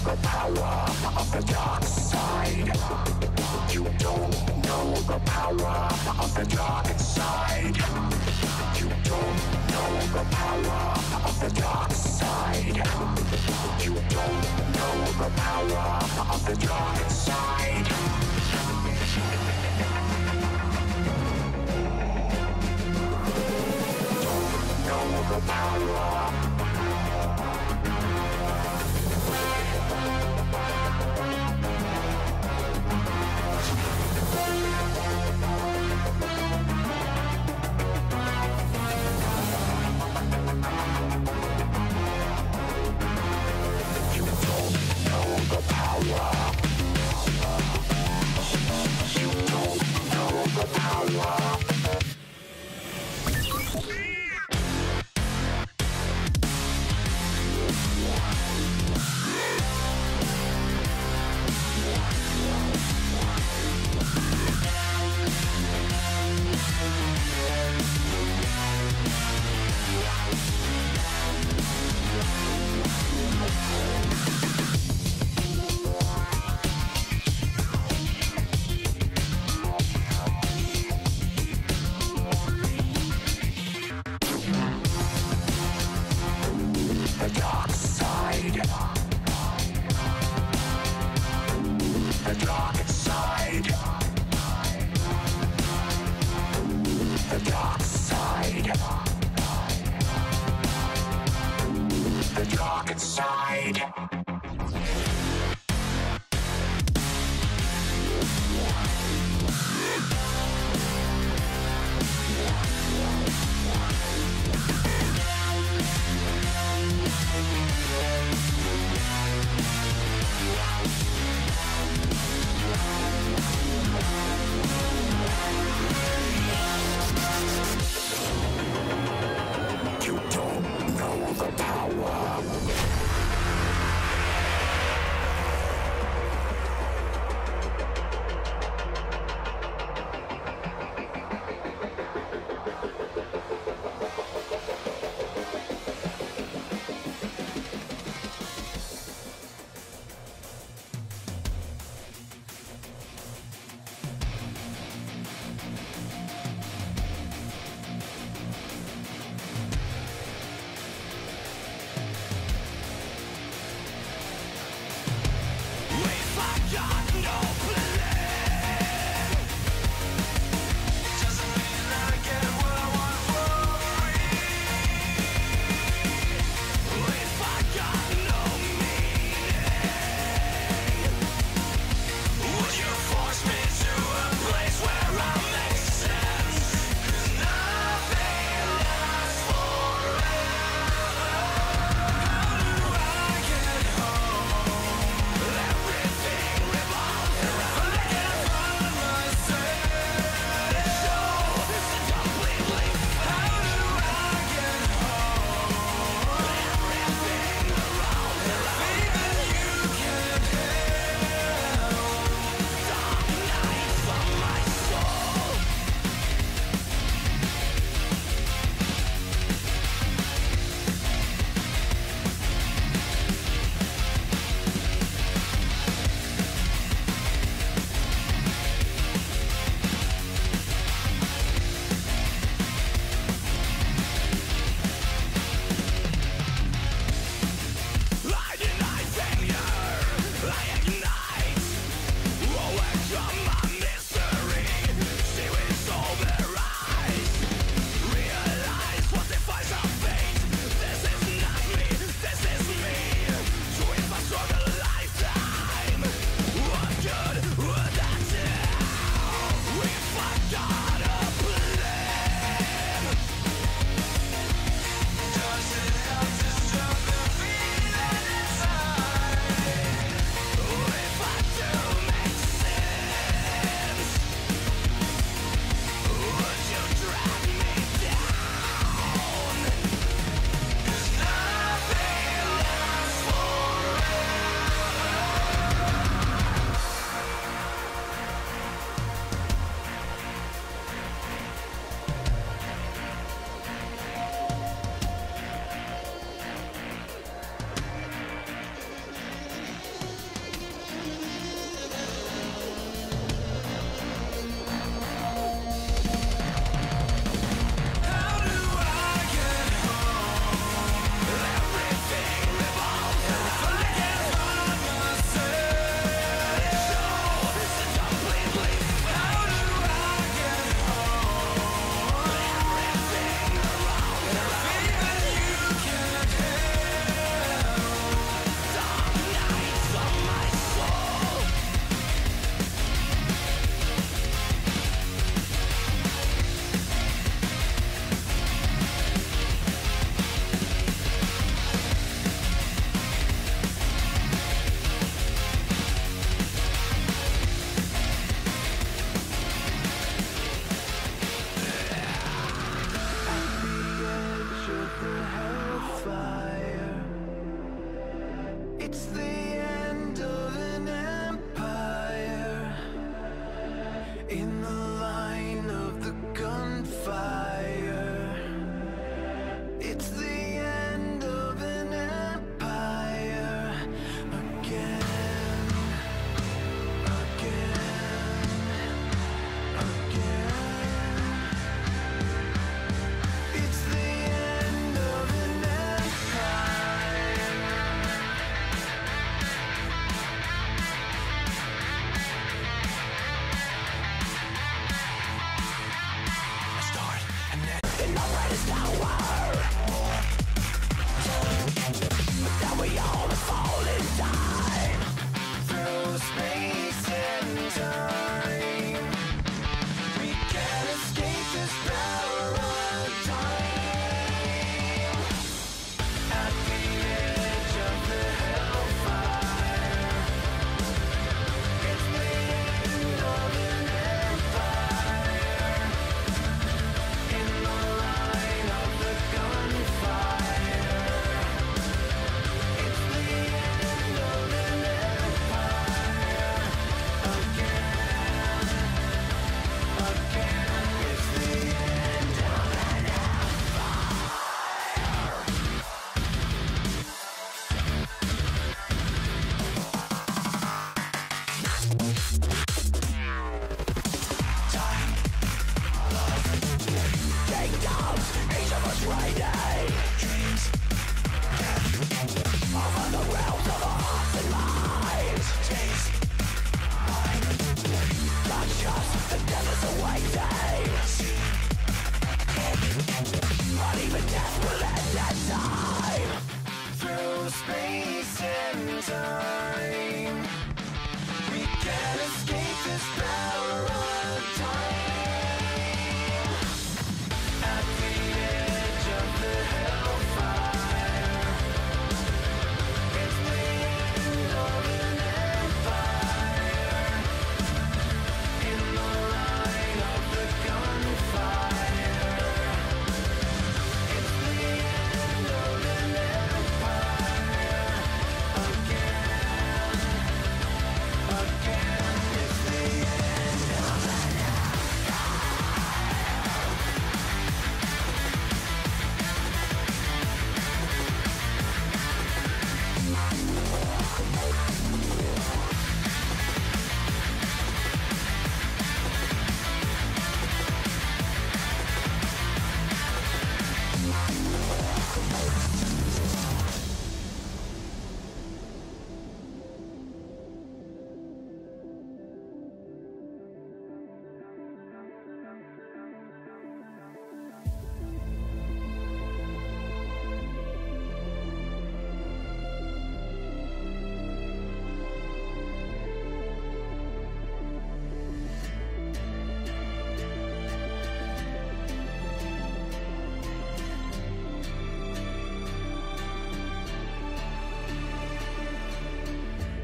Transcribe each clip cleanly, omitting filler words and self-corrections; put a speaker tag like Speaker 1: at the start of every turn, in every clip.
Speaker 1: the power of the dark side. You don't know the power of the dark side. You don't know the power of the dark side. You don't know the power of the dark side. Don't know the power. space and time. We can't escape this paradigm. At the edge of the hellfire, it's the end of an empire. In the line of the gunfire, it's the end of an empire. Again, it's the end of an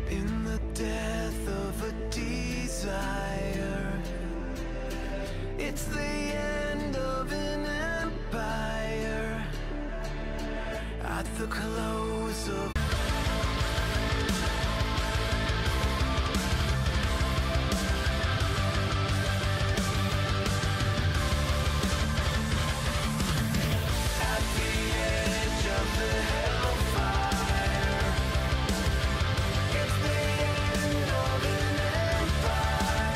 Speaker 1: in the death of a desire, it's the end of an empire. At the close of at the edge of the hellfire, it's the end of an empire.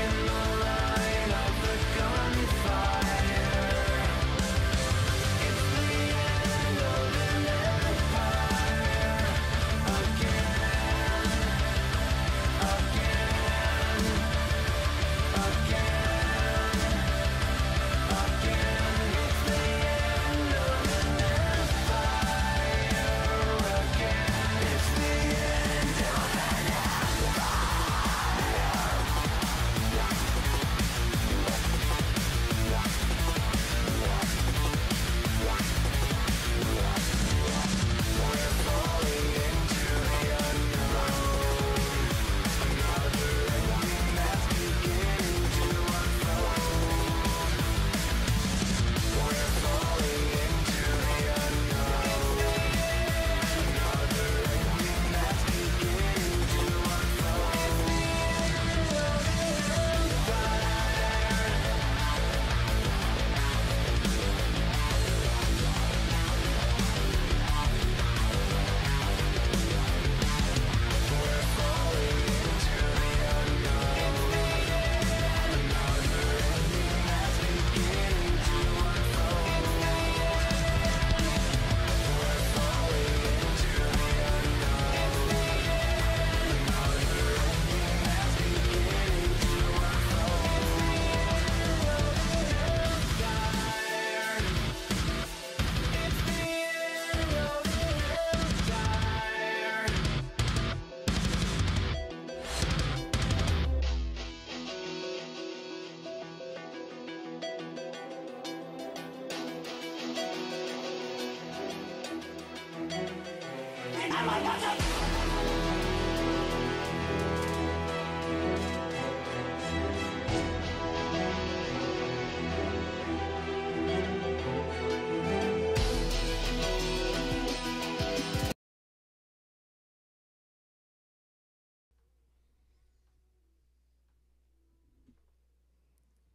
Speaker 1: In the line of the gunfire, it's the end of an empire. Again, it's the end of an empire. Again, it's the end of an We're falling into the unknown. Another ending that's beginning to unfold. We're falling into the unknown. Another ending that's beginning to unfold. We're falling into the unknown. Another ending that's beginning to unfold. We're falling into the unknown. Another ending that's beginning to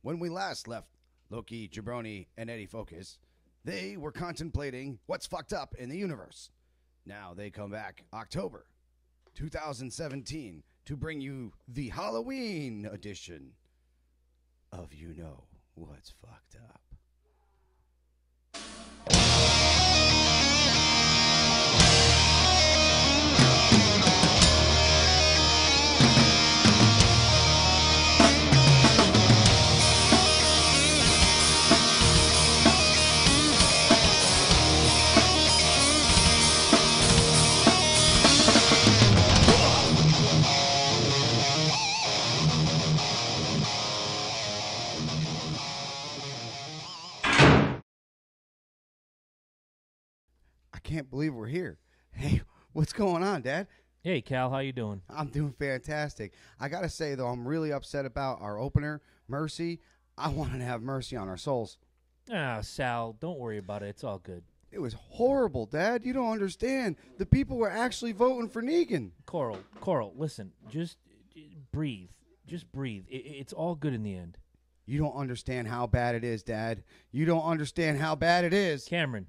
Speaker 2: When we last left Loki, Jabroni, and Eddie Focus, they were contemplating what's fucked up in the universe. Now they come back October 2017 to bring you the Halloween edition of You Know What's Fucked Up. I can't believe we're here. Hey, what's going on, Dad?
Speaker 3: Hey, Cal, how you doing?
Speaker 2: I'm doing fantastic. I got to say, though, I'm really upset about our opener, Mercy. I wanted to have mercy on our souls.
Speaker 3: Ah, Sal, don't worry about it. It's all good.
Speaker 2: It was horrible, Dad. You don't understand. The people were actually voting for Negan.
Speaker 3: Coral, listen. Just breathe. Just breathe. It's all good in the end.
Speaker 2: You don't understand how bad it is, Dad. You don't understand how bad it is.
Speaker 3: Cameron,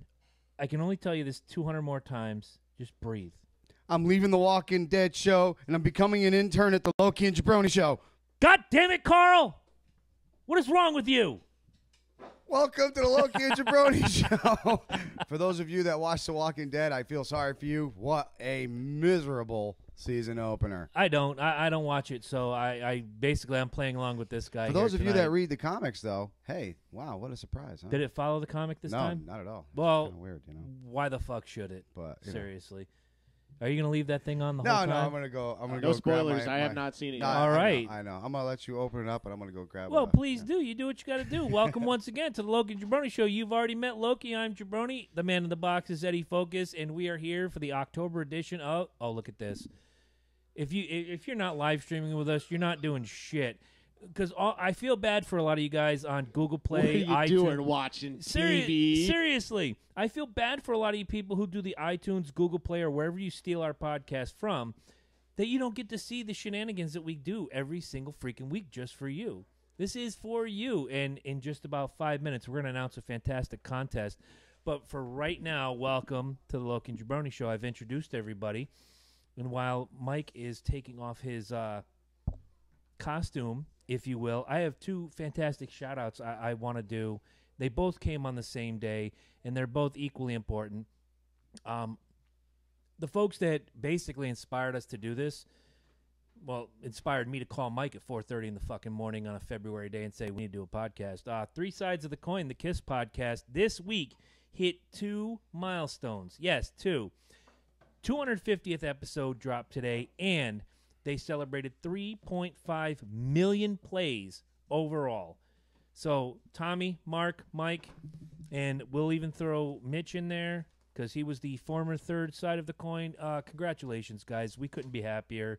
Speaker 3: I can only tell you this 200 more times. Just breathe.
Speaker 2: I'm leaving the Walking Dead show, and I'm becoming an intern at the Loki and Jabroni show.
Speaker 3: God damn it, Carl! What is wrong with you?
Speaker 2: Welcome to the Loki and Jabroni show. For those of you that watch The Walking Dead, I feel sorry for you. What a miserable season opener.
Speaker 3: I don't watch it, so I basically I'm playing along with this guy.
Speaker 2: For those of you
Speaker 3: tonight.
Speaker 2: that read the comics, though, hey, wow, what a surprise, huh?
Speaker 3: Did it follow the comic this time?
Speaker 2: No, not at all.
Speaker 3: Well,
Speaker 2: It's kinda weird, you know.
Speaker 3: Why the fuck should it?
Speaker 2: But you know.
Speaker 3: Seriously. Are you gonna leave that thing on the whole
Speaker 2: No,
Speaker 3: time?
Speaker 2: no, I'm gonna go. I'm gonna
Speaker 4: No
Speaker 2: go.
Speaker 4: spoilers.
Speaker 2: Grab
Speaker 4: I have not seen it
Speaker 2: No,
Speaker 4: yet.
Speaker 3: All right.
Speaker 2: I know. I'm gonna let you open it up, and I'm gonna go grab.
Speaker 3: Well,
Speaker 2: it.
Speaker 3: please do. You do what you got to do. Welcome once again to the Loki and Jabroni Show. You've already met Loki. I'm Jabroni. The man in the box is Eddie Focus, and we are here for the October edition of. Oh, look at this! If you're not live streaming with us, you're not doing shit. Because I feel bad for a lot of you guys on Google Play,
Speaker 4: What are you
Speaker 3: iTunes.
Speaker 4: doing watching TV?
Speaker 3: Seriously, I feel bad for a lot of you people who do the iTunes, Google Play, or wherever you steal our podcast from, that you don't get to see the shenanigans that we do every single freaking week just for you. This is for you, and in just about 5 minutes, we're going to announce a fantastic contest. But for right now, welcome to the Loki and Jabroni Show. I've introduced everybody, and while Mike is taking off his costume, if you will, I have two fantastic shout-outs I want to do. They both came on the same day, and they're both equally important. The folks that basically inspired us to do this, well, inspired me to call Mike at 4:30 in the fucking morning on a February day and say, we need to do a podcast. Three Sides of the Coin, the KISS podcast, this week hit 2 milestones. Yes, 2. 250th episode dropped today, and they celebrated 3.5 million plays overall. So, Tommy, Mark, Mike, and we'll even throw Mitch in there because he was the former third side of the coin. Congratulations, guys. We couldn't be happier.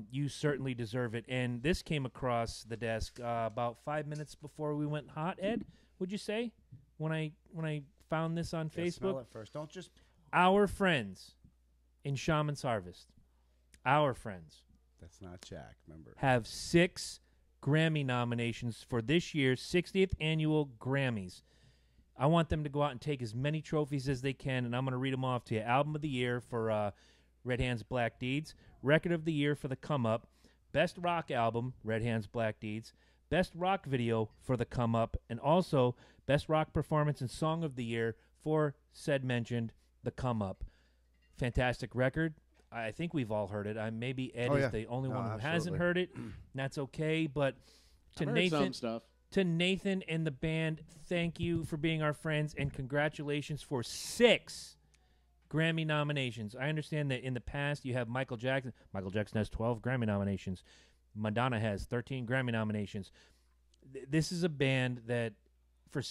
Speaker 3: You certainly deserve it. And this came across the desk about 5 minutes before we went hot, Ed, would you say, when I found this on Facebook?
Speaker 2: Smell it first. Don't just.
Speaker 3: Our friends in Shaman's Harvest. Our friends
Speaker 2: That's not Jack. Remember.
Speaker 3: have 6 Grammy nominations for this year's 60th annual Grammys. I want them to go out and take as many trophies as they can, and I'm going to read them off to you. Album of the Year for Red Hands Black Deeds. Record of the Year for The Come Up. Best Rock Album, Red Hands Black Deeds. Best Rock Video for The Come Up. And also Best Rock Performance and Song of the Year for said mentioned The Come Up. Fantastic record. I think we've all heard it. Maybe Ed is the only one who hasn't heard it. And that's okay. But to
Speaker 4: I've heard
Speaker 3: Nathan,
Speaker 4: some stuff.
Speaker 3: to Nathan and the band, thank you for being our friends, and congratulations for 6 Grammy nominations. I understand that in the past you have Michael Jackson. Michael Jackson has 12 Grammy nominations. Madonna has 13 Grammy nominations. This is a band that, for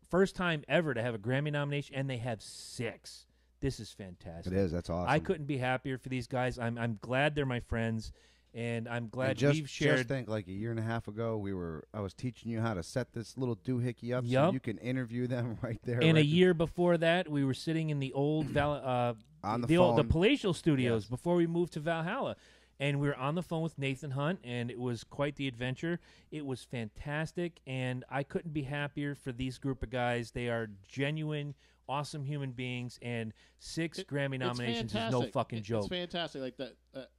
Speaker 3: first time ever to have a Grammy nomination, and they have 6. This is fantastic.
Speaker 2: It is. That's awesome.
Speaker 3: I couldn't be happier for these guys. I'm glad they're my friends, and I'm glad we've shared.
Speaker 2: Just think, like a year and a half ago, I was teaching you how to set this little doohickey up so
Speaker 3: Yup.
Speaker 2: you can interview them right there.
Speaker 3: And
Speaker 2: right
Speaker 3: a year before that, we were sitting in the old
Speaker 2: on the
Speaker 3: old, the
Speaker 2: phone.
Speaker 3: Palatial Studios
Speaker 2: Yes.
Speaker 3: before we moved to Valhalla. And we were on the phone with Nathan Hunt, and it was quite the adventure. It was fantastic, and I couldn't be happier for these group of guys. They are genuine, awesome human beings, and 6 Grammy nominations is no fucking joke.
Speaker 4: It's fantastic. Like that.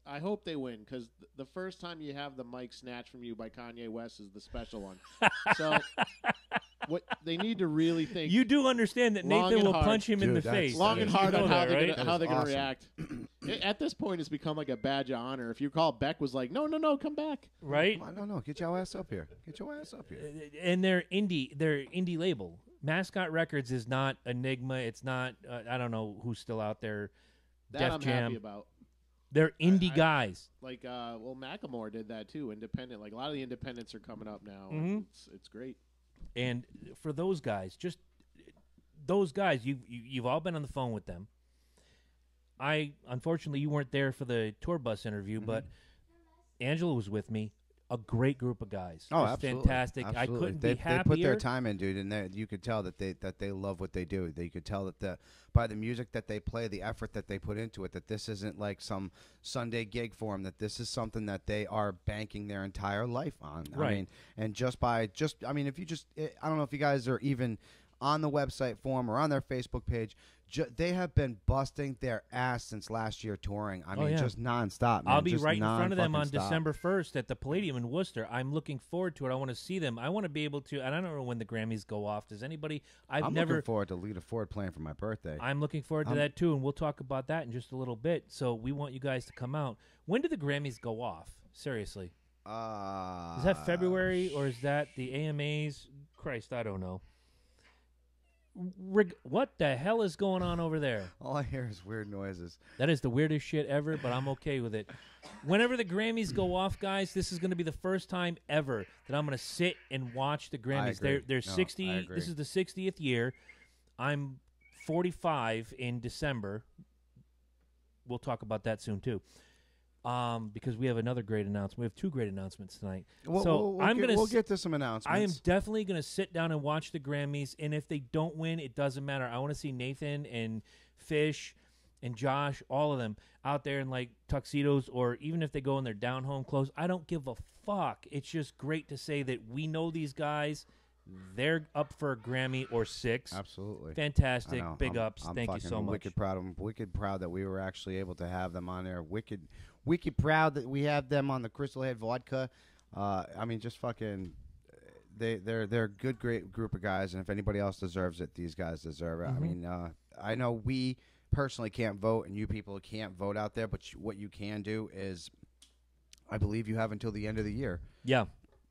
Speaker 4: I hope they win because the first time you have the mic snatched from you by Kanye West is the special one. So what they need to really think.
Speaker 3: You do understand that
Speaker 4: long
Speaker 3: Nathan
Speaker 4: and
Speaker 3: will
Speaker 4: hard.
Speaker 3: punch him in
Speaker 2: Dude,
Speaker 3: the
Speaker 2: that's-
Speaker 3: face.
Speaker 4: long and
Speaker 3: You
Speaker 4: hard
Speaker 3: know
Speaker 4: on how
Speaker 3: that,
Speaker 4: they're
Speaker 3: right?
Speaker 4: gonna, how they're
Speaker 2: That is
Speaker 4: gonna
Speaker 2: awesome.
Speaker 4: react. At this point, it's become like a badge of honor. If you call Beck was like, no, come back.
Speaker 3: Right?
Speaker 2: Come on, no, get your ass up here. Get your ass up here.
Speaker 3: And their indie label. Mascot Records is not Enigma. It's not I don't know who's still out there.
Speaker 4: That
Speaker 3: Def
Speaker 4: I'm
Speaker 3: Jam.
Speaker 4: happy about.
Speaker 3: They're indie guys.
Speaker 4: Like, Macklemore did that too. Independent. Like a lot of the independents are coming up now.
Speaker 3: Mhm.
Speaker 4: It's great.
Speaker 3: And for those guys, just those guys, you've all been on the phone with them. Unfortunately, you weren't there for the tour bus interview, but Angela was with me. A great group of guys.
Speaker 2: Oh,
Speaker 3: Just
Speaker 2: absolutely.
Speaker 3: fantastic.
Speaker 2: Absolutely.
Speaker 3: I couldn't
Speaker 2: they
Speaker 3: be happier.
Speaker 2: They put their time in, dude, and you could tell that they love what they do. You could tell that by the music that they play, the effort that they put into it, that this isn't like some Sunday gig for them, that this is something that they are banking their entire life on.
Speaker 3: Right.
Speaker 2: I mean, and if you just, I don't know if you guys are even on the website for them or on their Facebook page, they have been busting their ass since last year touring. I mean, just nonstop, man.
Speaker 3: I'll be
Speaker 2: Just
Speaker 3: right in front of them on
Speaker 2: non-fucking stop.
Speaker 3: December 1st at the Palladium in Worcester. I'm looking forward to it. I want to see them. I want to be able to, and I don't know when the Grammys go off. Does anybody?
Speaker 2: I'm looking forward to Lita Ford playing for my birthday.
Speaker 3: I'm looking forward to that too, and we'll talk about that in just a little bit. So we want you guys to come out. When do the Grammys go off? Seriously. Is that February or is that the AMAs? Christ, I don't know. What the hell is going on over there?
Speaker 2: All I hear is weird noises.
Speaker 3: That is the weirdest shit ever, but I'm okay with it. Whenever the Grammys go off, guys, this is going to be the first time ever that I'm going to sit and watch the Grammys.
Speaker 2: I agree.
Speaker 3: They're
Speaker 2: No,
Speaker 3: 60.
Speaker 2: I agree.
Speaker 3: This is the 60th year. I'm 45 in December. We'll talk about that soon too. Because we have another great announcement. We have two great announcements tonight.
Speaker 2: We'll get to some announcements.
Speaker 3: I am definitely going to sit down and watch the Grammys, and if they don't win, it doesn't matter. I want to see Nathan and Fish and Josh, all of them, out there in like tuxedos, or even if they go in their down-home clothes. I don't give a fuck. It's just great to say that we know these guys. They're up for a Grammy or 6.
Speaker 2: Absolutely.
Speaker 3: Fantastic.
Speaker 2: I know.
Speaker 3: Big
Speaker 2: I'm
Speaker 3: ups. Thank you
Speaker 2: fucking
Speaker 3: so much.
Speaker 2: Wicked proud of them. Wicked proud that we were actually able to have them on there. Wicked proud that we have them on the Crystal Head Vodka. I mean, just fucking, they're a good, great group of guys, and if anybody else deserves it, these guys deserve it. I mean, I know we personally can't vote, and you people can't vote out there, but what you can do is, I believe you have until the end of the year.
Speaker 3: Yeah.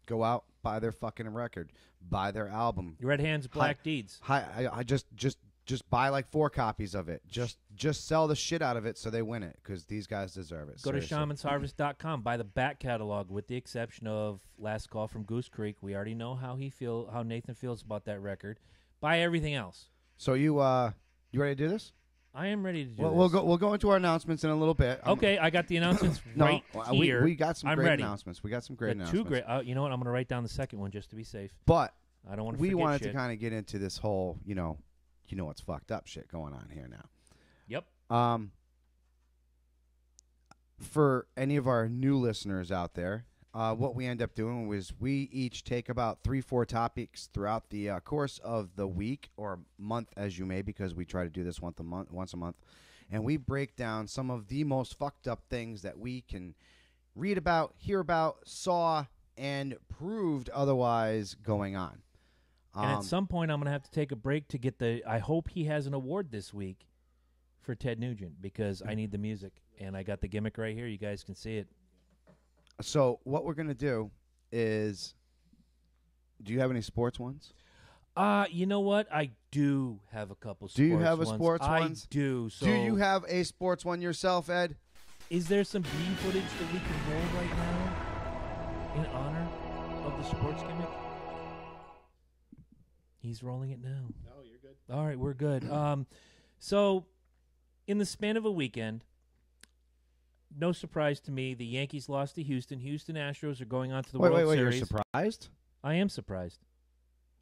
Speaker 2: Go out, buy their fucking record, buy their album.
Speaker 3: Red Hands, Black Deeds.
Speaker 2: I just buy like 4 copies of it. Just sell the shit out of it so they win it, because these guys deserve it.
Speaker 3: Go to
Speaker 2: seriously.
Speaker 3: shamansharvest.com. Buy the back catalog, with the exception of Last Call from Goose Creek. We already know how Nathan feels about that record. Buy everything else.
Speaker 2: So you ready to do this?
Speaker 3: I am ready to do
Speaker 2: We'll
Speaker 3: this.
Speaker 2: go into our announcements in a little bit.
Speaker 3: Okay, I got the announcements right here.
Speaker 2: We got some
Speaker 3: I'm
Speaker 2: great
Speaker 3: ready.
Speaker 2: announcements. We got some great
Speaker 3: Got
Speaker 2: announcements.
Speaker 3: two great. You know what? I'm going to write down the second one just to be safe.
Speaker 2: But
Speaker 3: I don't want to
Speaker 2: we
Speaker 3: forget
Speaker 2: wanted
Speaker 3: shit.
Speaker 2: to kind of get into this whole, you know what's fucked up shit going on here now.
Speaker 3: Yep.
Speaker 2: For any of our new listeners out there, what we end up doing was we each take about 3-4 topics throughout the course of the week or month, as you may, because we try to do this once a month, and we break down some of the most fucked up things that we can read about, hear about, saw, and proved otherwise going on.
Speaker 3: And at some point, I'm going to have to take a break to get I hope he has an award this week for Ted Nugent, because I need the music. And I got the gimmick right here. You guys can see it.
Speaker 2: So what we're going to do is, do you have any sports ones?
Speaker 3: You know what? I do have a couple sports
Speaker 2: Do you have a
Speaker 3: ones.
Speaker 2: sports ones?
Speaker 3: I do. So
Speaker 2: Do you have a sports one yourself, Ed?
Speaker 3: Is there some bean footage that we can roll right now in honor of the sports gimmick? He's rolling it now.
Speaker 4: No, you're good.
Speaker 3: All right, we're good. So in the span of a weekend, no surprise to me, the Yankees lost to Houston. Houston Astros are going on to the World
Speaker 2: Wait,
Speaker 3: Series.
Speaker 2: you're surprised?
Speaker 3: I am surprised.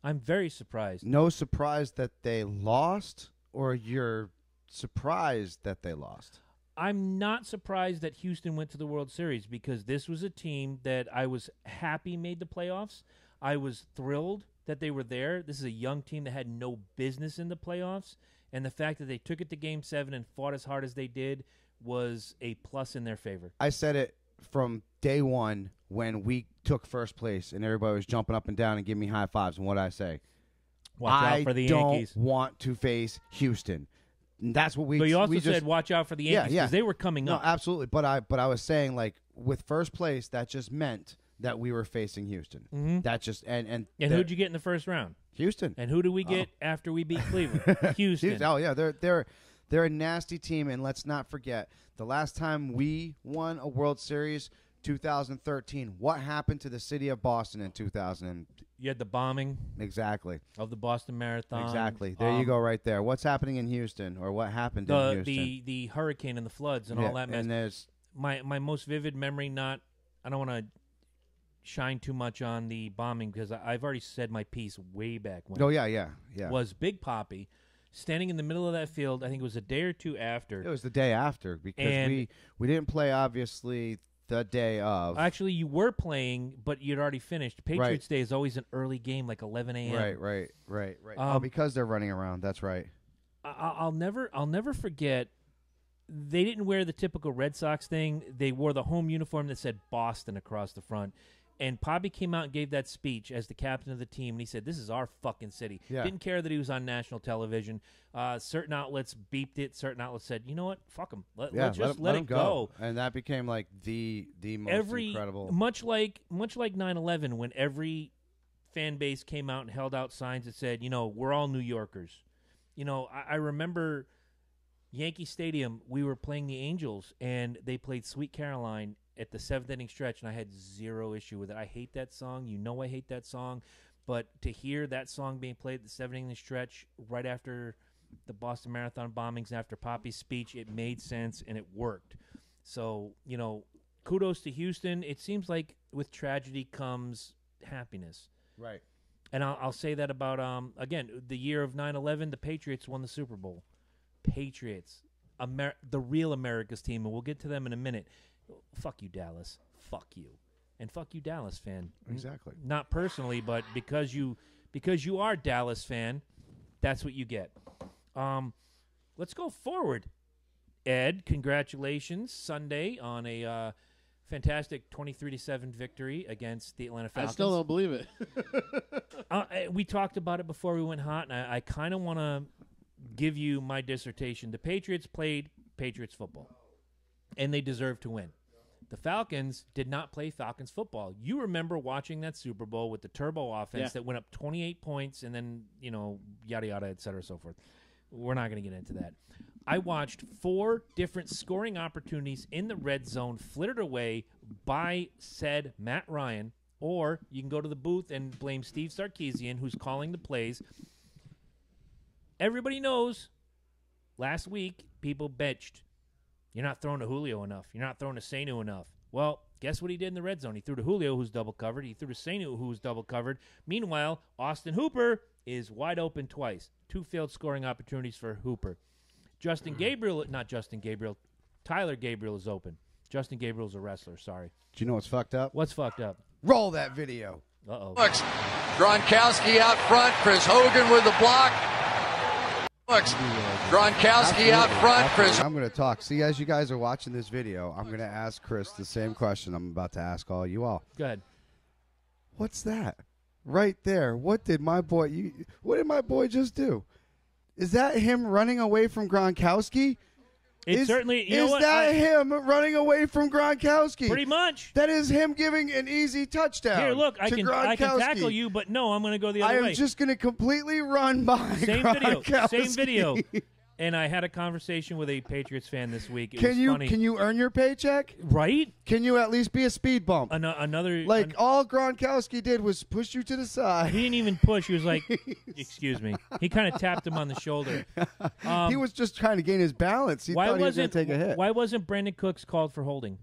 Speaker 3: I'm very surprised.
Speaker 2: No surprise that they lost, or you're surprised that they lost?
Speaker 3: I'm not surprised that Houston went to the World Series, because this was a team that I was happy made the playoffs. I was thrilled that they were there. This is a young team that had no business in the playoffs, and the fact that they took it to Game 7 and fought as hard as they did was a plus in their favor.
Speaker 2: I said it from day one when we took first place, and everybody was jumping up and down and giving me high fives. And what did I say?
Speaker 3: Watch out for the Yankees.
Speaker 2: I don't want to face Houston. And that's what we.
Speaker 3: But you also
Speaker 2: we
Speaker 3: said
Speaker 2: just,
Speaker 3: watch out for the Yankees, because they were coming
Speaker 2: no,
Speaker 3: up.
Speaker 2: absolutely. But I was saying, like, with first place, that just meant that we were facing Houston.
Speaker 3: Mm-hmm.
Speaker 2: That just and
Speaker 3: who'd you get in the first round?
Speaker 2: Houston.
Speaker 3: And who do we get after we beat Cleveland? Houston.
Speaker 2: Oh yeah, they're a nasty team, and let's not forget the last time we won a World Series, 2013. What happened to the city of Boston in 2000?
Speaker 3: You had the bombing
Speaker 2: Exactly.
Speaker 3: of the Boston Marathon.
Speaker 2: Exactly. There you go right there. What's happening in Houston, or what happened in Houston?
Speaker 3: The hurricane and the floods and all that mess.
Speaker 2: And there's
Speaker 3: My most vivid memory, I don't want to shine too much on the bombing because I've already said my piece way back when.
Speaker 2: Oh yeah.
Speaker 3: Was Big Papi standing in the middle of that field. I think it was a day or two after.
Speaker 2: It was the day after because
Speaker 3: And-
Speaker 2: we didn't play obviously the day of.
Speaker 3: Actually, you were playing, but you'd already finished. Patriots Day is always an early game, like 11 a.m.
Speaker 2: Right. Oh, because they're running around. That's right.
Speaker 3: I'll never forget. They didn't wear the typical Red Sox thing. They wore the home uniform that said Boston across the front. And Papi came out and gave that speech as the captain of the team, and he said, "This is our fucking city."
Speaker 2: Yeah.
Speaker 3: Didn't care that he was on national television. Certain outlets beeped it. Certain outlets said, "You know what? Fuck him. Let's just let it go."
Speaker 2: And that became like the most incredible.
Speaker 3: Much like 9/11, when every fan base came out and held out signs that said, "We're all New Yorkers." I remember Yankee Stadium. We were playing the Angels, and they played "Sweet Caroline" at the 7th inning stretch, and I had zero issue with it. I hate that song. I hate that song. But to hear that song being played at the 7th inning stretch right after the Boston Marathon bombings, after Papi's speech, it made sense, and it worked. So, kudos to Houston. It seems like with tragedy comes happiness.
Speaker 2: Right.
Speaker 3: And I'll say that about, again, the year of 9/11, the Patriots won the Super Bowl. Patriots, the real America's team, and we'll get to them in a minute. Fuck you, Dallas. Fuck you. And fuck you, Dallas fan.
Speaker 2: Exactly.
Speaker 3: Not personally, but because you are Dallas fan, that's what you get. Let's go forward. Ed, congratulations Sunday on a fantastic 23-7 victory against the Atlanta Falcons.
Speaker 4: I still don't believe it.
Speaker 3: We talked about it before we went hot, and I kind of want to give you my dissertation. The Patriots played Patriots football, and they deserve to win. The Falcons did not play Falcons football. You remember watching that Super Bowl with the turbo offense that went up 28 points and then, yada, yada, et cetera, so forth. We're not going to get into that. I watched 4 different scoring opportunities in the red zone flittered away by said Matt Ryan, or you can go to the booth and blame Steve Sarkisian, who's calling the plays. Everybody knows last week people bitched. You're not throwing to Julio enough. You're not throwing to Sanu enough. Well, guess what he did in the red zone? He threw to Julio, who's double covered. He threw to Sanu, who's double covered. Meanwhile, Austin Hooper is wide open twice. 2 failed scoring opportunities for Hooper. Tyler Gabriel is open. Justin Gabriel's a wrestler, sorry.
Speaker 2: Do you know what's fucked up?
Speaker 3: What's fucked up?
Speaker 2: Roll that video.
Speaker 3: Uh-oh.
Speaker 5: Gronkowski out front. Chris Hogan with the block. Gronkowski out front. Chris.
Speaker 2: I'm going to talk. See, as you guys are watching this video, I'm going to ask Chris the same question I'm about to ask all you all.
Speaker 3: Go ahead.
Speaker 2: What's that? Right there. What did my boy just do? Is that him running away from Gronkowski?
Speaker 3: It's certainly, you know
Speaker 2: is
Speaker 3: what?
Speaker 2: that him running away from Gronkowski?
Speaker 3: Pretty much.
Speaker 2: That is him giving an easy touchdown.
Speaker 3: Here, look, I
Speaker 2: to
Speaker 3: can
Speaker 2: Gronkowski.
Speaker 3: tackle you, but no, I'm going to go the other way.
Speaker 2: I am just going to completely run by
Speaker 3: Same
Speaker 2: Gronkowski.
Speaker 3: video. And I had a conversation with a Patriots fan this week. It was
Speaker 2: Can
Speaker 3: funny.
Speaker 2: you earn your paycheck?
Speaker 3: Right?
Speaker 2: Can you at least be a speed bump? All Gronkowski did was push you to the side.
Speaker 3: He didn't even push. He was like, excuse me. He kind of tapped him on the shoulder.
Speaker 2: He was just trying to gain his balance. He thought he was going to take a hit.
Speaker 3: Why wasn't Brandon Cooks called for holding?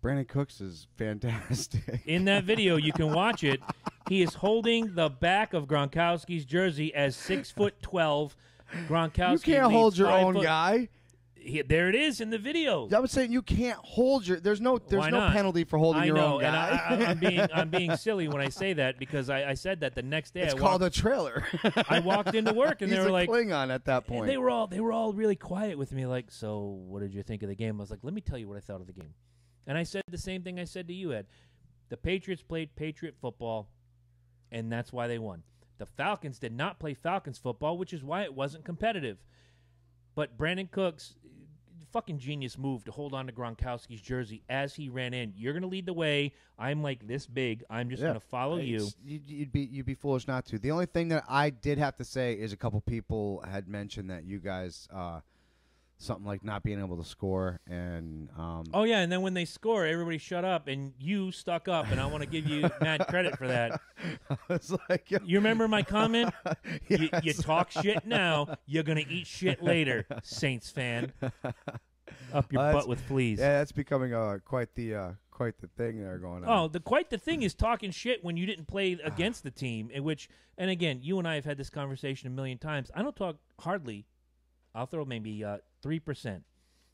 Speaker 2: Brandon Cooks is fantastic.
Speaker 3: In that video, you can watch it. He is holding the back of Gronkowski's jersey as 6'12". Gronkowski.
Speaker 2: You can't hold your own
Speaker 3: foot.
Speaker 2: guy.
Speaker 3: There it is in the video.
Speaker 2: I was saying you can't hold your. There's no penalty for holding your own guy.
Speaker 3: And I'm being silly when I say that because I said that the next day.
Speaker 2: It's called a trailer.
Speaker 3: I walked into work and they were like
Speaker 2: Klingon at that point.
Speaker 3: They were all really quiet with me. Like, so what did you think of the game? I was like, let me tell you what I thought of the game. And I said the same thing I said to you, Ed. The Patriots played Patriot football, and that's why they won. The Falcons did not play Falcons football, which is why it wasn't competitive. But Brandon Cooks, fucking genius move to hold on to Gronkowski's jersey as he ran in. You're going to lead the way. I'm like this big. I'm just going to follow you.
Speaker 2: You'd be foolish not to. The only thing that I did have to say is a couple people had mentioned that you guys something like not being able to score, and
Speaker 3: Oh yeah, and then when they score, everybody shut up, and you stuck up, and I want to give you mad credit for that.
Speaker 2: it's like
Speaker 3: You remember my comment?
Speaker 2: Yes.
Speaker 3: You talk shit now, you're gonna eat shit later, Saints fan. Up your
Speaker 2: That's-
Speaker 3: butt with fleas.
Speaker 2: Yeah, that's becoming quite the thing there going on.
Speaker 3: Oh, quite the thing is talking shit when you didn't play against the team. In which, and again, you and I have had this conversation a million times. I don't talk hardly. I'll throw maybe 3%.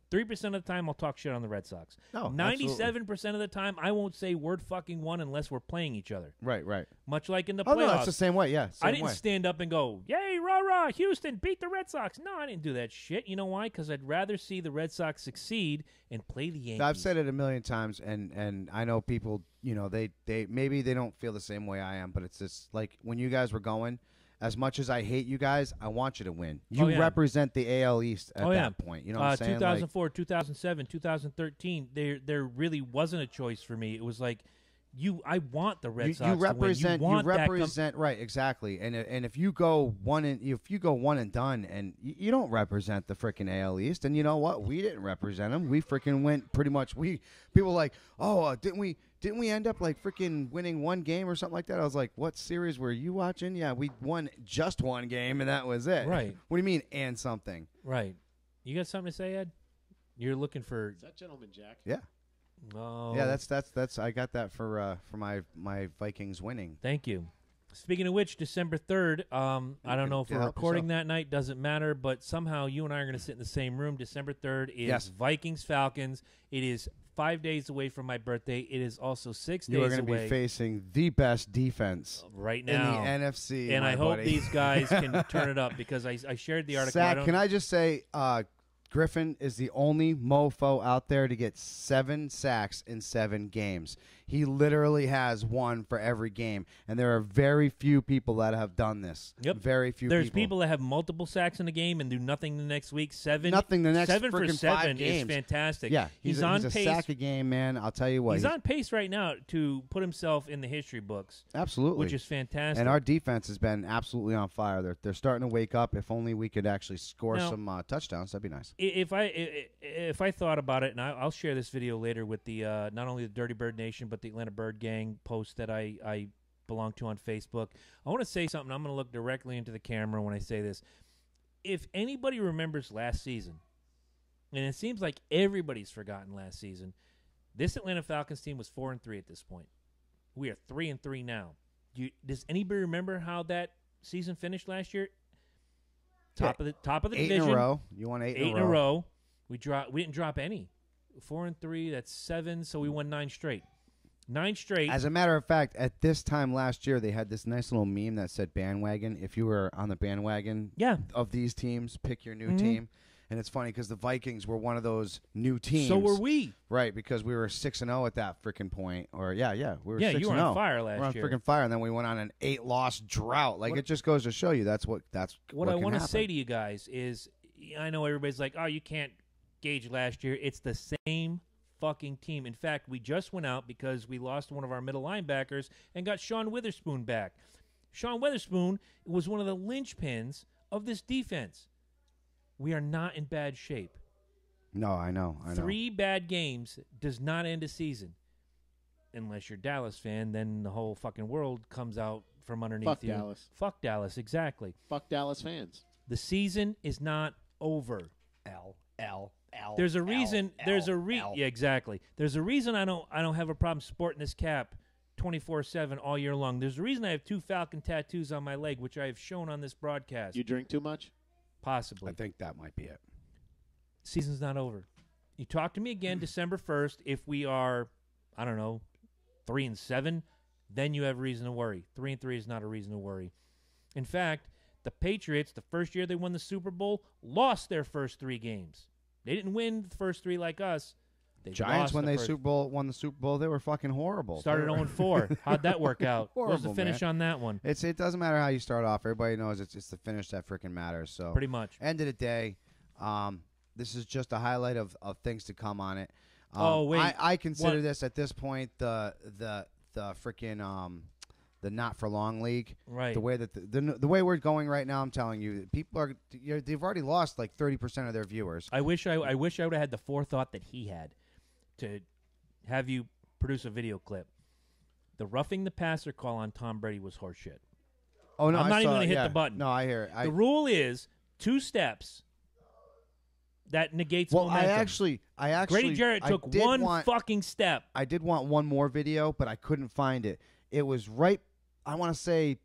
Speaker 3: 3% of the time, I'll talk shit on the Red Sox.
Speaker 2: No,
Speaker 3: 97% of the time, I won't say word fucking one unless we're playing each other.
Speaker 2: right.
Speaker 3: Much like in the
Speaker 2: Oh
Speaker 3: playoffs.
Speaker 2: no, that's the same way. Yeah, same
Speaker 3: I didn't
Speaker 2: way.
Speaker 3: stand up and go, yay, rah, rah, Houston, beat the Red Sox. No, I didn't do that shit. You know why? Because I'd rather see the Red Sox succeed and play the Yankees.
Speaker 2: I've said it a million times, and I know people, they maybe they don't feel the same way I am, but it's just like when you guys were going, as much as I hate you guys, I want you to win. You
Speaker 3: Oh, yeah.
Speaker 2: represent the AL East at
Speaker 3: Oh, yeah.
Speaker 2: that point. You know what I'm saying?
Speaker 3: 2004, 2007, 2013, there really wasn't a choice for me. It was like, I want the Red Sox
Speaker 2: you represent,
Speaker 3: to win.
Speaker 2: you represent, right? Exactly. And if you go one and done, and you don't represent the freaking AL East, and you know what? We didn't represent them. We freaking went pretty much. People were like, oh, didn't we end up like freaking winning one game or something like that? I was like, what series were you watching? Yeah, we won just one game, and that was it.
Speaker 3: Right.
Speaker 2: What do you mean, and something?
Speaker 3: Right. You got something to say, Ed? You're looking for.
Speaker 4: Is that Gentleman Jack?
Speaker 2: Yeah.
Speaker 3: Oh.
Speaker 2: Yeah, that's. I got that for my Vikings winning.
Speaker 3: Thank you. Speaking of which, December 3rd, I don't know if
Speaker 2: Yeah,
Speaker 3: we're
Speaker 2: help
Speaker 3: recording
Speaker 2: yourself.
Speaker 3: that night, doesn't matter, but somehow you and I are going to sit in the same room. December 3rd is
Speaker 2: Yes.
Speaker 3: Vikings-Falcons. It is 5 days away from my birthday. It is also 6
Speaker 2: You are
Speaker 3: days
Speaker 2: going to
Speaker 3: away
Speaker 2: be facing the best defense
Speaker 3: right
Speaker 2: in
Speaker 3: now.
Speaker 2: the NFC.
Speaker 3: And
Speaker 2: my
Speaker 3: I hope
Speaker 2: buddy.
Speaker 3: these guys can turn it up because I shared the article.
Speaker 2: Zach, can I just say, Griffin is the only mofo out there to get 7 sacks in 7 games. He literally has one for every game, and there are very few people that have done this.
Speaker 3: Yep.
Speaker 2: Very few
Speaker 3: There's people that have multiple sacks in a game and do nothing the next week.
Speaker 2: Nothing the next
Speaker 3: 7 for
Speaker 2: freaking
Speaker 3: 7
Speaker 2: 5
Speaker 3: is
Speaker 2: games.
Speaker 3: fantastic.
Speaker 2: Yeah,
Speaker 3: he's
Speaker 2: a
Speaker 3: on pace.
Speaker 2: sack a game, man. I'll tell you what.
Speaker 3: He's on pace right now to put himself in the history books,
Speaker 2: Absolutely.
Speaker 3: which is fantastic.
Speaker 2: And our defense has been absolutely on fire. They're starting to wake up. If only we could actually score
Speaker 3: Now-
Speaker 2: some touchdowns, that'd be nice.
Speaker 3: If I thought about it, and I'll share this video later with the not only the Dirty Bird Nation but the Atlanta Bird Gang post that I belong to on Facebook. I want to say something. I'm going to look directly into the camera when I say this. If anybody remembers last season, and it seems like everybody's forgotten last season, this Atlanta Falcons team was 4-3 at this point. We are 3-3 now. Does anybody remember how that season finished last year? Top of the
Speaker 2: 8
Speaker 3: division.
Speaker 2: in a row. You won 8
Speaker 3: in a row. We didn't drop any. 4-3. That's 7. So we won 9 straight. 9 straight.
Speaker 2: As a matter of fact, at this time last year, they had this nice little meme that said bandwagon. If you were on the bandwagon
Speaker 3: Yeah.
Speaker 2: of these teams, pick your new team. And it's funny because the Vikings were one of those new teams.
Speaker 3: So were we.
Speaker 2: Right, because we were 6-0 at that freaking point. Or, we were 6-0.
Speaker 3: Yeah, you were on fire
Speaker 2: We
Speaker 3: last
Speaker 2: were on
Speaker 3: year.
Speaker 2: freaking fire, and then we went on an 8-loss drought. Like, it just goes to show you what
Speaker 3: What I
Speaker 2: can
Speaker 3: want to
Speaker 2: happen.
Speaker 3: say to you guys is, I know everybody's like, oh, you can't gauge last year. It's the same fucking team. In fact, we just went out because we lost one of our middle linebackers and got Sean Witherspoon back. Sean Witherspoon was one of the linchpins of this defense. We are not in bad shape.
Speaker 2: No, I know.
Speaker 3: 3 bad games does not end a season. Unless you're a Dallas fan, then the whole fucking world comes out from underneath
Speaker 4: Fuck
Speaker 3: you.
Speaker 4: Dallas.
Speaker 3: Fuck Dallas, exactly.
Speaker 4: Fuck Dallas fans.
Speaker 3: The season is not over.
Speaker 2: L.
Speaker 3: There's a reason. Yeah, exactly. There's a reason I don't have a problem sporting this cap 24/7 all year long. There's a reason I have 2 Falcon tattoos on my leg, which I have shown on this broadcast.
Speaker 4: You drink too much?
Speaker 3: Possibly.
Speaker 2: I think that might be it.
Speaker 3: Season's not over. You talk to me again December 1st. If we are, I don't know, 3-7, then you have reason to worry. 3-3 is not a reason to worry. In fact, the Patriots, the first year they won the Super Bowl, lost their first 3 games. They didn't win the first 3 like us. They
Speaker 2: Giants,
Speaker 3: lost
Speaker 2: when
Speaker 3: the
Speaker 2: they
Speaker 3: first-
Speaker 2: won the Super Bowl, they were fucking horrible.
Speaker 3: started
Speaker 2: They were-
Speaker 3: 0-4. How'd that work out? What was the
Speaker 2: Horrible,
Speaker 3: finish
Speaker 2: man.
Speaker 3: on that one?
Speaker 2: It doesn't matter how you start off. Everybody knows it's the finish that freaking matters. So
Speaker 3: Pretty much.
Speaker 2: end of the day, this is just a highlight of things to come on it.
Speaker 3: Oh, wait.
Speaker 2: I consider
Speaker 3: What-
Speaker 2: this at this point the freaking not for long league.
Speaker 3: Right.
Speaker 2: The way that the way we're going right now, I'm telling you, people are they've already lost like 30% of their viewers.
Speaker 3: I wish I would have had the forethought that he had to have you produce a video clip. The roughing the passer call on Tom Brady was horseshit.
Speaker 2: Oh no,
Speaker 3: I'm not even
Speaker 2: going to
Speaker 3: hit the button.
Speaker 2: No, I hear it.
Speaker 3: The rule is 2 steps. That negates momentum.
Speaker 2: I actually
Speaker 3: Grady Jarrett
Speaker 2: I
Speaker 3: took
Speaker 2: did
Speaker 3: one
Speaker 2: want-
Speaker 3: fucking step.
Speaker 2: I did want one more video, but I couldn't find it. It was right. I want to say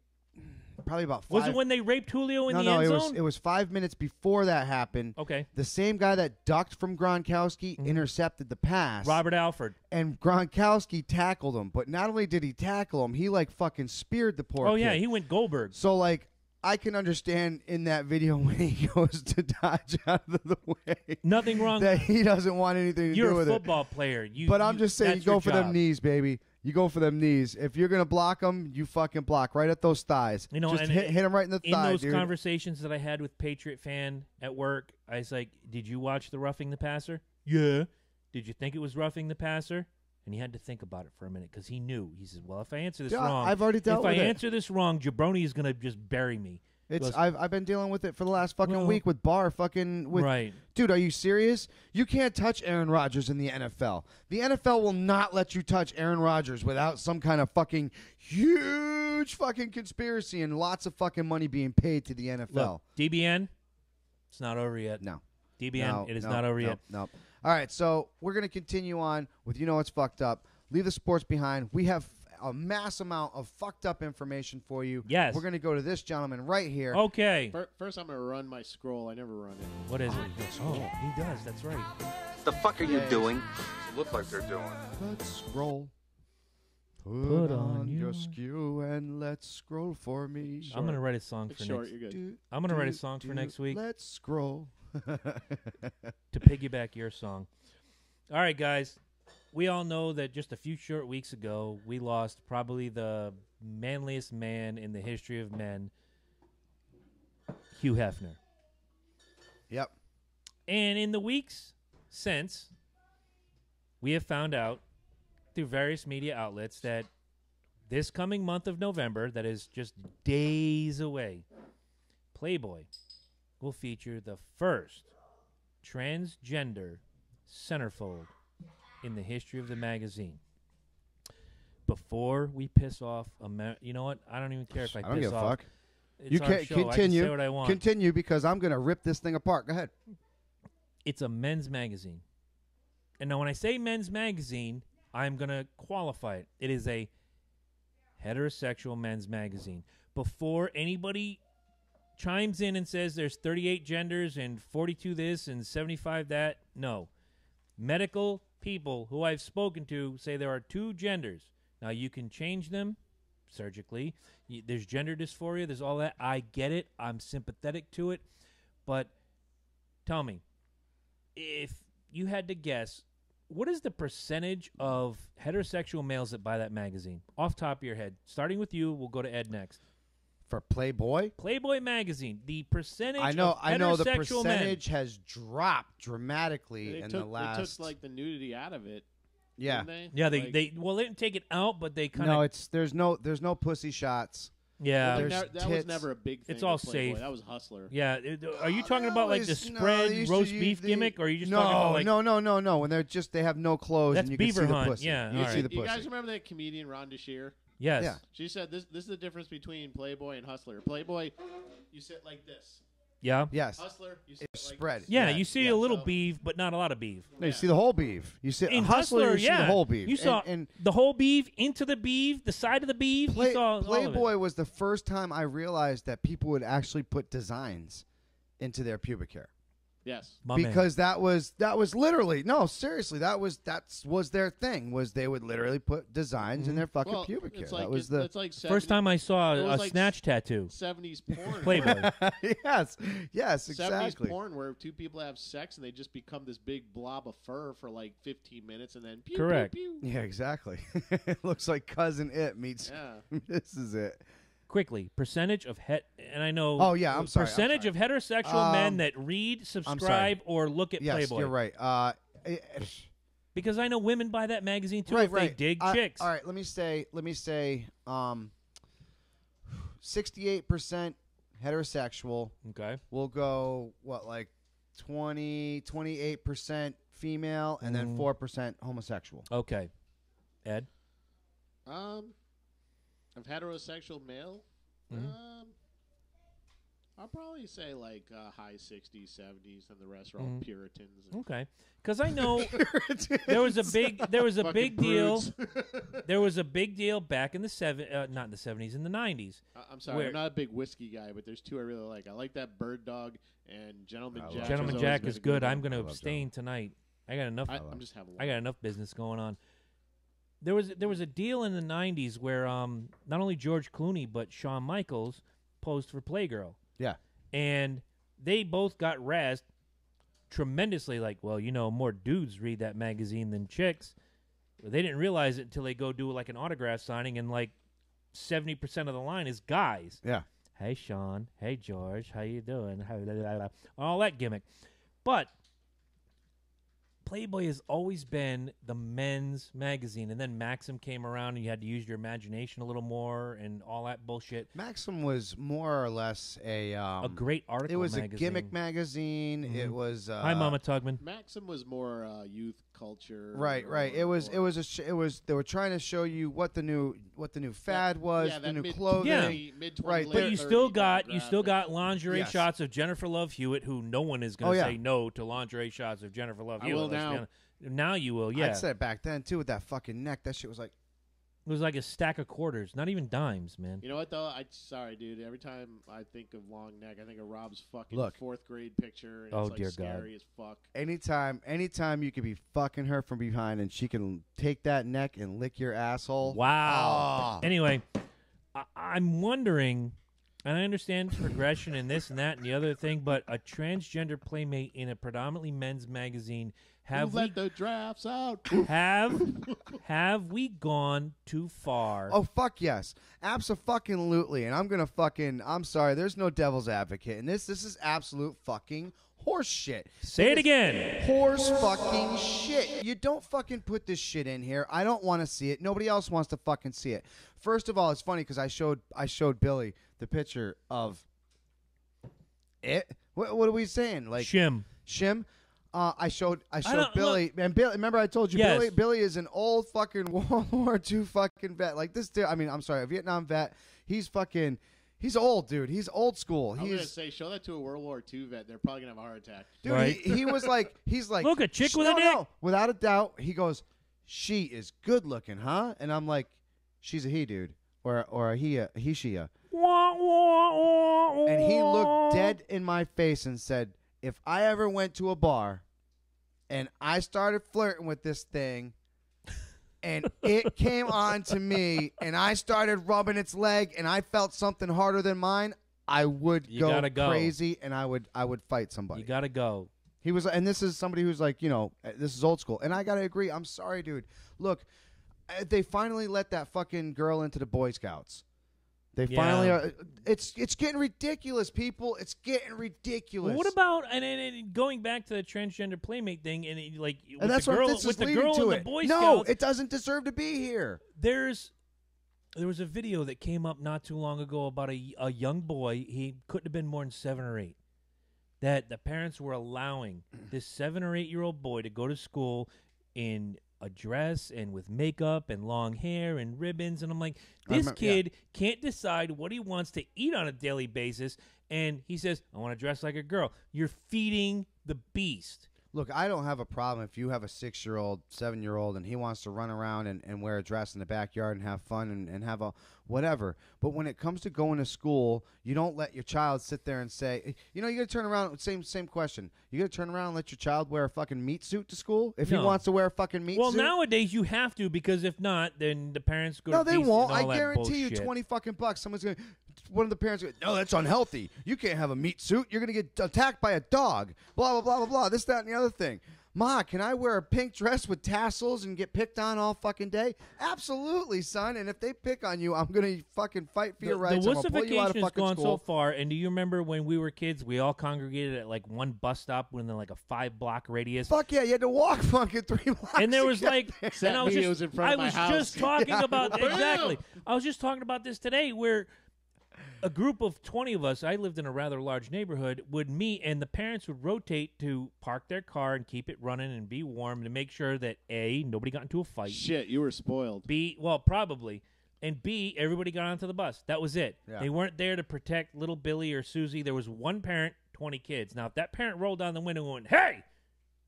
Speaker 2: probably about 5.
Speaker 3: Was it when they raped Julio in the
Speaker 2: no,
Speaker 3: end
Speaker 2: it
Speaker 3: zone?
Speaker 2: was 5 minutes before that happened.
Speaker 3: Okay.
Speaker 2: The same guy that ducked from Gronkowski intercepted the pass.
Speaker 3: Robert Alford.
Speaker 2: And Gronkowski tackled him. But not only did he tackle him, he like fucking speared the poor
Speaker 3: Oh,
Speaker 2: kid.
Speaker 3: yeah, he went Goldberg.
Speaker 2: So like I can understand in that video when he goes to dodge out of the way.
Speaker 3: Nothing wrong.
Speaker 2: That he doesn't want anything to
Speaker 3: You're
Speaker 2: do
Speaker 3: a
Speaker 2: with it.
Speaker 3: football player.
Speaker 2: But I'm just saying, you
Speaker 3: that's
Speaker 2: go
Speaker 3: your
Speaker 2: for
Speaker 3: job.
Speaker 2: them knees, baby. You go for them knees. If you're gonna block them, you fucking block right at those thighs.
Speaker 3: You know,
Speaker 2: just
Speaker 3: and
Speaker 2: hit them right in the
Speaker 3: In
Speaker 2: thigh,
Speaker 3: those
Speaker 2: dude.
Speaker 3: conversations that I had with Patriot fan at work, I was like, "Did you watch the roughing the passer?" Yeah. Did you think it was roughing the passer? And he had to think about it for a minute because he knew. He said, "Well, if I answer this
Speaker 2: Yeah,
Speaker 3: wrong,
Speaker 2: I've already dealt
Speaker 3: if I
Speaker 2: with it.
Speaker 3: answer this wrong, Jabroni is gonna just bury me."
Speaker 2: It's
Speaker 3: Goes,
Speaker 2: I've been dealing with it for the last fucking
Speaker 3: Well,
Speaker 2: week with Barr fucking with
Speaker 3: right.
Speaker 2: Dude, are you serious? You can't touch Aaron Rodgers in the NFL. The NFL will not let you touch Aaron Rodgers without some kind of fucking huge fucking conspiracy and lots of fucking money being paid to the NFL.
Speaker 3: Look, DBN, it's not over yet.
Speaker 2: No.
Speaker 3: DBN,
Speaker 2: No,
Speaker 3: it is
Speaker 2: no,
Speaker 3: not over
Speaker 2: no,
Speaker 3: yet.
Speaker 2: No. All right, so we're going to continue on with You Know What's Fucked Up. Leave the sports behind. We have a mass amount of fucked up information for you.
Speaker 3: Yes.
Speaker 2: We're going to go to this gentleman right here.
Speaker 3: Okay.
Speaker 4: First, I'm going to run my scroll. I never run it.
Speaker 3: What is it? Oh, he does. That's right.
Speaker 6: The fuck are you doing?
Speaker 5: Look like they're doing.
Speaker 2: Let's scroll.
Speaker 3: Put on
Speaker 2: your
Speaker 3: your-
Speaker 2: skew and let's scroll for me.
Speaker 3: I'm gonna write a song
Speaker 4: It's
Speaker 3: for
Speaker 4: short.
Speaker 3: next.
Speaker 4: You're good.
Speaker 3: I'm gonna write a song for next week
Speaker 2: Let's scroll.
Speaker 3: to piggyback your song. All right, guys. We all know that just a few short weeks ago, we lost probably the manliest man in the history of men, Hugh Hefner.
Speaker 2: Yep.
Speaker 3: And in the weeks since, we have found out through various media outlets that this coming month of November, that is just days away, Playboy will feature the first transgender centerfold in the history of the magazine. Before we piss off, you know what? I don't even care if I
Speaker 2: I don't
Speaker 3: piss
Speaker 2: give a
Speaker 3: off.
Speaker 2: fuck.
Speaker 3: It's
Speaker 2: You
Speaker 3: our
Speaker 2: can't
Speaker 3: show. I can
Speaker 2: continue.
Speaker 3: say what I want.
Speaker 2: Continue because I'm gonna rip this thing apart. Go ahead.
Speaker 3: It's a men's magazine. And now when I say men's magazine, I'm going to qualify it. It is a heterosexual men's magazine. Before anybody chimes in and says there's 38 genders and 42 this and 75 that, no. Medical people who I've spoken to say there are 2 genders. Now, you can change them surgically. There's gender dysphoria. There's all that. I get it. I'm sympathetic to it. But tell me, if you had to guess, what is the percentage of heterosexual males that buy that magazine? Off top of your head. Starting with you, we'll go to Ed next.
Speaker 2: For Playboy,
Speaker 3: Playboy magazine, the percentage
Speaker 2: I know the
Speaker 3: heterosexual men.
Speaker 2: percentage has dropped dramatically
Speaker 4: They
Speaker 2: in
Speaker 4: took,
Speaker 2: the last.
Speaker 4: They took like the nudity out of it.
Speaker 2: yeah.
Speaker 4: Didn't they?
Speaker 3: Yeah,
Speaker 4: Like,
Speaker 3: they didn't take it out, but they kind
Speaker 2: No,
Speaker 3: of
Speaker 2: it's there's no pussy shots.
Speaker 3: yeah.
Speaker 4: like,
Speaker 2: there's
Speaker 4: that was
Speaker 2: tits.
Speaker 4: never a big thing.
Speaker 3: It's all
Speaker 4: with Playboy.
Speaker 3: safe.
Speaker 4: That was Hustler.
Speaker 3: Yeah, are you talking about like the
Speaker 2: No,
Speaker 3: spread
Speaker 2: they used to
Speaker 3: roast
Speaker 2: use
Speaker 3: beef
Speaker 2: the-
Speaker 3: gimmick, or are you just
Speaker 2: no,
Speaker 3: talking about like
Speaker 2: no. When they have no clothes
Speaker 3: That's
Speaker 2: and you
Speaker 3: Beaver
Speaker 2: can see
Speaker 3: Hunt,
Speaker 2: the pussy.
Speaker 3: yeah,
Speaker 2: you
Speaker 3: all
Speaker 2: can see
Speaker 3: right.
Speaker 2: the
Speaker 4: You
Speaker 2: pussy.
Speaker 4: guys remember that comedian Rhonda Shear?
Speaker 3: yes,
Speaker 2: Yeah.
Speaker 4: She said this is the difference between Playboy and Hustler. Playboy, you sit like this.
Speaker 3: yeah,
Speaker 2: Yes.
Speaker 4: Hustler, you sit
Speaker 2: It's
Speaker 4: like
Speaker 2: spread.
Speaker 4: this.
Speaker 3: yeah.
Speaker 2: Yeah,
Speaker 3: You see
Speaker 2: yeah,
Speaker 3: a little
Speaker 4: so-
Speaker 3: beef, but not a lot of beef.
Speaker 2: No, you see the whole beef. You see
Speaker 3: In
Speaker 2: Hustler. You see
Speaker 3: yeah,
Speaker 2: the whole beef.
Speaker 3: You saw
Speaker 2: and
Speaker 3: the whole beef, into the beef, the side of the beef. You saw all of it.
Speaker 2: Playboy was the first time I realized that people would actually put designs into their pubic hair.
Speaker 4: Yes.
Speaker 3: My man.
Speaker 2: Because that was literally seriously that was their thing was they would literally put designs in their fucking
Speaker 4: Well,
Speaker 2: pubic hair.
Speaker 4: it's like
Speaker 2: that was
Speaker 4: it's like
Speaker 3: First time I saw
Speaker 4: It
Speaker 3: a
Speaker 4: was like
Speaker 3: snatch tattoo.
Speaker 4: 70s porn.
Speaker 3: Playboy.
Speaker 2: yes
Speaker 4: 70s
Speaker 2: exactly.
Speaker 4: porn where 2 people have sex and they just become this big blob of fur for like 15 minutes and then pew,
Speaker 3: Correct.
Speaker 4: pew, pew.
Speaker 2: Yeah, exactly. It looks like Cousin It meets.
Speaker 4: Yeah.
Speaker 2: This is it.
Speaker 3: Quickly, percentage of and I know.
Speaker 2: Oh, yeah, I'm sorry, I'm
Speaker 3: Percentage
Speaker 2: sorry.
Speaker 3: of heterosexual men
Speaker 2: Um,
Speaker 3: that read, subscribe, or look at
Speaker 2: Yes,
Speaker 3: Playboy.
Speaker 2: you're right.
Speaker 3: Because I know women buy that magazine too
Speaker 2: Right,
Speaker 3: if
Speaker 2: right.
Speaker 3: they dig
Speaker 2: I-
Speaker 3: chicks.
Speaker 2: All right, let me say. 68% heterosexual.
Speaker 3: Okay.
Speaker 2: We'll go, like 28% female, and then 4% homosexual.
Speaker 3: Okay. Ed?
Speaker 4: Of heterosexual male, I'll probably say like high 60s, 70s, and the rest are all Puritans.
Speaker 3: Okay. Because I know there was a big
Speaker 4: Fucking
Speaker 3: deal.
Speaker 4: brutes.
Speaker 3: There was a big deal back in the not in the 70s, in the 90s.
Speaker 4: I'm sorry, I'm not a big whiskey guy, but there's two I really like. I like that Bird Dog and Gentleman Jack.
Speaker 3: Gentleman
Speaker 4: has
Speaker 3: Jack
Speaker 4: always
Speaker 3: is
Speaker 4: been a
Speaker 3: good.
Speaker 4: one.
Speaker 3: I'm going to abstain tonight. I got enough.
Speaker 4: I'm just having one.
Speaker 3: I got enough business going on. There was a deal in the 90s where not only George Clooney but Shawn Michaels posed for Playgirl.
Speaker 2: Yeah.
Speaker 3: And they both got razzed tremendously, like, well, more dudes read that magazine than chicks. They didn't realize it until they go do like an autograph signing, and like 70% of the line is guys.
Speaker 2: Yeah.
Speaker 3: Hey, Sean. Hey, George. How you doing? All that gimmick. But Playboy has always been the men's magazine, and then Maxim came around, and you had to use your imagination a little more, and all that bullshit.
Speaker 2: Maxim was more or less a
Speaker 3: great article.
Speaker 2: It was
Speaker 3: magazine.
Speaker 2: a gimmick magazine. It was
Speaker 3: Hi, Mama Tugman.
Speaker 4: Maxim was more youth culture.
Speaker 2: Right. It was they were trying to show you what the new fad was, the new clothing.
Speaker 4: Right,
Speaker 3: but you still got lingerie shots of Jennifer Love Hewitt, who no one is going to say no to lingerie shots of Jennifer Love Hewitt.
Speaker 4: I will now.
Speaker 3: Now you will, yeah.
Speaker 2: I said it back then too with that fucking neck. That shit was like.
Speaker 3: It was like a stack of quarters, not even dimes, man.
Speaker 4: You know what though? Sorry, dude. Every time I think of long neck, I think of Rob's fucking fourth grade picture. And it's like scary as fuck.
Speaker 2: Anytime you could be fucking her from behind and she can take that neck and lick your asshole.
Speaker 3: Wow.
Speaker 2: Oh.
Speaker 3: Anyway, I'm wondering, and I understand progression and this and that and the other thing, but a transgender playmate in a predominantly men's magazine.
Speaker 4: Let the drafts out.
Speaker 3: Have we gone too far?
Speaker 2: Oh, fuck yes. Abso-fucking-lutely. And I'm sorry, there's no devil's advocate in this. This is absolute fucking horse shit.
Speaker 3: Say it again.
Speaker 2: Horse fucking shit. You don't fucking put this shit in here. I don't want to see it. Nobody else wants to fucking see it. First of all, it's funny because I showed Billy the picture of it. What are we saying? Like
Speaker 3: Shim.
Speaker 2: I showed Billy, and Billy. Remember, I told you,
Speaker 3: yes.
Speaker 2: Billy is an old fucking World War II fucking vet. Like this dude. I mean, I'm sorry, a Vietnam vet. He's old, dude. He's old school.
Speaker 4: I was gonna say, show that to a World War II vet. They're probably gonna have a heart attack.
Speaker 2: Dude,
Speaker 3: right.
Speaker 2: he's like,
Speaker 3: look, a chick with a dick.
Speaker 2: No, without a doubt. He goes, she is good looking, huh? And I'm like, she's a he, dude, or a he, she. And he looked dead in my face and said, if I ever went to a bar and I started flirting with this thing and it came on to me and I started rubbing its leg and I felt something harder than mine, I would go crazy and I would fight somebody.
Speaker 3: You got to go.
Speaker 2: He was, and this is somebody who's like, this is old school. And I got to agree. I'm sorry, dude. Look, they finally let that fucking girl into the Boy Scouts. They finally are. It's getting ridiculous, people. It's getting ridiculous.
Speaker 3: Well, what about and going back to the transgender playmate thing and
Speaker 2: that's
Speaker 3: the girl,
Speaker 2: what this is
Speaker 3: with the
Speaker 2: leading
Speaker 3: girl
Speaker 2: to
Speaker 3: and
Speaker 2: it.
Speaker 3: the Boy
Speaker 2: No,
Speaker 3: Scouts,
Speaker 2: it doesn't deserve to be here.
Speaker 3: There was a video that came up not too long ago about a young boy. He couldn't have been more than 7 or 8. That the parents were allowing this 7 or 8-year-old boy to go to school in a dress and with makeup and long hair and ribbons, and I'm like, this kid can't decide what he wants to eat on a daily basis, and he says, I want to dress like a girl. You're feeding the beast.
Speaker 2: Look, I don't have a problem if you have a 6-year-old, 7-year-old, and he wants to run around and wear a dress in the backyard and have fun and have a whatever. But when it comes to going to school, you don't let your child sit there and say, you got to turn around, same question. You got to turn around and let your child wear a fucking meat suit to school if he wants to wear a fucking meat suit?
Speaker 3: Well, nowadays you have to, because if not, then the parents go to
Speaker 2: they won't.
Speaker 3: and all
Speaker 2: I
Speaker 3: that
Speaker 2: guarantee you
Speaker 3: bullshit.
Speaker 2: $20 someone's going to, one of the parents goes, no, that's unhealthy. You can't have a meat suit. You're going to get attacked by a dog. Blah, blah, blah, blah, blah. This, that, and the other thing. Ma, can I wear a pink dress with tassels and get picked on all fucking day? Absolutely, son. And if they pick on you, I'm going to fucking fight for your rights.
Speaker 3: The
Speaker 2: I'm going to pull you out of
Speaker 3: wussification has
Speaker 2: fucking
Speaker 3: gone
Speaker 2: school.
Speaker 3: so far. And do you remember when we were kids, we all congregated at like one bus stop within like a 5-block radius?
Speaker 2: Fuck yeah, you had to walk fucking 3 blocks.
Speaker 3: And there was like,
Speaker 4: Except
Speaker 3: and I was
Speaker 4: me,
Speaker 3: just,
Speaker 4: it was in front of my house.
Speaker 3: just talking about exactly. I was just talking about this today, where a group of 20 of us, I lived in a rather large neighborhood, would meet, and the parents would rotate to park their car and keep it running and be warm to make sure that, A, nobody got into a fight.
Speaker 4: Shit, you were spoiled.
Speaker 3: B, well, probably. And B, everybody got onto the bus. That was it.
Speaker 2: Yeah.
Speaker 3: They weren't there to protect little Billy or Susie. There was one parent, 20 kids. Now, if that parent rolled down the window and went, hey,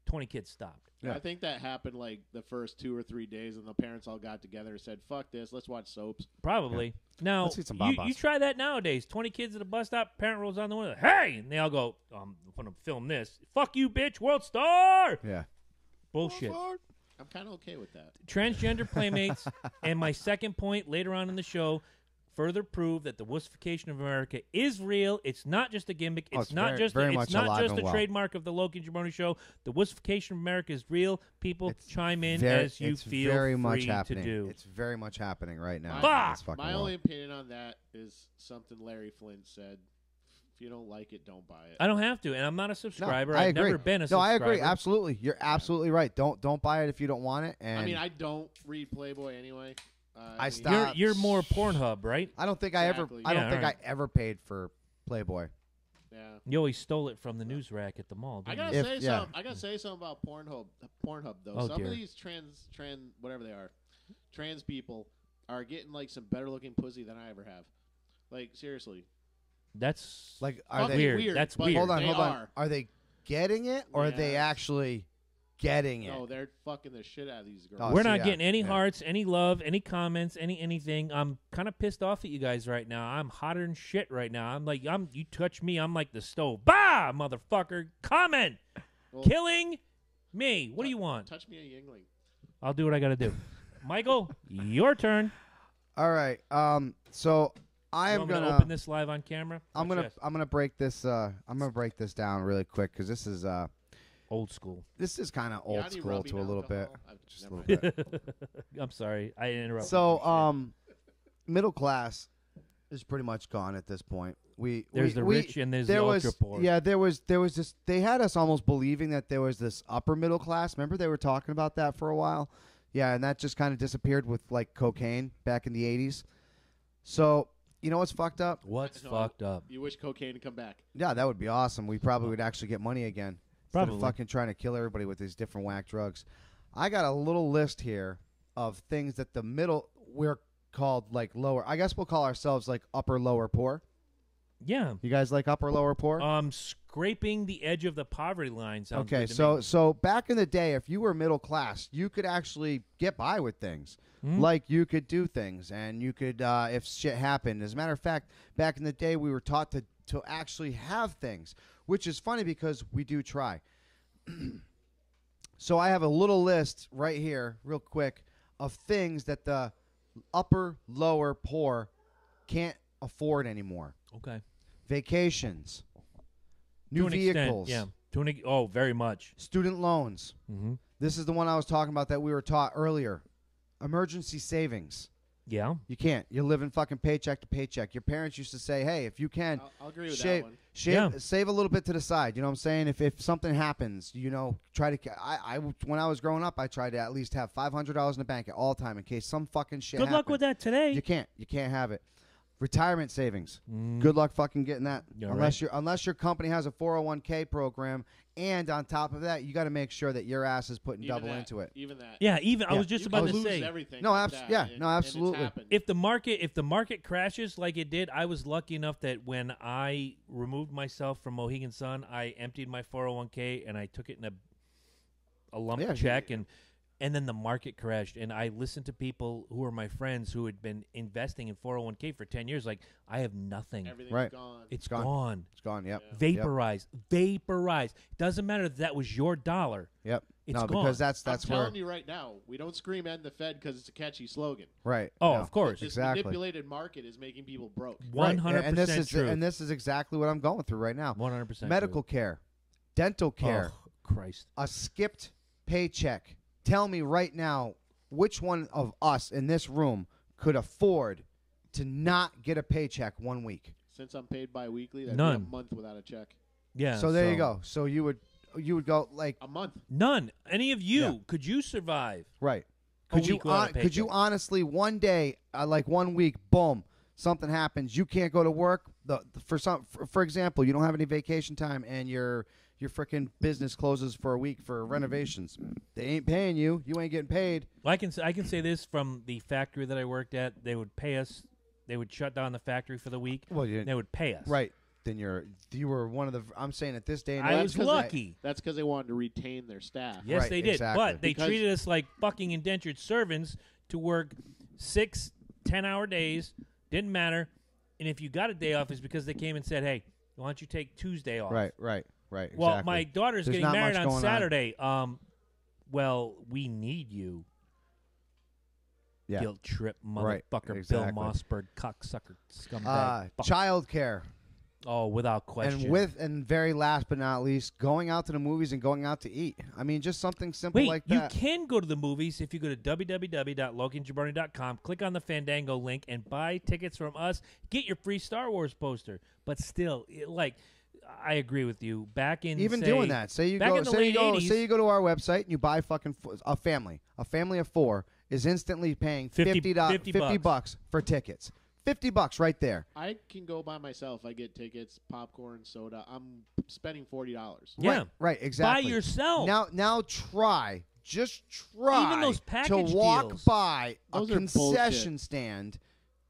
Speaker 3: 20 kids stopped.
Speaker 2: Yeah.
Speaker 4: I think that happened like the first 2 or 3 days, and the parents all got together and said, "Fuck this, let's watch soaps."
Speaker 3: Probably. Now,
Speaker 2: Let's eat some
Speaker 3: you
Speaker 2: bonbons.
Speaker 3: try that nowadays. 20 kids at a bus stop, parent rolls down the window, hey! And they all go, I'm going to film this. Fuck you, bitch, world star!
Speaker 2: Yeah.
Speaker 3: Bullshit.
Speaker 4: I'm kind of okay with that.
Speaker 3: Transgender playmates, and my second point later on in the show, further prove that the wussification of America is real. It's not just a gimmick. It's,
Speaker 2: it's
Speaker 3: not
Speaker 2: very-
Speaker 3: just
Speaker 2: very
Speaker 3: it's
Speaker 2: much
Speaker 3: not
Speaker 2: alive
Speaker 3: just
Speaker 2: and
Speaker 3: a
Speaker 2: well.
Speaker 3: trademark of the Loki and Jabroni show. The wussification of America is real. People chime in as you
Speaker 2: it's
Speaker 3: feel
Speaker 2: very
Speaker 3: free
Speaker 2: much
Speaker 3: to
Speaker 2: happening.
Speaker 3: do.
Speaker 2: It's very much happening right now.
Speaker 3: Fuck!
Speaker 2: in this fucking
Speaker 4: My
Speaker 2: world.
Speaker 4: only opinion on that is something Larry Flint said. If you don't like it, don't buy it.
Speaker 3: I don't have to, and I'm not a
Speaker 2: No,
Speaker 3: subscriber.
Speaker 2: I
Speaker 3: I've
Speaker 2: agree.
Speaker 3: never been a
Speaker 2: No,
Speaker 3: subscriber.
Speaker 2: I agree. Absolutely, you're absolutely right. Don't buy it if you don't want it. And
Speaker 4: I mean, I don't read Playboy anyway.
Speaker 2: I
Speaker 4: mean,
Speaker 2: stopped.
Speaker 3: You're more Pornhub, right?
Speaker 2: I don't think I ever.
Speaker 4: Exactly.
Speaker 2: I don't
Speaker 3: Yeah,
Speaker 2: think
Speaker 3: alright.
Speaker 2: I ever paid for Playboy.
Speaker 4: Yeah.
Speaker 3: You always stole it from the news rack at the mall.
Speaker 4: I
Speaker 3: Didn't
Speaker 4: gotta
Speaker 3: you?
Speaker 2: If-
Speaker 4: say
Speaker 2: yeah.
Speaker 4: something. I gotta say something about Pornhub though.
Speaker 3: Oh,
Speaker 4: Some
Speaker 3: dear.
Speaker 4: of these trans whatever they are, trans people are getting like some better looking pussy than I ever have. Like seriously,
Speaker 3: That's
Speaker 2: Like, are
Speaker 4: Fucking
Speaker 2: they?
Speaker 3: weird. That's
Speaker 4: but
Speaker 3: weird.
Speaker 2: Hold on,
Speaker 4: they
Speaker 2: hold on.
Speaker 4: are.
Speaker 2: Are they getting it, or are they
Speaker 4: Yes.
Speaker 2: actually getting it?
Speaker 4: No, they're fucking the shit out of these girls.
Speaker 2: Oh,
Speaker 3: We're
Speaker 2: so
Speaker 3: not
Speaker 2: yeah,
Speaker 3: getting any
Speaker 2: yeah.
Speaker 3: hearts, any love, any comments, anything. I'm kind of pissed off at you guys right now. I'm hotter than shit right now. I'm like, you touch me, I'm like the stove. Bah, motherfucker. Comment.
Speaker 4: Well,
Speaker 3: Killing me. What do you want?
Speaker 4: Touch me a Yingling.
Speaker 3: I'll do what I got to do. Michael, your turn.
Speaker 2: All right. So I
Speaker 3: You
Speaker 2: am
Speaker 3: want me to
Speaker 2: gonna
Speaker 3: open this live on camera.
Speaker 2: I'm
Speaker 3: Watch
Speaker 2: gonna
Speaker 3: this.
Speaker 2: I'm gonna break this. I'm gonna break this down really quick because this is
Speaker 3: Old school.
Speaker 2: kind of old
Speaker 4: Yanni
Speaker 2: school
Speaker 4: rubbing
Speaker 2: to a little bit.
Speaker 4: alcohol?
Speaker 2: Just a
Speaker 4: Never
Speaker 2: little
Speaker 4: mind.
Speaker 2: bit.
Speaker 3: I'm sorry. I interrupted.
Speaker 2: So middle class is pretty much gone at this point.
Speaker 3: There's the rich and there's the
Speaker 2: there was
Speaker 3: ultra poor.
Speaker 2: yeah there was this. They had us almost believing that there was this upper middle class. Remember they were talking about that for a while. Yeah, and that just kind of disappeared with like cocaine back in the 80s. So you know what's fucked up?
Speaker 3: What's
Speaker 4: No,
Speaker 3: fucked up?
Speaker 4: You wish cocaine to come back.
Speaker 2: Yeah, that would be awesome. We probably would actually get money again. Instead
Speaker 3: Probably.
Speaker 2: of fucking trying to kill everybody with these different whack drugs. I got a little list here of things that the middle, we're called like lower. I guess we'll call ourselves like upper, lower, poor.
Speaker 3: Yeah.
Speaker 2: You guys like upper, lower, poor?
Speaker 3: Scraping the edge of the poverty line sounds
Speaker 2: Okay,
Speaker 3: good to me.
Speaker 2: so back in the day, if you were middle class, you could actually get by with things. Like you could do things, and you could, if shit happened. As a matter of fact, back in the day, we were taught to actually have things, which is funny because we do try. So I have a little list right here, real quick, of things that the upper, lower, poor can't afford anymore.
Speaker 3: Okay.
Speaker 2: Vacations, new
Speaker 3: To an extent,
Speaker 2: vehicles,
Speaker 3: yeah. Oh, very much.
Speaker 2: student loans.
Speaker 3: Mm-hmm.
Speaker 2: This is the one I was talking about that we were taught earlier. Emergency savings.
Speaker 3: Yeah.
Speaker 2: You can't. You're living fucking paycheck to paycheck. Your parents used to say, hey, if you can,
Speaker 4: I'll agree with
Speaker 2: shave,
Speaker 4: that one.
Speaker 3: Yeah.
Speaker 2: save a little bit to the side. You know what I'm saying? If something happens, try to. When I was growing up, I tried to at least have $500 in the bank at all time in case some fucking shit
Speaker 3: Good luck
Speaker 2: happened.
Speaker 3: with that today.
Speaker 2: You can't have it. Retirement savings. Good luck fucking getting that.
Speaker 3: Yeah,
Speaker 2: Unless your company has a 401k program, and on top of that, you got to make sure that your ass is putting
Speaker 4: Even
Speaker 2: double
Speaker 4: that,
Speaker 2: into it.
Speaker 4: Even that.
Speaker 3: Yeah, even I
Speaker 2: Yeah.
Speaker 3: was just
Speaker 4: You
Speaker 3: about
Speaker 4: can
Speaker 3: to
Speaker 4: lose
Speaker 3: say,
Speaker 4: everything.
Speaker 2: No,
Speaker 4: with
Speaker 2: abs-
Speaker 4: that,
Speaker 2: yeah,
Speaker 4: and-
Speaker 2: no,
Speaker 4: and it's
Speaker 2: absolutely.
Speaker 4: happened.
Speaker 3: if the market crashes like it did, I was lucky enough that when I removed myself from Mohegan Sun, I emptied my 401k and I took it in a lump
Speaker 2: Yeah,
Speaker 3: check, and then the market crashed, and I listened to people who were my friends who had been investing in 401k for 10 years. Like, I have nothing.
Speaker 4: Everything's
Speaker 2: Right.
Speaker 4: gone.
Speaker 3: It's
Speaker 2: gone.
Speaker 3: gone.
Speaker 2: It's gone. Yep.
Speaker 4: Yeah.
Speaker 3: Vaporized. Vaporized. Doesn't matter if that was your dollar.
Speaker 2: Yep.
Speaker 3: It's
Speaker 2: no,
Speaker 3: gone.
Speaker 2: because that's
Speaker 4: I'm
Speaker 2: where.
Speaker 4: telling you right now, we don't scream "end the Fed" because it's a catchy slogan.
Speaker 2: Right.
Speaker 3: Oh,
Speaker 2: no.
Speaker 3: of course.
Speaker 4: This
Speaker 2: Exactly.
Speaker 4: manipulated market is making people broke.
Speaker 3: 100%
Speaker 2: and this is
Speaker 3: true.
Speaker 2: and this is exactly what I'm going through right now.
Speaker 3: 100%
Speaker 2: Medical care, dental care,
Speaker 3: Oh, Christ.
Speaker 2: a skipped paycheck. Tell me right now, which one of us in this room could afford to not get a paycheck 1 week?
Speaker 4: Since I'm paid bi-weekly, that'd
Speaker 3: None.
Speaker 4: be a month without a check.
Speaker 3: Yeah.
Speaker 2: So there you go. So you would go like
Speaker 4: A month.
Speaker 3: None. Any of you,
Speaker 2: Yeah.
Speaker 3: could you survive?
Speaker 2: right.
Speaker 3: A
Speaker 2: Could you
Speaker 3: week without a
Speaker 2: could you
Speaker 3: paycheck.
Speaker 2: honestly one day like 1 week, boom, something happens, you can't go to work. For example, you don't have any vacation time, and your freaking business closes for a week for renovations. They ain't paying you. You ain't getting paid.
Speaker 3: Well, I can say this from the factory that I worked at. They would pay us. They would shut down the factory for the week.
Speaker 2: Well,
Speaker 3: they would pay us.
Speaker 2: Right. Then you were one of the. I'm saying at this day and
Speaker 3: I
Speaker 2: age,
Speaker 3: was
Speaker 4: 'cause
Speaker 3: lucky.
Speaker 4: That's because they wanted to retain their staff.
Speaker 3: Yes,
Speaker 2: Right,
Speaker 3: they did.
Speaker 2: exactly.
Speaker 3: But they
Speaker 4: Because-
Speaker 3: treated us like fucking indentured servants to work 6 10-hour days. Didn't matter. And if you got a day off, it's because they came and said, hey, why don't you take Tuesday off?
Speaker 2: Right.
Speaker 3: Well,
Speaker 2: exactly.
Speaker 3: my daughter's
Speaker 2: There's
Speaker 3: getting
Speaker 2: not
Speaker 3: married
Speaker 2: much
Speaker 3: on
Speaker 2: going
Speaker 3: Saturday. Well, we need you.
Speaker 2: Yeah.
Speaker 3: Guilt trip,
Speaker 2: Right,
Speaker 3: motherfucker,
Speaker 2: exactly.
Speaker 3: Bill Mossberg, cocksucker, scumbag. fuck.
Speaker 2: Child care.
Speaker 3: Oh, without question.
Speaker 2: And very last but not least, going out to the movies and going out to eat. I mean, just something simple
Speaker 3: Wait,
Speaker 2: like
Speaker 3: you
Speaker 2: that.
Speaker 3: can go to the movies if you go to www.loganjabroni.com, click on the Fandango link, and buy tickets from us. Get your free Star Wars poster. But still, I agree with you. Back in
Speaker 2: Even
Speaker 3: say,
Speaker 2: doing that, say you
Speaker 3: back
Speaker 2: go,
Speaker 3: in the
Speaker 2: say
Speaker 3: late
Speaker 2: you go,
Speaker 3: 80s,
Speaker 2: say you go to our website and you buy fucking a family of 4 is instantly paying
Speaker 3: 50
Speaker 2: $50 bucks for tickets. $50 right there.
Speaker 4: I can go by myself. I get tickets, popcorn, soda. I'm spending $40.
Speaker 3: Yeah.
Speaker 2: Right, exactly.
Speaker 3: By yourself.
Speaker 2: Now just try
Speaker 3: Even those
Speaker 2: to
Speaker 3: package
Speaker 2: walk
Speaker 3: deals.
Speaker 2: by
Speaker 4: Those
Speaker 2: a
Speaker 4: are
Speaker 2: concession
Speaker 4: bullshit.
Speaker 2: stand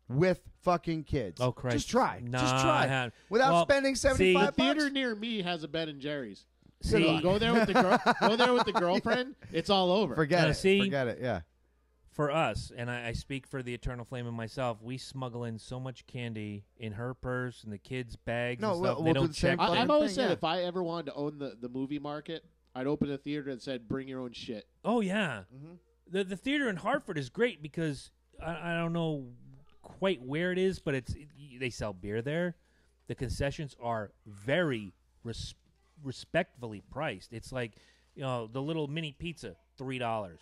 Speaker 2: with fucking kids.
Speaker 3: Oh, Christ.
Speaker 2: Just try.
Speaker 3: Nah,
Speaker 2: just
Speaker 3: I
Speaker 2: try.
Speaker 3: haven't.
Speaker 2: Without
Speaker 3: Well,
Speaker 2: spending
Speaker 3: see-
Speaker 2: $75
Speaker 4: The theater
Speaker 2: bucks.
Speaker 4: near me has a Ben and Jerry's.
Speaker 3: See,
Speaker 4: Go there with the go there with the girlfriend. It's all over.
Speaker 2: Forget
Speaker 3: Now,
Speaker 2: it.
Speaker 3: see-
Speaker 2: Forget it. Yeah.
Speaker 3: for us, and I speak for the Eternal Flame and myself, we smuggle in so much candy in her purse and the kids' bags
Speaker 2: No,
Speaker 3: and
Speaker 2: we'll-
Speaker 3: stuff.
Speaker 2: we'll
Speaker 3: They
Speaker 2: do
Speaker 3: don't
Speaker 2: the same
Speaker 3: check.
Speaker 2: fucking
Speaker 4: I've always
Speaker 2: thing,
Speaker 4: said
Speaker 2: yeah.
Speaker 4: if I ever wanted to own the movie market, I'd open a theater that said bring your own shit.
Speaker 3: Oh, yeah.
Speaker 2: Mm-hmm.
Speaker 3: The theater in Hartford is great because I don't know quite where it is, but they sell beer there. The concessions are very respectfully priced. It's like, the little mini pizza, $3.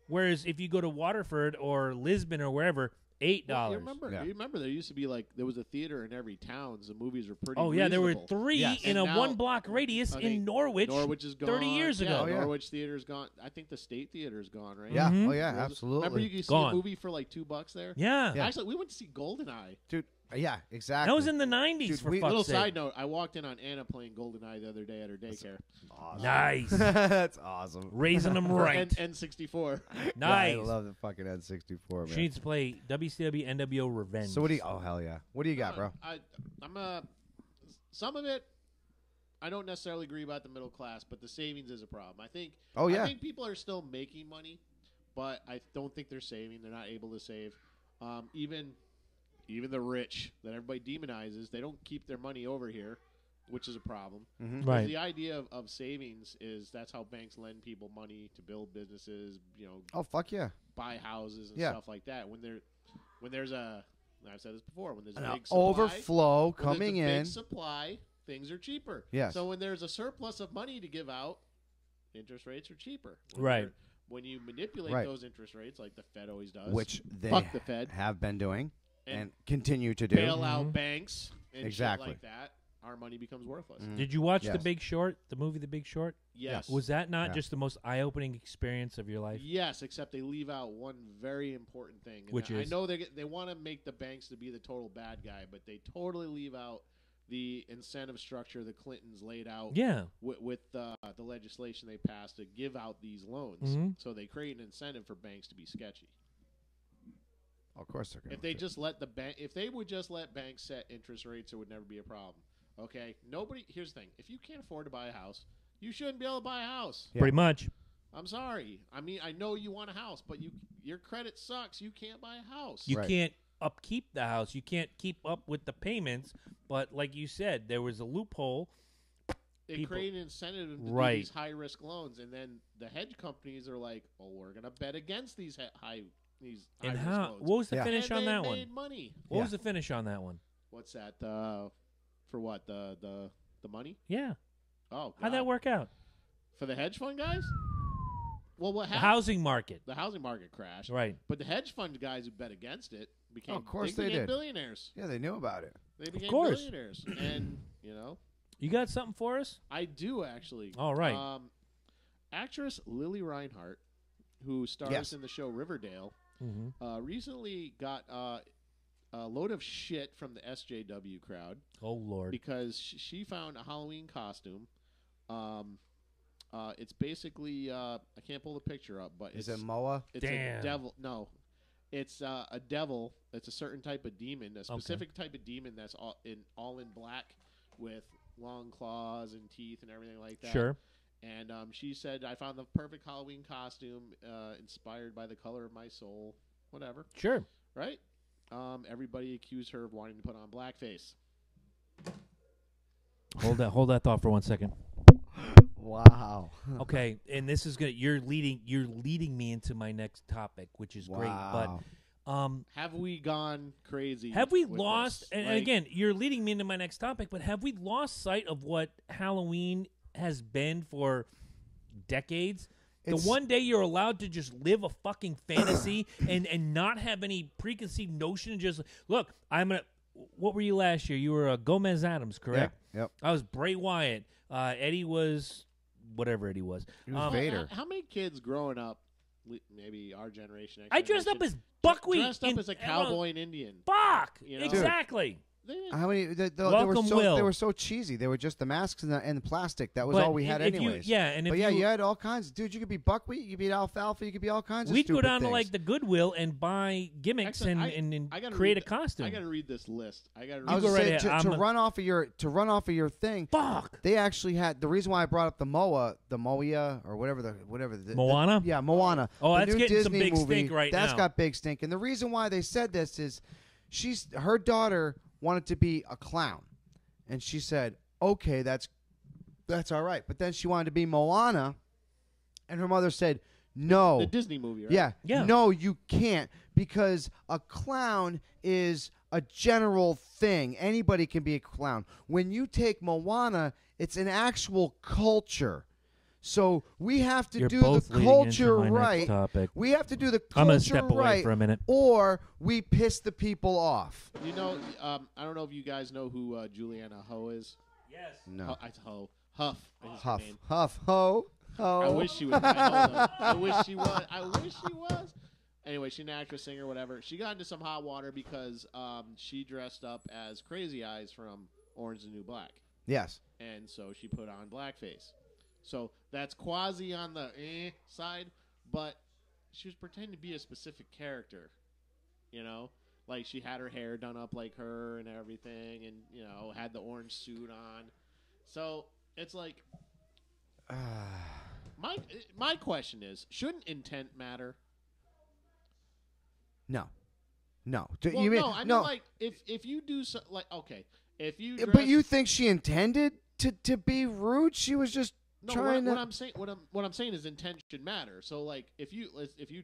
Speaker 3: Whereas if you go to Waterford or Lisbon or wherever, $8.
Speaker 4: Well, you remember?
Speaker 2: Yeah.
Speaker 4: You remember there used to be there was a theater in every town. The movies were pretty.
Speaker 3: Oh, yeah, there were
Speaker 4: reasonable.
Speaker 3: 3
Speaker 2: Yes.
Speaker 3: in
Speaker 4: And
Speaker 3: a
Speaker 4: now,
Speaker 3: 1-block radius
Speaker 4: I
Speaker 3: in
Speaker 4: think
Speaker 3: Norwich.
Speaker 4: Norwich is gone
Speaker 3: 30 years
Speaker 4: Yeah,
Speaker 3: ago.
Speaker 2: Oh, yeah.
Speaker 4: Norwich theater's gone. I think the State Theater's gone, right?
Speaker 2: Yeah.
Speaker 3: Mhm.
Speaker 2: Oh yeah.
Speaker 4: Was it-
Speaker 2: Absolutely.
Speaker 4: Remember you could see
Speaker 3: Gone.
Speaker 4: a movie for like $2 there?
Speaker 3: Yeah.
Speaker 2: Yeah.
Speaker 4: Actually, we went to see Goldeneye.
Speaker 2: Dude. Yeah. Exactly.
Speaker 3: That was in the 90s,
Speaker 2: Dude,
Speaker 3: for
Speaker 2: we-
Speaker 3: fuck's
Speaker 4: Little
Speaker 3: sake.
Speaker 4: side note: I walked in on Anna playing Goldeneye the other day at her daycare.
Speaker 2: Awesome.
Speaker 3: Nice.
Speaker 2: That's awesome.
Speaker 3: Raising them right.
Speaker 4: And N64.
Speaker 3: Nice.
Speaker 2: Yeah, I love the fucking N64, man.
Speaker 3: She needs to play WCW NWO Revenge.
Speaker 2: So what do you? Oh hell yeah! What do you got, bro?
Speaker 4: Some of it, I don't necessarily agree about the middle class, but the savings is a problem. I think.
Speaker 2: Oh, yeah.
Speaker 4: I think people are still making money, but I don't think they're saving. They're not able to save. Even the rich that everybody demonizes, they don't keep their money over here, which is a problem.
Speaker 2: Mm-hmm.
Speaker 4: 'Cause
Speaker 3: Right.
Speaker 4: The idea of savings is that's how banks lend people money to build businesses,
Speaker 2: Oh fuck yeah!
Speaker 4: buy houses and
Speaker 2: Yeah.
Speaker 4: stuff like that. When there's a, I've said this before, when there's a
Speaker 2: An
Speaker 4: big supply,
Speaker 2: overflow
Speaker 4: when there's
Speaker 2: coming
Speaker 4: a big
Speaker 2: in.
Speaker 4: supply, things are cheaper.
Speaker 2: Yes.
Speaker 4: So when there's a surplus of money to give out, interest rates are cheaper.
Speaker 3: Right.
Speaker 4: When you manipulate
Speaker 2: Right.
Speaker 4: those interest rates, like the Fed always does,
Speaker 2: Which they
Speaker 4: fuck the Fed,
Speaker 2: have been doing
Speaker 4: And
Speaker 2: and continue to do.
Speaker 4: bail out
Speaker 3: Mhm.
Speaker 4: banks and
Speaker 2: Exactly.
Speaker 4: shit like that, our money becomes worthless.
Speaker 2: Mhm.
Speaker 3: Did you watch The
Speaker 2: Yes.
Speaker 3: Big Short? The movie The Big Short?
Speaker 4: Yes.
Speaker 3: Was that not
Speaker 2: Yeah.
Speaker 3: just the most eye-opening experience of your life?
Speaker 4: Yes, except they leave out one very important thing. And
Speaker 3: Which
Speaker 4: I
Speaker 3: is?
Speaker 4: know they want to make the banks to be the total bad guy, but they totally leave out the incentive structure the Clintons laid out
Speaker 3: Yeah.
Speaker 4: with the legislation they passed to give out these loans.
Speaker 3: Mhm.
Speaker 4: So they create an incentive for banks to be sketchy.
Speaker 2: Of course they're going.
Speaker 4: If they just let if they would just let banks set interest rates, it would never be a problem. Okay, here's the thing: if you can't afford to buy a house, you shouldn't be able to buy a house.
Speaker 2: Yeah.
Speaker 3: Pretty much.
Speaker 4: I'm sorry. I mean, I know you want a house, but your credit sucks. You can't buy a house.
Speaker 3: You
Speaker 2: Right.
Speaker 3: can't upkeep the house. You can't keep up with the payments. But like you said, there was a loophole.
Speaker 4: They
Speaker 3: people-
Speaker 4: create an incentive to do
Speaker 3: Right.
Speaker 4: these high risk loans, and then the hedge companies are like, "Oh, we're gonna bet against these high risk
Speaker 3: And
Speaker 4: loans."
Speaker 3: what was the
Speaker 2: Yeah.
Speaker 3: finish
Speaker 4: and
Speaker 3: on
Speaker 4: they
Speaker 3: that
Speaker 4: made
Speaker 3: one?
Speaker 4: money.
Speaker 3: What
Speaker 2: Yeah.
Speaker 3: was the finish on that one?
Speaker 4: What's that? For what? The money?
Speaker 3: Yeah.
Speaker 4: Oh,
Speaker 3: How'd that
Speaker 4: God.
Speaker 3: work out?
Speaker 4: For the hedge fund guys? Well, what
Speaker 3: The
Speaker 4: happened?
Speaker 3: housing market.
Speaker 4: The housing market crashed.
Speaker 3: Right.
Speaker 4: But the hedge fund guys who bet against it became,
Speaker 2: of course they
Speaker 4: became
Speaker 2: did.
Speaker 4: billionaires.
Speaker 2: Yeah, they knew about it.
Speaker 4: They became
Speaker 3: course.
Speaker 4: billionaires. And,
Speaker 3: You got something for us?
Speaker 4: I do actually.
Speaker 3: All right.
Speaker 4: Actress Lily Reinhart, who stars
Speaker 2: Yes.
Speaker 4: in the show Riverdale,
Speaker 3: Mm-hmm.
Speaker 4: recently got a load of shit from the SJW crowd
Speaker 3: Oh Lord.
Speaker 4: because she found a Halloween costume. It's basically I can't pull the picture up, but
Speaker 2: Is
Speaker 4: it's
Speaker 2: it Moa?
Speaker 4: it's
Speaker 3: Damn.
Speaker 4: a devil. No, it's a devil. It's a certain type of demon, a specific type of demon that's all in black with long claws and teeth and everything like that.
Speaker 3: Sure.
Speaker 4: And she said, I found the perfect Halloween costume inspired by the color of my soul. Whatever.
Speaker 3: Sure.
Speaker 4: Right? Everybody accused her of wanting to put on blackface.
Speaker 3: Hold that thought for 1 second.
Speaker 2: Wow.
Speaker 3: Okay, and this is good. You're leading me into my next topic, which is great.
Speaker 2: Wow.
Speaker 3: But
Speaker 4: Have we gone crazy?
Speaker 3: have we
Speaker 4: with
Speaker 3: lost?
Speaker 4: this?
Speaker 3: And
Speaker 4: Like,
Speaker 3: again, you're leading me into my next topic. But have we lost sight of what Halloween has been for decades?
Speaker 2: It's-
Speaker 3: The one day you're allowed to just live a fucking fantasy and not have any preconceived notion. And just look, I'm gonna. What were you last year? You were Gomez Adams, correct?
Speaker 2: Yeah, yep.
Speaker 3: I was Bray Wyatt. Eddie was whatever Eddie was.
Speaker 2: He was Vader.
Speaker 4: How many kids growing up, maybe our generation?
Speaker 3: I dressed up as Buckwheat.
Speaker 4: Dressed up as a cowboy and Indian.
Speaker 3: Fuck!
Speaker 4: You know?
Speaker 3: Exactly.
Speaker 4: They didn't-
Speaker 2: How many? They
Speaker 3: Welcome, Will.
Speaker 2: They were so cheesy. They were just the masks and the plastic. That was
Speaker 3: But
Speaker 2: all we had
Speaker 3: if you-
Speaker 2: anyways.
Speaker 3: yeah, and if
Speaker 2: but yeah,
Speaker 3: you-
Speaker 2: you had all kinds. Dude, you could be buckwheat. You could be alfalfa. You could be all kinds of
Speaker 3: We'd go
Speaker 2: stupid
Speaker 3: down to
Speaker 2: things.
Speaker 3: like the Goodwill and buy gimmicks
Speaker 4: Actually,
Speaker 3: and
Speaker 4: I gotta
Speaker 3: create
Speaker 4: read
Speaker 3: a costume.
Speaker 4: I got to read this list. I got to read
Speaker 2: I was
Speaker 3: go
Speaker 2: gonna
Speaker 3: right
Speaker 2: say,
Speaker 3: ahead.
Speaker 2: to
Speaker 3: I'm-
Speaker 2: run off of your thing.
Speaker 3: Fuck.
Speaker 2: They actually had the reason why I brought up the Moa or whatever the
Speaker 3: Moana?
Speaker 2: yeah, Moana.
Speaker 3: Oh,
Speaker 2: the
Speaker 3: that's
Speaker 2: new
Speaker 3: getting some
Speaker 2: Disney
Speaker 3: big
Speaker 2: movie,
Speaker 3: stink right
Speaker 2: That's
Speaker 3: now.
Speaker 2: got big stink. And the reason why they said this is her daughter wanted to be a clown, and she said, "Okay, that's all right." But then she wanted to be Moana, and her mother said, "No."
Speaker 4: the Disney movie, right?
Speaker 3: Yeah.
Speaker 2: No, you can't, because a clown is a general thing. Anybody can be a clown. When you take Moana, it's an actual culture. So we have to
Speaker 3: You're
Speaker 2: do
Speaker 3: both
Speaker 2: the
Speaker 3: leading
Speaker 2: culture
Speaker 3: into my next
Speaker 2: right.
Speaker 3: topic.
Speaker 2: We have to do the culture
Speaker 3: I'm gonna step away
Speaker 2: right,
Speaker 3: for a minute.
Speaker 2: or we piss the people off.
Speaker 4: You know, I don't know if you guys know who Juliana Ho is.
Speaker 3: Yes.
Speaker 2: No.
Speaker 4: It's Ho. Huff. Is her
Speaker 2: Huff,
Speaker 4: name.
Speaker 2: huff, ho, ho.
Speaker 4: I wish she was. I wish she was. I wish she was. Anyway, she's an actress, singer, whatever. She got into some hot water because she dressed up as Crazy Eyes from Orange is the New Black.
Speaker 2: Yes.
Speaker 4: And so she put on blackface. So that's quasi on the side, but she was pretending to be a specific character, you know? Like she had her hair done up like her and everything and, you know, had the orange suit on. So it's like, my question is, shouldn't intent matter?
Speaker 2: No.
Speaker 4: Well,
Speaker 2: you mean
Speaker 4: no, I mean
Speaker 2: no?
Speaker 4: like if you do so, like okay, if you
Speaker 2: but
Speaker 4: dress-
Speaker 2: you think she intended to be rude? She was just
Speaker 4: no,
Speaker 2: trying
Speaker 4: what
Speaker 2: to.
Speaker 4: I'm saying what I'm saying is intent should matter. So like if you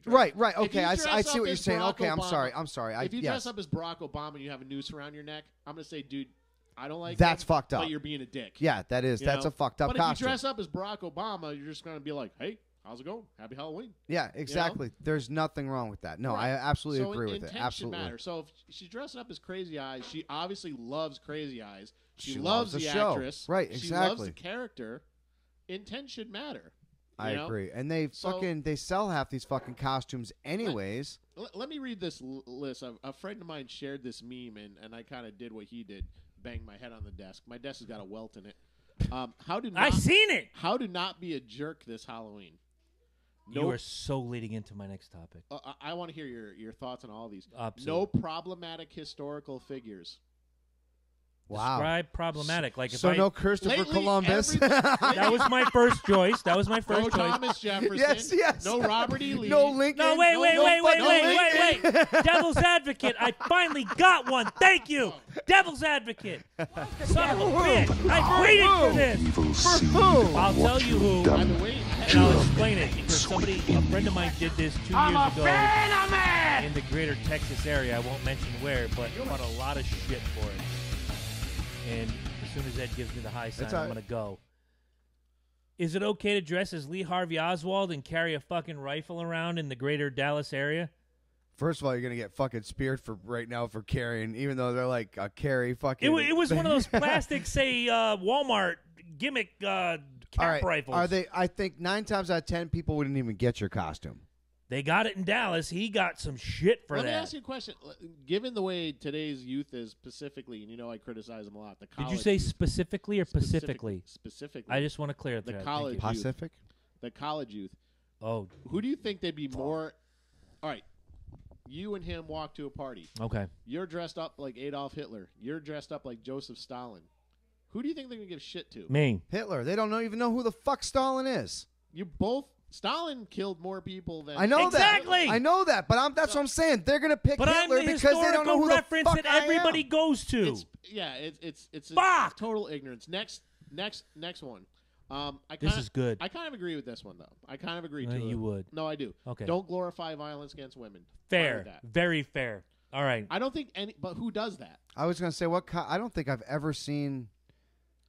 Speaker 4: dress,
Speaker 2: Right.
Speaker 4: if
Speaker 2: Okay,
Speaker 4: you
Speaker 2: I
Speaker 4: dress
Speaker 2: see
Speaker 4: up
Speaker 2: what you're
Speaker 4: as
Speaker 2: saying.
Speaker 4: Barack
Speaker 2: Okay, I'm
Speaker 4: Obama-
Speaker 2: sorry.
Speaker 4: If you
Speaker 2: yes.
Speaker 4: dress up as Barack Obama and you have a noose around your neck, I'm gonna say, dude, I don't like
Speaker 2: That's
Speaker 4: him,
Speaker 2: fucked up.
Speaker 4: But you're being a dick.
Speaker 2: Yeah, that is.
Speaker 4: you
Speaker 2: That's
Speaker 4: know?
Speaker 2: a fucked up
Speaker 4: But
Speaker 2: costume.
Speaker 4: if you dress up as Barack Obama, you're just gonna be like, hey, how's it going? Happy Halloween.
Speaker 2: Yeah, exactly. There's nothing wrong with that. No,
Speaker 4: Right.
Speaker 2: I absolutely
Speaker 4: So
Speaker 2: agree with it.
Speaker 4: intent
Speaker 2: Absolutely.
Speaker 4: should matter. So if she's dressing up as Crazy Eyes, she obviously loves Crazy Eyes. She
Speaker 2: loves
Speaker 4: loves
Speaker 2: the
Speaker 4: the
Speaker 2: show.
Speaker 4: actress.
Speaker 2: Right,
Speaker 4: She loves
Speaker 2: exactly.
Speaker 4: the character. Intent should matter.
Speaker 2: I
Speaker 4: you know?
Speaker 2: agree. And they
Speaker 4: So-
Speaker 2: they sell half these fucking costumes anyways.
Speaker 4: Let me read this list. A friend of mine shared this meme, and I kind of did what he did, banged my head on the desk. My desk has got a welt in it. How do
Speaker 3: I
Speaker 4: not,
Speaker 3: seen it.
Speaker 4: how to not be a jerk this Halloween?
Speaker 3: You are so leading into my next topic.
Speaker 4: I want to hear your thoughts on all these.
Speaker 3: Absolutely.
Speaker 4: No problematic historical figures.
Speaker 2: Wow.
Speaker 3: Describe problematic. Like if
Speaker 2: So
Speaker 3: I,
Speaker 2: no Christopher
Speaker 4: Lately,
Speaker 2: Columbus.
Speaker 3: that was my first choice. That was my
Speaker 4: No
Speaker 3: first choice.
Speaker 4: Thomas Jefferson.
Speaker 2: Yes.
Speaker 4: No Robert E. Lee.
Speaker 2: No Lincoln.
Speaker 3: No, wait,
Speaker 2: fucking Lincoln.
Speaker 3: Devil's advocate. I finally got one. Thank you. Devil's advocate. Son of a bitch. I waited for this.
Speaker 1: Evil seed
Speaker 2: who?
Speaker 3: I'll tell you who,
Speaker 4: I've been waiting.
Speaker 3: and I'll explain it because a friend of mine did this 2 years ago in the greater Texas area. I won't mention where, but caught a lot of shit for it. And as soon as Ed gives me the high sign,
Speaker 2: It's
Speaker 3: I'm
Speaker 2: all
Speaker 3: going to go. Is it okay to dress as Lee Harvey Oswald and carry a fucking rifle around in the greater Dallas area?
Speaker 2: First of all, you're gonna get fucking speared for right now for carrying, even though they're like a carry fucking.
Speaker 3: It was one of those plastic, say, Walmart gimmick cap
Speaker 2: All right.
Speaker 3: rifles.
Speaker 2: Are they? I think 9 times out of 10 people wouldn't even get your costume.
Speaker 3: They got it in Dallas. He got some shit for
Speaker 4: Let me
Speaker 3: that.
Speaker 4: ask you a question. Given the way today's youth is specifically, and I criticize them a lot. The
Speaker 3: Did
Speaker 4: college
Speaker 3: you say
Speaker 4: youth,
Speaker 3: specifically or pacifically?
Speaker 4: Specifically.
Speaker 3: I just want to clear
Speaker 4: The
Speaker 3: that.
Speaker 4: college
Speaker 3: Thank you.
Speaker 4: youth.
Speaker 2: Pacific?
Speaker 4: The college youth.
Speaker 3: Oh,
Speaker 4: Who do you think they'd be more? All right, you and him walk to a party.
Speaker 3: okay.
Speaker 4: You're dressed up like Adolf Hitler. You're dressed up like Joseph Stalin. Who do you think they're gonna give shit to?
Speaker 3: Me.
Speaker 2: Hitler. They don't even know who the fuck Stalin is.
Speaker 4: You both. Stalin killed more people than
Speaker 2: I know
Speaker 3: Exactly.
Speaker 2: that. I know that, but that's what I'm saying. They're gonna pick
Speaker 3: But I'm
Speaker 2: Hitler
Speaker 3: the
Speaker 2: because they don't know
Speaker 3: historical
Speaker 2: who the
Speaker 3: reference
Speaker 2: fuck
Speaker 3: that
Speaker 2: I
Speaker 3: everybody
Speaker 2: am.
Speaker 3: goes to.
Speaker 4: It's
Speaker 3: Fuck!
Speaker 4: total ignorance. Next one.
Speaker 3: This is good.
Speaker 4: I kind of agree with this one though. I kind of agree
Speaker 3: No,
Speaker 4: to it.
Speaker 3: you would.
Speaker 4: No, I do.
Speaker 3: Okay.
Speaker 4: Don't glorify violence against women. Fine
Speaker 3: Fair.
Speaker 4: with that.
Speaker 3: Very fair. All right.
Speaker 4: I don't think any. But who does that?
Speaker 2: I was gonna say I don't think I've ever seen.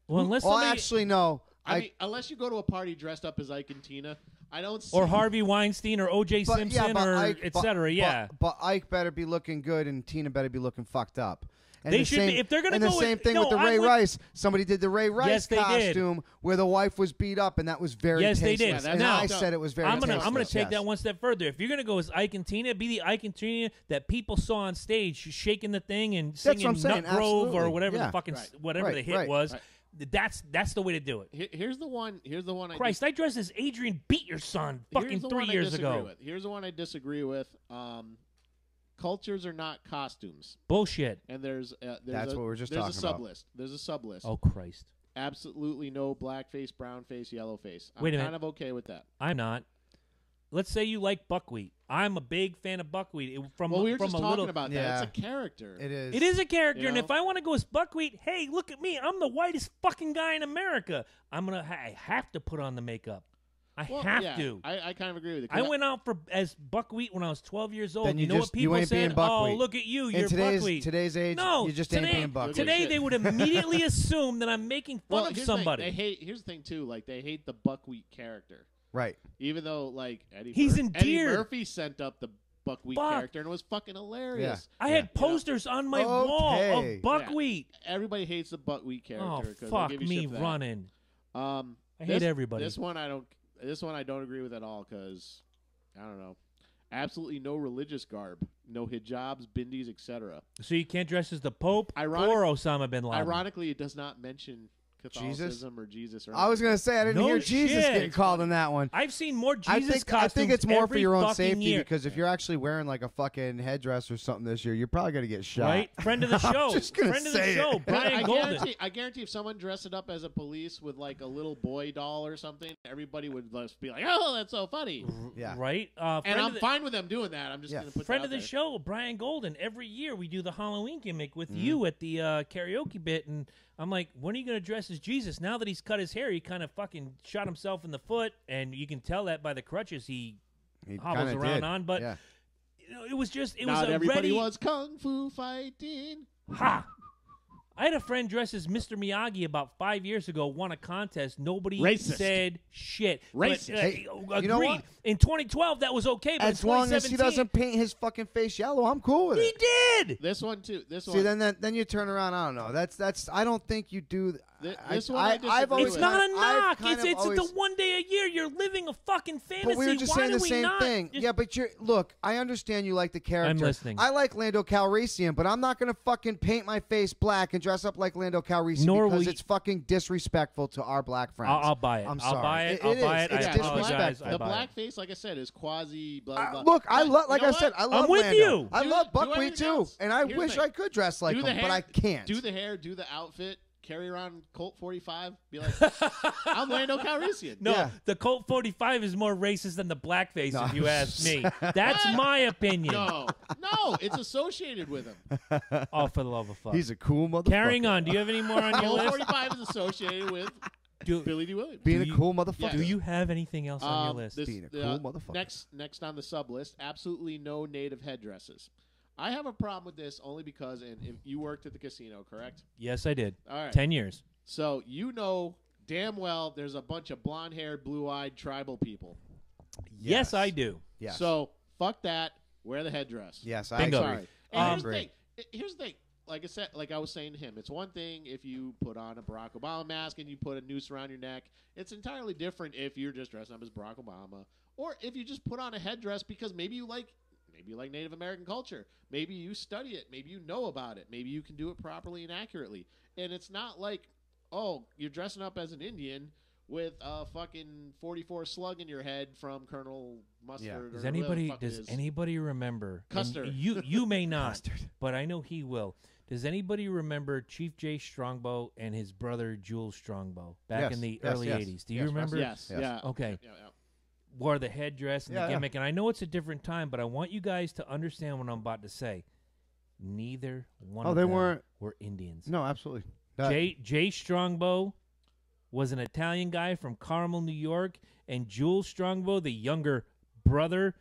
Speaker 3: Well, unless
Speaker 2: Well,
Speaker 3: somebody
Speaker 2: actually, no.
Speaker 4: I mean, unless you go to a party dressed up as Ike and Tina, I don't see.
Speaker 3: or Harvey Weinstein or O.J.
Speaker 2: but,
Speaker 3: Simpson
Speaker 2: but
Speaker 3: or
Speaker 2: Ike,
Speaker 3: etc. Yeah.
Speaker 2: But Ike better be looking good, and Tina better be looking fucked up. And
Speaker 3: They
Speaker 2: the
Speaker 3: should
Speaker 2: same,
Speaker 3: be- if they're gonna
Speaker 2: and
Speaker 3: go
Speaker 2: the
Speaker 3: with-
Speaker 2: same thing
Speaker 3: no,
Speaker 2: with the
Speaker 3: I'm
Speaker 2: Ray
Speaker 3: with-
Speaker 2: Rice. Somebody did the Ray Rice
Speaker 3: Yes, they did.
Speaker 2: costume where the wife was beat up, and that was very
Speaker 3: Yes, they did.
Speaker 2: tasteless.
Speaker 4: Yeah,
Speaker 2: and
Speaker 3: Now,
Speaker 2: I said it was very.
Speaker 3: I'm gonna
Speaker 2: tasteless,
Speaker 3: take
Speaker 2: yes.
Speaker 3: that one step further. If you're gonna go as Ike and Tina, be the Ike and Tina that people saw on stage shaking the thing and
Speaker 2: what
Speaker 3: singing
Speaker 2: I'm saying,
Speaker 3: Nut Grove or
Speaker 2: absolutely.
Speaker 3: whatever
Speaker 2: Yeah.
Speaker 3: the fucking
Speaker 4: Right.
Speaker 3: whatever the hit
Speaker 2: Right.
Speaker 3: was.
Speaker 4: Right.
Speaker 3: That's the way to do it.
Speaker 4: Here's the one. Here's the one.
Speaker 3: Christ, I dressed as Adrian beat your son fucking
Speaker 4: Here's the
Speaker 3: 3
Speaker 4: one I
Speaker 3: years
Speaker 4: disagree
Speaker 3: ago.
Speaker 4: with. Here's the one I disagree with. Cultures are not costumes,
Speaker 3: Bullshit.
Speaker 4: and there's
Speaker 2: That's
Speaker 4: a,
Speaker 2: what we're just
Speaker 4: there's
Speaker 2: talking
Speaker 4: a sub
Speaker 2: about.
Speaker 4: list. There's a sub list.
Speaker 3: Oh Christ.
Speaker 4: Absolutely no blackface, brownface, yellowface. I'm
Speaker 3: Wait a
Speaker 4: kind
Speaker 3: minute.
Speaker 4: of okay with that.
Speaker 3: I'm not. Let's say you like buckwheat. I'm a big fan of buckwheat. From
Speaker 4: Well, we were
Speaker 3: from
Speaker 4: just
Speaker 3: a
Speaker 4: talking
Speaker 3: little.
Speaker 4: about that.
Speaker 2: Yeah.
Speaker 4: It's a character.
Speaker 2: It is.
Speaker 3: It is a character,
Speaker 4: You
Speaker 3: and
Speaker 4: know?
Speaker 3: if I want to go as buckwheat, hey, look at me. I'm the whitest fucking guy in America. I have to put on the makeup. I
Speaker 4: Well,
Speaker 3: have
Speaker 4: yeah,
Speaker 3: to.
Speaker 4: I kind of agree with you.
Speaker 3: I went out for as buckwheat when I was 12 years old.
Speaker 2: Then you
Speaker 3: know
Speaker 2: just-
Speaker 3: what
Speaker 2: you
Speaker 3: people
Speaker 2: ain't being
Speaker 3: said?
Speaker 2: buckwheat.
Speaker 3: Oh, look at you.
Speaker 2: In
Speaker 3: You're buckwheat.
Speaker 2: today's age,
Speaker 3: No,
Speaker 2: you just
Speaker 3: today,
Speaker 2: ain't being buckwheat.
Speaker 3: Today
Speaker 4: Shit.
Speaker 3: they would immediately assume that I'm making fun
Speaker 4: well,
Speaker 3: of
Speaker 4: here's
Speaker 3: somebody.
Speaker 4: The thing. They hate. Here's the thing too. Like they hate the buckwheat character,
Speaker 2: Right.
Speaker 4: even though like
Speaker 3: He's
Speaker 4: Eddie
Speaker 3: endeared.
Speaker 4: Murphy sent up the buckwheat
Speaker 3: Fuck.
Speaker 4: character, and it was fucking hilarious.
Speaker 3: I had posters on my
Speaker 2: Okay.
Speaker 3: wall
Speaker 2: Yeah.
Speaker 3: of buckwheat.
Speaker 4: Everybody hates the buckwheat character.
Speaker 3: Oh
Speaker 4: 'cause they
Speaker 3: fuck
Speaker 4: give you
Speaker 3: me
Speaker 4: shit for that.
Speaker 3: running. I hate
Speaker 4: This-
Speaker 3: everybody.
Speaker 4: This one I don't. This one I don't agree with at all because I don't know. Absolutely no religious garb, no hijabs, bindis, etc.
Speaker 3: So you can't dress as the Pope
Speaker 4: Ironic-
Speaker 3: or Osama bin Laden.
Speaker 4: Ironically, it does not mention Catholicism or Jesus. Or
Speaker 2: I was gonna say I didn't
Speaker 3: No
Speaker 2: hear Jesus
Speaker 3: shit.
Speaker 2: getting called in that one.
Speaker 3: I've seen more Jesus
Speaker 2: I think
Speaker 3: costumes
Speaker 2: it's more for
Speaker 3: every
Speaker 2: your own
Speaker 3: fucking
Speaker 2: safety
Speaker 3: year.
Speaker 2: because if you're actually wearing like a fucking headdress or something this year, you're probably gonna get shot.
Speaker 3: Right? Friend of the show.
Speaker 2: I'm just gonna
Speaker 3: Friend of the
Speaker 2: say
Speaker 3: show,
Speaker 2: it.
Speaker 3: Brian
Speaker 4: I
Speaker 3: Golden.
Speaker 4: guarantee if someone dressed it up as a police with like a little boy doll or something, everybody would just be like, "Oh, that's so funny."
Speaker 2: Yeah.
Speaker 3: Right?
Speaker 4: And
Speaker 3: friend
Speaker 4: I'm
Speaker 3: of the,
Speaker 4: fine with them doing that. I'm just
Speaker 2: Yeah.
Speaker 4: going to put
Speaker 3: friend
Speaker 4: that
Speaker 3: of the
Speaker 4: out there.
Speaker 3: show, Brian Golden. Every year we do the Halloween gimmick with
Speaker 2: Mm-hmm.
Speaker 3: you at the karaoke bit, and I'm like, when are you going to dress as Jesus? Now that he's cut his hair, he kind of fucking shot himself in the foot, and you can tell that by the crutches he
Speaker 2: He
Speaker 3: hobbles
Speaker 2: kinda
Speaker 3: around
Speaker 2: did.
Speaker 3: on. But
Speaker 2: yeah.
Speaker 3: it was just it
Speaker 4: Not
Speaker 3: was a
Speaker 4: everybody
Speaker 3: ready.
Speaker 4: was kung fu fighting.
Speaker 3: Ha! I had a friend dressed as Mr. Miyagi about 5 years ago, won a contest. Nobody
Speaker 4: Racist.
Speaker 3: said shit.
Speaker 4: Racist.
Speaker 3: But,
Speaker 2: Hey,
Speaker 3: agreed.
Speaker 2: you know what?
Speaker 3: In 2012, that was okay, but
Speaker 2: As
Speaker 3: in
Speaker 2: long as he
Speaker 3: 2017,
Speaker 2: doesn't paint his fucking face yellow, I'm cool with
Speaker 3: he
Speaker 2: it.
Speaker 3: did.
Speaker 4: This one too. This
Speaker 2: See,
Speaker 4: one.
Speaker 2: then you turn around. I don't know. That's. I don't think you do.
Speaker 4: This one I
Speaker 2: I've
Speaker 4: disagree
Speaker 2: always
Speaker 3: It's
Speaker 4: with.
Speaker 3: not a
Speaker 2: I've
Speaker 3: knock.
Speaker 2: kind of
Speaker 3: It's
Speaker 2: always-
Speaker 3: the one day a year you're living a fucking fantasy.
Speaker 2: But we were just
Speaker 3: Why
Speaker 2: saying
Speaker 3: do
Speaker 2: the
Speaker 3: we
Speaker 2: same
Speaker 3: not
Speaker 2: thing.
Speaker 3: just-
Speaker 2: Yeah, but look. I understand you like the character.
Speaker 3: listening.
Speaker 2: I like Lando Calrissian, but I'm not going to fucking paint my face black and dress up like Lando Calrissian
Speaker 3: Nor will
Speaker 2: because
Speaker 3: you-
Speaker 2: it's fucking disrespectful to our black friends.
Speaker 3: I'll buy it.
Speaker 2: I'm
Speaker 3: I'll
Speaker 2: sorry.
Speaker 3: buy it.
Speaker 2: It
Speaker 3: I'll
Speaker 2: is.
Speaker 3: buy it.
Speaker 2: It's
Speaker 3: I
Speaker 4: the
Speaker 3: apologize.
Speaker 2: disrespectful.
Speaker 3: I
Speaker 4: the
Speaker 3: buy it.
Speaker 4: blackface, like I said, is quasi blah blah.
Speaker 2: Look, I
Speaker 4: But
Speaker 2: love. Like
Speaker 4: you
Speaker 2: I
Speaker 4: know
Speaker 2: said,
Speaker 4: what?
Speaker 2: I love
Speaker 3: I'm with
Speaker 2: Lando.
Speaker 3: you.
Speaker 2: I
Speaker 4: Do-
Speaker 2: love
Speaker 4: do
Speaker 2: buckwheat
Speaker 4: everything
Speaker 2: too,
Speaker 4: else.
Speaker 2: and I
Speaker 4: Here's the
Speaker 2: wish
Speaker 4: thing.
Speaker 2: I could dress like
Speaker 4: Do the
Speaker 2: him,
Speaker 4: hair,
Speaker 2: but I can't.
Speaker 4: Do the hair, do the outfit, carry around Colt 45. Be like, I'm Lando Calrissian.
Speaker 3: No,
Speaker 2: Yeah.
Speaker 3: the Colt 45 is more racist than the blackface, if you ask me. That's my opinion.
Speaker 4: No, it's associated with him.
Speaker 3: Oh, for the love of fuck.
Speaker 2: He's a cool motherfucker.
Speaker 3: Carrying on. Do you have any more on your
Speaker 4: Colt
Speaker 3: list?
Speaker 4: 45 is associated with
Speaker 3: Do,
Speaker 4: Billy D. Williams.
Speaker 2: Being
Speaker 3: Do
Speaker 2: a
Speaker 3: you-
Speaker 2: cool motherfucker.
Speaker 3: do you have anything else on your list?
Speaker 4: This-
Speaker 2: Being a cool motherfucker.
Speaker 4: Next on the sub list, absolutely no native headdresses. I have a problem with this only because, and if you worked at the casino, correct?
Speaker 3: Yes, I did.
Speaker 4: All right.
Speaker 3: 10 years.
Speaker 4: So you know damn well there's a bunch of blonde-haired, blue-eyed tribal people.
Speaker 3: Yes, I do.
Speaker 2: Yes.
Speaker 4: So fuck that. Wear the headdress.
Speaker 2: Yes, I
Speaker 3: Bingo.
Speaker 2: agree.
Speaker 4: Sorry. And
Speaker 2: I
Speaker 4: here's the
Speaker 2: agree.
Speaker 4: thing. Here's the thing. like I said, like I was saying to him, it's one thing if you put on a Barack Obama mask and you put a noose around your neck. It's entirely different if you're just dressing up as Barack Obama, or if you just put on a headdress because maybe you like Native American culture. Maybe you study it. Maybe you know about it. Maybe you can do it properly and accurately. And it's not like, oh, you're dressing up as an Indian with a fucking 44 slug in your head from Colonel Mustard.
Speaker 3: Does
Speaker 4: or
Speaker 3: anybody
Speaker 4: whatever the fuck it is.
Speaker 3: anybody remember? and
Speaker 4: Custer.
Speaker 3: You may not, but I know he will. Does anybody remember Chief Jay Strongbow and his brother Jules Strongbow back
Speaker 2: Yes,
Speaker 3: in the
Speaker 2: yes,
Speaker 3: early
Speaker 2: yes.
Speaker 3: 80s? Do you
Speaker 2: Yes,
Speaker 3: remember?
Speaker 4: Yes.
Speaker 2: Yes.
Speaker 4: Yeah.
Speaker 3: Okay.
Speaker 4: Yeah.
Speaker 3: Wore the headdress and
Speaker 2: Yeah,
Speaker 3: the
Speaker 2: yeah.
Speaker 3: gimmick, and I know it's a different time, but I want you guys to understand what I'm about to say. Neither one of
Speaker 2: they
Speaker 3: them
Speaker 2: weren't-
Speaker 3: were Indians.
Speaker 2: No, absolutely.
Speaker 3: Jay Strongbow was an Italian guy from Carmel, New York, and Jules Strongbow, the younger brother,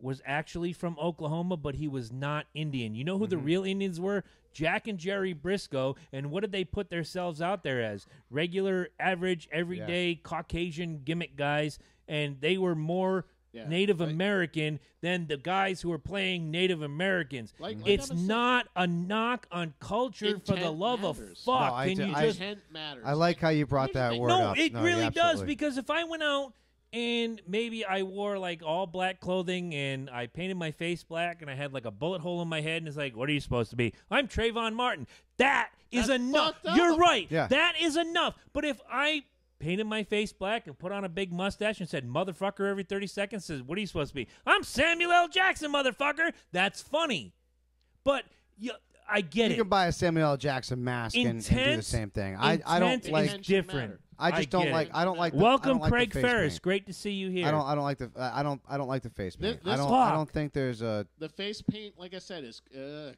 Speaker 3: was actually from Oklahoma, but he was not Indian. You know who the real Indians were? Jack and Jerry Briscoe. And what did they put themselves out there as? Regular, average, everyday Caucasian gimmick guys, and they were more Native American than the guys who were playing Native Americans. It's not a knock on culture for the
Speaker 4: Intent
Speaker 3: love
Speaker 4: matters.
Speaker 3: of fuck.
Speaker 2: No, I
Speaker 3: Can
Speaker 2: do-
Speaker 3: you
Speaker 2: I-
Speaker 3: just
Speaker 4: Intent matters.
Speaker 2: I like how you brought that word
Speaker 3: no,
Speaker 2: up.
Speaker 3: it
Speaker 2: No,
Speaker 3: really
Speaker 2: yeah,
Speaker 3: does,
Speaker 2: absolutely.
Speaker 3: because if I went out and maybe I wore like all black clothing and I painted my face black and I had like a bullet hole in my head and it's like, what are you supposed to be? I'm Trayvon Martin. That is
Speaker 4: That's
Speaker 3: enough.
Speaker 4: fucked up.
Speaker 3: You're right.
Speaker 2: Yeah.
Speaker 3: That is enough. But if I painted my face black and put on a big mustache and said motherfucker every 30 seconds, says, what are you supposed to be? I'm Samuel L. Jackson, motherfucker. That's funny. But I get
Speaker 2: You
Speaker 3: it.
Speaker 2: can buy a Samuel L. Jackson mask and do the
Speaker 3: Intent-
Speaker 2: same thing. I don't
Speaker 3: Intent
Speaker 2: like.
Speaker 3: is
Speaker 4: Intent
Speaker 3: different.
Speaker 4: matter.
Speaker 2: I just don't
Speaker 3: get
Speaker 2: like.
Speaker 3: it.
Speaker 2: I don't like. The, I
Speaker 3: Welcome,
Speaker 2: don't like
Speaker 3: Craig
Speaker 2: the face
Speaker 3: Ferris.
Speaker 2: paint.
Speaker 3: Great to see you here.
Speaker 2: I don't like the. I don't like the face paint.
Speaker 4: This
Speaker 2: I don't.
Speaker 3: fuck.
Speaker 2: I don't think there's a.
Speaker 4: The face paint, like I said, is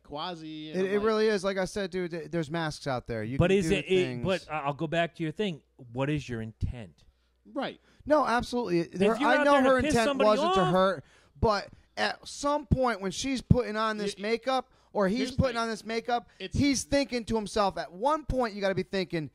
Speaker 4: quasi.
Speaker 2: It really is. Like I said, dude. There's masks out there. You
Speaker 3: But
Speaker 2: can
Speaker 3: is
Speaker 2: do
Speaker 3: it?
Speaker 2: things.
Speaker 3: But I'll go back to your thing. What is your intent?
Speaker 4: right.
Speaker 2: No, absolutely.
Speaker 3: you're
Speaker 2: I
Speaker 3: out
Speaker 2: know
Speaker 3: there to
Speaker 2: her
Speaker 3: piss
Speaker 2: intent
Speaker 3: somebody
Speaker 2: wasn't to
Speaker 3: off-
Speaker 2: hurt, but at some point when she's putting on this makeup or he's
Speaker 4: Here's the
Speaker 2: putting
Speaker 4: thing.
Speaker 2: on this makeup,
Speaker 4: It's-
Speaker 2: he's thinking to himself. At one point, you got to be thinking.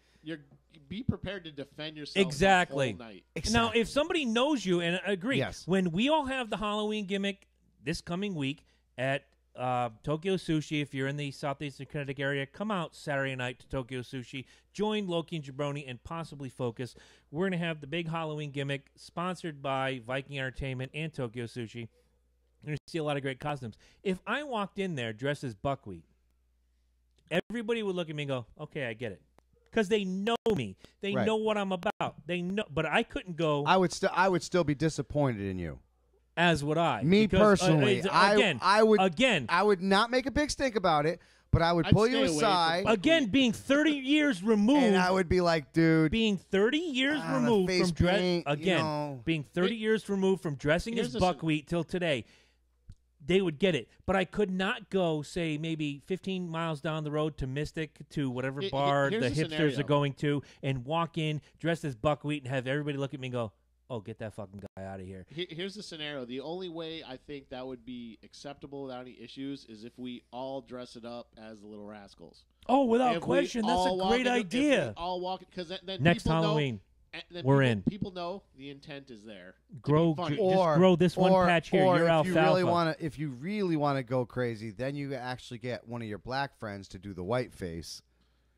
Speaker 4: Be prepared to defend yourself.
Speaker 3: Exactly.
Speaker 4: The whole night.
Speaker 3: Now, if somebody knows you, and I agree,
Speaker 2: Yes.
Speaker 3: when we all have the Halloween gimmick this coming week at Tokyo Sushi, if you're in the southeastern Connecticut area, come out Saturday night to Tokyo Sushi. Join Loki and Jabroni and possibly Focus. We're going to have the big Halloween gimmick sponsored by Viking Entertainment and Tokyo Sushi. You're going to see a lot of great costumes. If I walked in there dressed as buckwheat, everybody would look at me and go, okay, I get it. Because they know me. They
Speaker 2: Right.
Speaker 3: know what I'm about. They know, but I couldn't go
Speaker 2: I would still be disappointed in you.
Speaker 3: as would I.
Speaker 2: Me
Speaker 3: because,
Speaker 2: personally,
Speaker 3: again,
Speaker 2: I would
Speaker 3: again,
Speaker 2: I would not make a big stink about it, but I would
Speaker 4: I'd
Speaker 2: pull
Speaker 4: stay
Speaker 2: you
Speaker 4: away from
Speaker 2: aside
Speaker 3: again, being 30 years removed,
Speaker 2: and I would be like, dude,
Speaker 3: being 30 years
Speaker 2: the
Speaker 3: removed
Speaker 2: face
Speaker 3: from
Speaker 2: paint, you
Speaker 3: again,
Speaker 2: know.
Speaker 3: being 30 years removed from dressing
Speaker 4: Here's
Speaker 3: as
Speaker 4: the
Speaker 3: buckwheat till today, they would get it. But I could not go, say, maybe 15 miles down the road to Mystic, to whatever bar
Speaker 4: here's
Speaker 3: the
Speaker 4: the
Speaker 3: hipsters
Speaker 4: scenario.
Speaker 3: are going to, and walk in dressed as buckwheat and have everybody look at me and go, oh, get that fucking guy out of here.
Speaker 4: Here's the scenario. The only way I think that would be acceptable without any issues is if we all dress it up as the Little Rascals.
Speaker 3: Oh, without
Speaker 4: If we
Speaker 3: question. That's
Speaker 4: all
Speaker 3: a
Speaker 4: walk
Speaker 3: great
Speaker 4: in- if we
Speaker 3: idea.
Speaker 4: all walk because then
Speaker 3: Next
Speaker 4: people know-
Speaker 3: Halloween.
Speaker 4: then
Speaker 3: We're
Speaker 4: people,
Speaker 3: in.
Speaker 4: People know the intent is there. to
Speaker 3: Grow,
Speaker 4: be funny.
Speaker 3: just grow this one patch here.
Speaker 2: Or
Speaker 3: You're
Speaker 2: if
Speaker 3: alfalfa.
Speaker 2: you really want to, if you really want to go crazy, then you actually get one of your black friends to do the white face,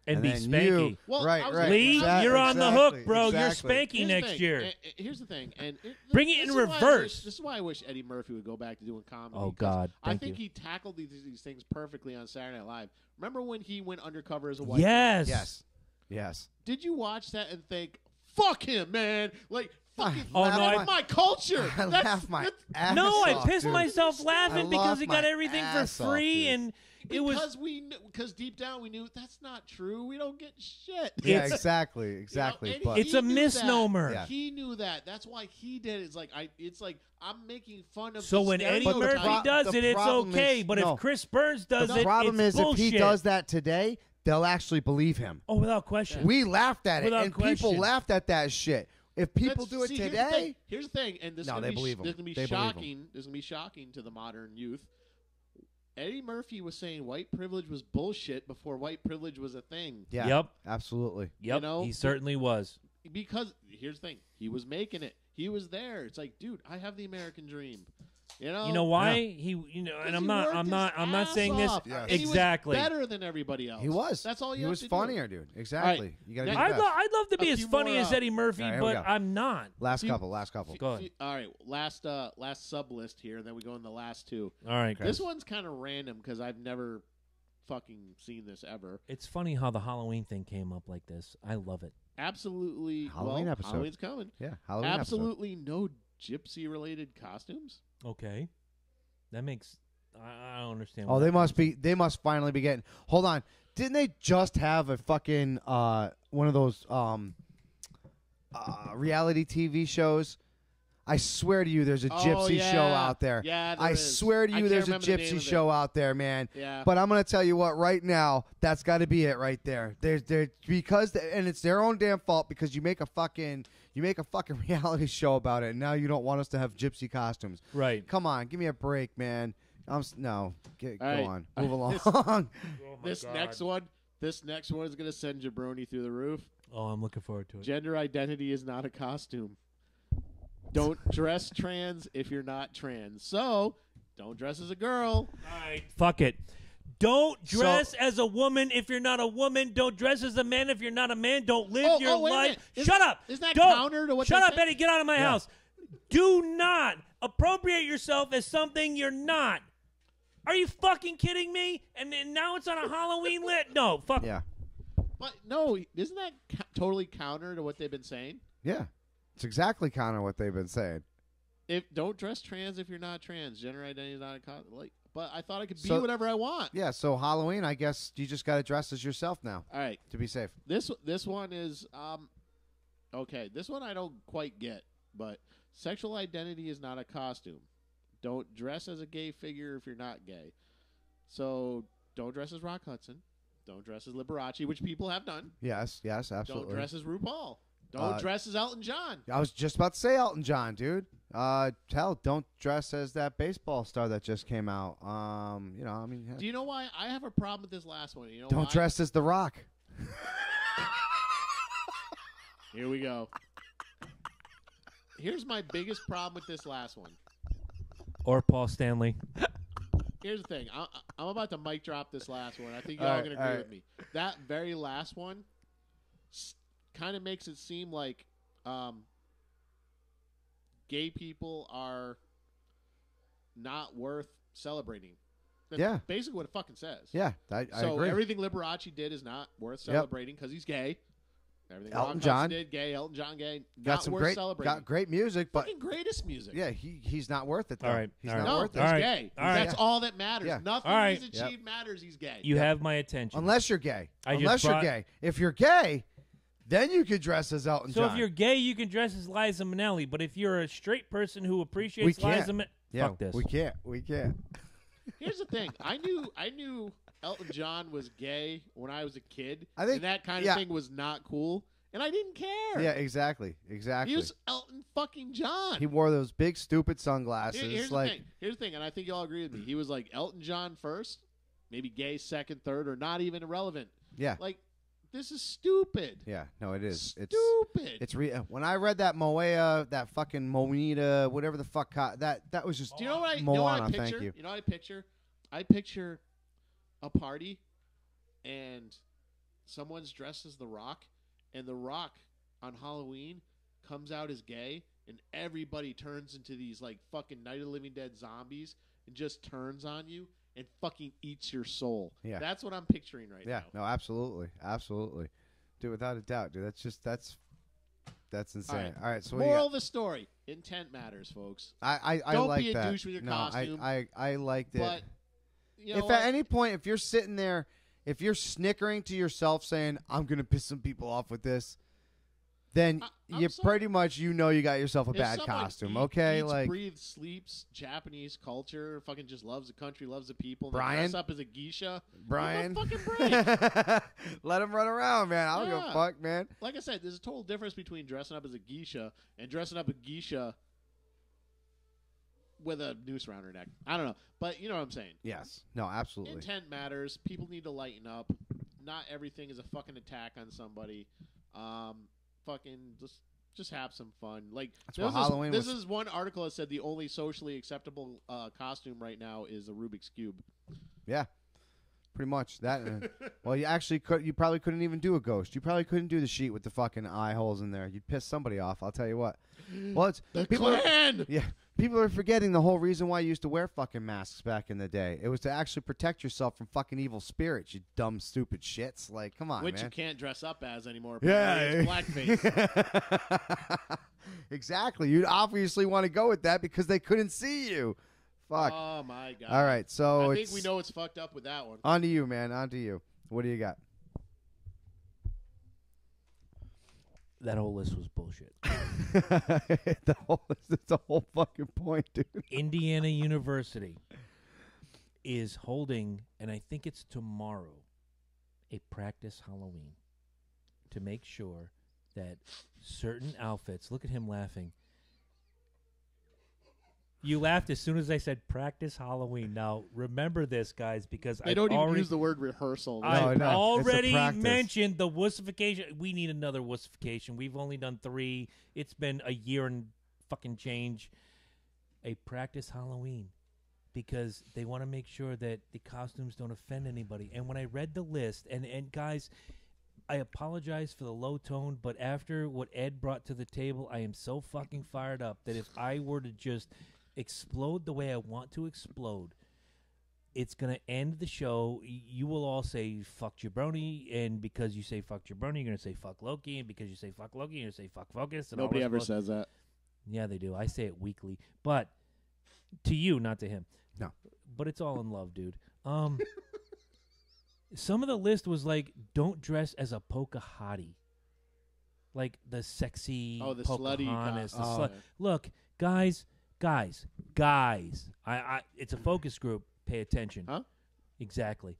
Speaker 3: and be
Speaker 2: then
Speaker 3: spanky.
Speaker 2: you,
Speaker 4: Well,
Speaker 2: right,
Speaker 4: I was
Speaker 2: right,
Speaker 4: gonna-
Speaker 3: Lee,
Speaker 2: exact-
Speaker 3: you're on the hook,
Speaker 2: exactly,
Speaker 3: bro.
Speaker 2: exactly.
Speaker 3: You're spanky
Speaker 4: Here's the
Speaker 3: next
Speaker 4: thing,
Speaker 3: year.
Speaker 4: Here's the thing, and
Speaker 3: Bring it in
Speaker 4: this is why I
Speaker 3: reverse.
Speaker 4: wish- This is why I wish Eddie Murphy would go back to doing comedy.
Speaker 3: Oh,
Speaker 4: 'cause
Speaker 3: God,
Speaker 4: I
Speaker 3: thank
Speaker 4: think
Speaker 3: you.
Speaker 4: he tackled these things perfectly on Saturday Night Live. Remember when he went undercover as a white?
Speaker 3: Yes.
Speaker 2: Yes, yes.
Speaker 4: Did you watch that and think, "Fuck him, man"? Like, fucking,
Speaker 3: Oh, no,
Speaker 4: that's
Speaker 3: I-
Speaker 4: my culture.
Speaker 2: I
Speaker 4: That's-
Speaker 2: laugh my
Speaker 4: that's-
Speaker 2: ass
Speaker 3: No, I
Speaker 2: off,
Speaker 3: pissed
Speaker 2: dude.
Speaker 3: myself laughing
Speaker 2: I
Speaker 3: because
Speaker 2: laugh
Speaker 3: he got
Speaker 2: my
Speaker 3: everything for
Speaker 2: ass off,
Speaker 3: free,
Speaker 2: dude.
Speaker 3: and it was.
Speaker 4: Because deep down we knew that's not true. We don't get shit.
Speaker 2: Yeah,
Speaker 3: It's-
Speaker 2: exactly,
Speaker 4: You know,
Speaker 2: exactly.
Speaker 4: and
Speaker 2: but
Speaker 3: It's
Speaker 4: he
Speaker 3: a
Speaker 4: knew that.
Speaker 3: misnomer.
Speaker 2: Yeah.
Speaker 4: He knew that. That's why he did it. It's like I'm making fun of.
Speaker 3: So
Speaker 4: the
Speaker 3: when Eddie
Speaker 2: But the
Speaker 3: Murphy
Speaker 4: stereotype.
Speaker 3: does
Speaker 2: the
Speaker 3: it, it's
Speaker 2: problem
Speaker 3: okay.
Speaker 2: is-
Speaker 3: But
Speaker 2: no.
Speaker 3: if Chris Burns does
Speaker 2: the
Speaker 3: it,
Speaker 2: problem
Speaker 3: it's
Speaker 2: is
Speaker 3: bullshit.
Speaker 2: if he does that today, they'll actually believe him.
Speaker 3: Oh, without question.
Speaker 2: We laughed at it,
Speaker 3: Without
Speaker 2: and
Speaker 3: question.
Speaker 2: people laughed at that shit. If people
Speaker 4: That's-
Speaker 2: do it
Speaker 4: see, here's the
Speaker 2: today,
Speaker 4: thing. Here's the thing, and this
Speaker 2: No,
Speaker 4: is
Speaker 2: they
Speaker 4: gonna be,
Speaker 2: believe him.
Speaker 4: this is gonna be
Speaker 2: They believe him.
Speaker 4: shocking. This is gonna be shocking to the modern youth. Eddie Murphy was saying white privilege was bullshit before white privilege was a thing.
Speaker 2: yeah,
Speaker 3: Yep.
Speaker 2: absolutely.
Speaker 3: Yep,
Speaker 4: you know,
Speaker 3: he certainly was.
Speaker 4: Because here's the thing, he was making it. He was there. It's like, dude, I have the American dream. You know.
Speaker 3: You know why
Speaker 2: Yeah.
Speaker 3: and I'm
Speaker 4: He
Speaker 3: not.
Speaker 4: worked
Speaker 3: I'm
Speaker 4: his
Speaker 3: not. I'm not
Speaker 4: ass
Speaker 3: saying this
Speaker 4: off.
Speaker 2: Yes.
Speaker 4: And he was
Speaker 3: exactly.
Speaker 4: better than everybody else.
Speaker 2: He was.
Speaker 4: That's all you
Speaker 2: He
Speaker 4: have
Speaker 2: was
Speaker 4: to do.
Speaker 2: funnier, dude. Exactly. You got to be the
Speaker 3: I'd,
Speaker 2: best.
Speaker 3: I'd love to be
Speaker 4: A
Speaker 3: as
Speaker 4: few
Speaker 3: funny
Speaker 4: more,
Speaker 3: as Eddie Murphy,
Speaker 2: all right, here we
Speaker 3: but
Speaker 2: go.
Speaker 3: I'm not.
Speaker 2: Last
Speaker 4: Few-
Speaker 2: couple.
Speaker 3: Go ahead.
Speaker 4: All right, last sub list here, and then we go in the last two.
Speaker 3: All right,
Speaker 4: This one's kind of random because I've never fucking seen this ever.
Speaker 3: It's funny how the Halloween thing came up like this. I love it.
Speaker 4: Absolutely.
Speaker 2: Halloween episode.
Speaker 4: Halloween's coming.
Speaker 2: Yeah, Halloween episode.
Speaker 4: Absolutely no gypsy-related costumes.
Speaker 3: Okay, that makes. I don't understand.
Speaker 2: Oh,
Speaker 3: why
Speaker 2: they
Speaker 3: that
Speaker 2: must
Speaker 3: comes-
Speaker 2: be. They must finally be getting. Hold on. Didn't they just have a fucking one of those reality TV shows? I swear to you, there's a gypsy
Speaker 4: yeah.
Speaker 2: show out there.
Speaker 4: Yeah, there
Speaker 2: I
Speaker 4: is.
Speaker 2: swear to
Speaker 4: I
Speaker 2: you,
Speaker 4: can't
Speaker 2: there's a
Speaker 4: remember the name
Speaker 2: gypsy
Speaker 4: of
Speaker 2: show out there, man.
Speaker 4: Yeah.
Speaker 2: But I'm gonna tell you what, right now, that's got to be it, right there. There's because and it's their own damn fault because you make a fucking reality show about it, and now you don't want us to have gypsy costumes.
Speaker 3: Right.
Speaker 2: Come on, give me a break, man. No, go
Speaker 4: right.
Speaker 2: on, move along.
Speaker 4: This next one is going to send jabroni through the roof.
Speaker 3: Oh, I'm looking forward to it.
Speaker 4: Gender identity is not a costume. Don't dress trans if you're not trans. So, don't dress as a girl.
Speaker 3: All right, fuck it. Don't dress as a woman if you're not a woman. Don't dress as a man if you're not a man. Don't live your
Speaker 4: wait a
Speaker 3: life.
Speaker 4: minute.
Speaker 3: Shut up.
Speaker 4: Isn't that
Speaker 3: Don't.
Speaker 4: counter to what
Speaker 3: Shut
Speaker 4: they
Speaker 3: up,
Speaker 4: say?
Speaker 3: Eddie. Get out of my house. Do not appropriate yourself as something you're not. Are you fucking kidding me? And then now it's on a Halloween lit? No, fuck.
Speaker 2: Yeah,
Speaker 4: But no, isn't that totally counter to what they've been saying?
Speaker 2: yeah, it's exactly kind of what they've been saying.
Speaker 4: If don't dress trans if you're not trans. Gender identity is not a costume. But I thought I could be
Speaker 2: So-
Speaker 4: whatever I want.
Speaker 2: Yeah, so Halloween, I guess you just got to dress as yourself now
Speaker 4: All right.
Speaker 2: to be safe.
Speaker 4: This one is okay. This one I don't quite get, but sexual identity is not a costume. Don't dress as a gay figure if you're not gay. So don't dress as Rock Hudson. Don't dress as Liberace, which people have done.
Speaker 2: Yes, absolutely.
Speaker 4: Don't dress as RuPaul. Don't dress as Elton John.
Speaker 2: I was just about to say Elton John, dude. Hell, don't dress as that baseball star that just came out.
Speaker 4: Do you know why I have a problem with this last one? You know
Speaker 2: don't
Speaker 4: why?
Speaker 2: dress as The Rock.
Speaker 4: Here we go. Here's my biggest problem with this last one.
Speaker 3: Or Paul Stanley.
Speaker 4: Here's the thing. I'm about to mic drop this last one. I think
Speaker 2: All
Speaker 4: y'all
Speaker 2: right,
Speaker 4: can
Speaker 2: all
Speaker 4: agree
Speaker 2: right.
Speaker 4: with me. That very last one kind of makes it seem like gay people are not worth celebrating. That's
Speaker 2: Yeah.
Speaker 4: basically what it fucking says.
Speaker 2: Yeah, I
Speaker 4: So
Speaker 2: agree.
Speaker 4: everything Liberace did is not worth celebrating because he's gay. Everything
Speaker 2: Elton
Speaker 4: Rock Hudson
Speaker 2: John.
Speaker 4: did gay. Elton John gay.
Speaker 2: got
Speaker 4: Not
Speaker 2: some
Speaker 4: worth
Speaker 2: great,
Speaker 4: celebrating.
Speaker 2: got great music, but
Speaker 4: Fucking greatest music.
Speaker 2: yeah, he's not worth it. Though.
Speaker 3: All right,
Speaker 2: he's
Speaker 3: all
Speaker 2: not
Speaker 3: right.
Speaker 4: No,
Speaker 2: worth
Speaker 4: he's
Speaker 2: it.
Speaker 3: All right.
Speaker 4: gay.
Speaker 3: All right.
Speaker 4: That's all that matters.
Speaker 2: Yeah.
Speaker 4: Nothing
Speaker 3: All right.
Speaker 4: he's achieved matters. He's gay.
Speaker 3: You have my attention.
Speaker 2: Unless you're gay.
Speaker 3: I just
Speaker 2: Unless you're
Speaker 3: brought-
Speaker 2: gay. If you're gay, then you could dress as Elton
Speaker 3: So
Speaker 2: John.
Speaker 3: if you're gay, you can dress as Liza Minnelli. But if you're a straight person who
Speaker 2: we
Speaker 3: appreciates
Speaker 2: can't.
Speaker 3: Liza Minnelli,
Speaker 2: Yeah,
Speaker 3: fuck this.
Speaker 2: we can't.
Speaker 4: Here's the thing. I knew Elton John was gay when I was a kid.
Speaker 2: I think-
Speaker 4: and that kind of
Speaker 2: yeah.
Speaker 4: thing was not cool. And I didn't care.
Speaker 2: Yeah, exactly.
Speaker 4: He was Elton fucking John.
Speaker 2: He wore those big stupid sunglasses.
Speaker 4: Here's
Speaker 2: like
Speaker 4: the thing. Here's the thing, and I think you all agree with me. He was like Elton John first, maybe gay second, third, or not even irrelevant.
Speaker 2: yeah,
Speaker 4: Like, this is stupid.
Speaker 2: yeah. No, it is.
Speaker 4: Stupid.
Speaker 2: It's when I read that Moea, that fucking Monita, whatever the fuck, that was just
Speaker 4: Do you know what I
Speaker 2: Moana.
Speaker 4: picture?
Speaker 2: Thank you.
Speaker 4: You know what I picture? I picture a party and someone's dressed as The Rock, and The Rock on Halloween comes out as gay, and everybody turns into these like fucking Night of the Living Dead zombies and just turns on you and fucking eats your soul.
Speaker 2: Yeah.
Speaker 4: That's what I'm picturing right
Speaker 2: Yeah,
Speaker 4: now.
Speaker 2: no, absolutely, dude. Without a doubt, dude. That's insane. All right, so what do you
Speaker 4: Moral
Speaker 2: got?
Speaker 4: of the story: intent matters, folks.
Speaker 2: I
Speaker 4: Don't
Speaker 2: like
Speaker 4: be a
Speaker 2: that.
Speaker 4: douche with your
Speaker 2: no,
Speaker 4: costume.
Speaker 2: I liked it.
Speaker 4: But you know
Speaker 2: if
Speaker 4: what?
Speaker 2: at any point, if you're sitting there, if you're snickering to yourself saying, "I'm gonna piss some people off with this," then
Speaker 4: I'm
Speaker 2: you
Speaker 4: sorry.
Speaker 2: pretty much you got yourself a
Speaker 4: If
Speaker 2: bad
Speaker 4: someone
Speaker 2: costume.
Speaker 4: eat-
Speaker 2: Okay,
Speaker 4: eats,
Speaker 2: like
Speaker 4: breathes, sleeps Japanese culture, fucking just loves the country, loves the people. They
Speaker 2: Brian?
Speaker 4: dress up as a geisha.
Speaker 2: Brian,
Speaker 4: Give 'em a fucking break.
Speaker 2: let him run around, man. I don't give a
Speaker 4: Yeah.
Speaker 2: fuck, man.
Speaker 4: Like I said, there's a total difference between dressing up as a geisha and dressing up a geisha with a noose around her neck. I don't know, but you know what I'm saying.
Speaker 2: Yes, no, absolutely.
Speaker 4: Intent matters. People need to lighten up. Not everything is a fucking attack on somebody. Fucking just just have some fun. Like
Speaker 2: That's what Halloween
Speaker 4: this
Speaker 2: was-
Speaker 4: is one article that said the only socially acceptable costume right now is a Rubik's Cube.
Speaker 2: Yeah, pretty much that. Well, you actually could. You probably couldn't even do a ghost. You probably couldn't do the sheet with the fucking eye holes in there. You'd piss somebody off. I'll tell you what. Well, it's
Speaker 4: The
Speaker 2: people are-
Speaker 4: Klan!
Speaker 2: yeah, people are forgetting the whole reason why you used to wear fucking masks back in the day. It was to actually protect yourself from fucking evil spirits. You dumb, stupid shits. Like, come on,
Speaker 4: Which
Speaker 2: man.
Speaker 4: you can't dress up as anymore.
Speaker 2: Yeah,
Speaker 4: Apparently it's blackface.
Speaker 2: Exactly. You'd obviously want to go with that because they couldn't see you. Fuck.
Speaker 4: Oh my god!
Speaker 2: All right, so
Speaker 4: I
Speaker 2: it's
Speaker 4: think we know it's fucked up with that one.
Speaker 2: on to you, man. On to you. What do you got?
Speaker 3: That whole list was bullshit.
Speaker 2: That's the whole fucking point, dude.
Speaker 3: Indiana University is holding, and I think it's tomorrow, a practice Halloween to make sure that certain outfits. Look at him laughing. You laughed as soon as I said practice Halloween. Now remember this, guys, because
Speaker 4: They
Speaker 3: I've
Speaker 4: don't even
Speaker 3: already,
Speaker 4: use the word rehearsal.
Speaker 3: I've
Speaker 2: no, it's a
Speaker 3: already
Speaker 2: practice.
Speaker 3: mentioned the wussification. We need another wussification. We've only done 3. It's been a year and fucking change. A practice Halloween because they want to make sure that the costumes don't offend anybody. And when I read the list, and guys, I apologize for the low tone, but after what Ed brought to the table, I am so fucking fired up that if I were to just explode the way I want to explode, it's going to end the show. You will all say fuck Jabroni, and because you say fuck Jabroni, you're going to say fuck Loki, and because you say fuck Loki, you're going to say fuck Focus. And
Speaker 4: Nobody
Speaker 3: all
Speaker 4: ever
Speaker 3: this
Speaker 4: says that.
Speaker 3: Yeah, they do. I say it weekly, but to you, not to him.
Speaker 2: No.
Speaker 3: But it's all in love, dude. Some of the list was like, don't dress as a Pocahontas. Like the sexy
Speaker 4: Oh, the slutty
Speaker 3: Pocahontas. The
Speaker 4: costume.
Speaker 3: slut. Look, guys. I it's a focus group. Pay attention.
Speaker 4: Huh?
Speaker 3: Exactly.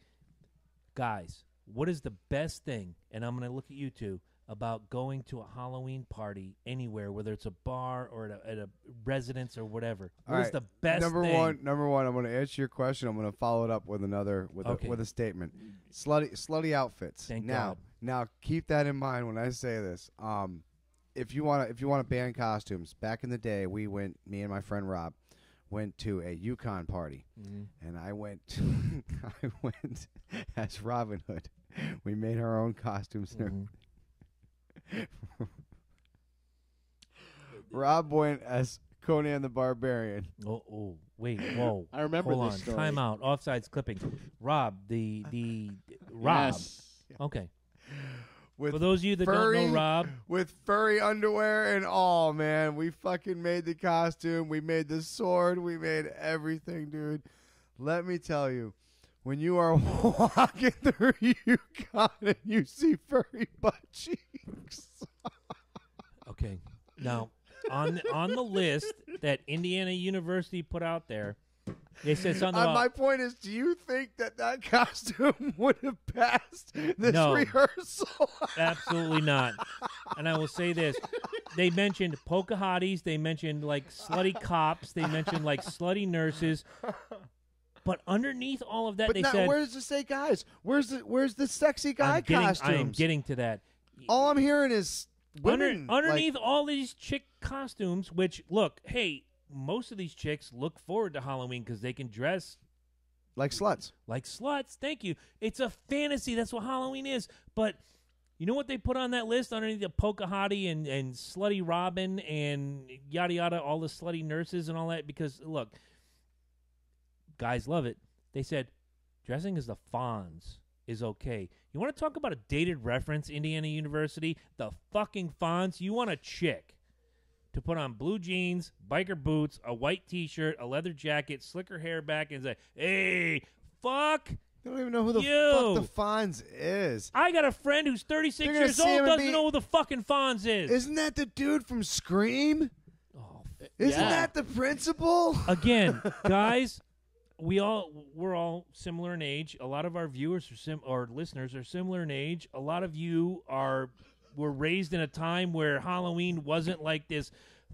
Speaker 3: Guys, what is the best thing, and I'm going to look at you two, about going to a Halloween party anywhere, whether it's a bar or at a residence or whatever? What is
Speaker 2: right.
Speaker 3: the best
Speaker 2: Number
Speaker 3: thing?
Speaker 2: one, I'm going to answer your question. I'm going to follow it up with another
Speaker 3: Okay.
Speaker 2: with a statement. Slutty outfits.
Speaker 3: Thank
Speaker 2: now,
Speaker 3: God.
Speaker 2: Now keep that in mind when I say this. If you want to ban costumes, back in the day, me and my friend Rob went to a Yukon party, and I went as Robin Hood. We made our own costumes. Rob went as Conan the Barbarian.
Speaker 3: Oh, wait, whoa.
Speaker 4: I remember
Speaker 3: Hold
Speaker 4: this
Speaker 3: on.
Speaker 4: story.
Speaker 3: Time out. Offsides clipping. Rob, Rob.
Speaker 4: Yes.
Speaker 3: Okay.
Speaker 2: With
Speaker 3: For those of you that
Speaker 2: furry,
Speaker 3: don't know Rob,
Speaker 2: with furry underwear and all, man. We fucking made the costume. We made the sword. We made everything, dude. Let me tell you, when you are walking through Yukon and you see furry butt cheeks.
Speaker 3: okay. Now, on the list that Indiana University put out there, they said something about
Speaker 2: My point is, do you think that costume would have passed this
Speaker 3: No.
Speaker 2: rehearsal?
Speaker 3: absolutely not. And I will say this. They mentioned Pocahontas. They mentioned, like, slutty cops. They mentioned, like, slutty nurses. But underneath all of that,
Speaker 2: But
Speaker 3: they
Speaker 2: now,
Speaker 3: said,
Speaker 2: where does it say guys? Where's the sexy guy costumes?
Speaker 3: I am getting to that.
Speaker 2: All I'm hearing is women.
Speaker 3: Underneath all these chick costumes, which, look, hey, most of these chicks look forward to Halloween because they can dress
Speaker 2: like sluts.
Speaker 3: like sluts. Thank you. It's a fantasy. That's what Halloween is. But you know what they put on that list underneath the Pocahontas and slutty Robin and yada yada, all the slutty nurses and all that? Because, look, guys love it. They said dressing as the Fonz is okay. You want to talk about a dated reference, Indiana University? The fucking Fonz. You want a chick to put on blue jeans, biker boots, a white T-shirt, a leather jacket, slick her hair back, and say, hey, fuck
Speaker 2: They don't even know who the
Speaker 3: you.
Speaker 2: fuck the Fonz is.
Speaker 3: I got a friend who's 36
Speaker 2: They're gonna
Speaker 3: years
Speaker 2: see
Speaker 3: old,
Speaker 2: him and
Speaker 3: doesn't
Speaker 2: be-
Speaker 3: know who the fucking Fonz is.
Speaker 2: Isn't that the dude from Scream?
Speaker 3: Oh,
Speaker 2: Isn't
Speaker 4: Yeah.
Speaker 2: that the principal?
Speaker 3: again, guys, we're all similar in age. A lot of our viewers or listeners are similar in age. A lot of you were raised in a time where Halloween wasn't like this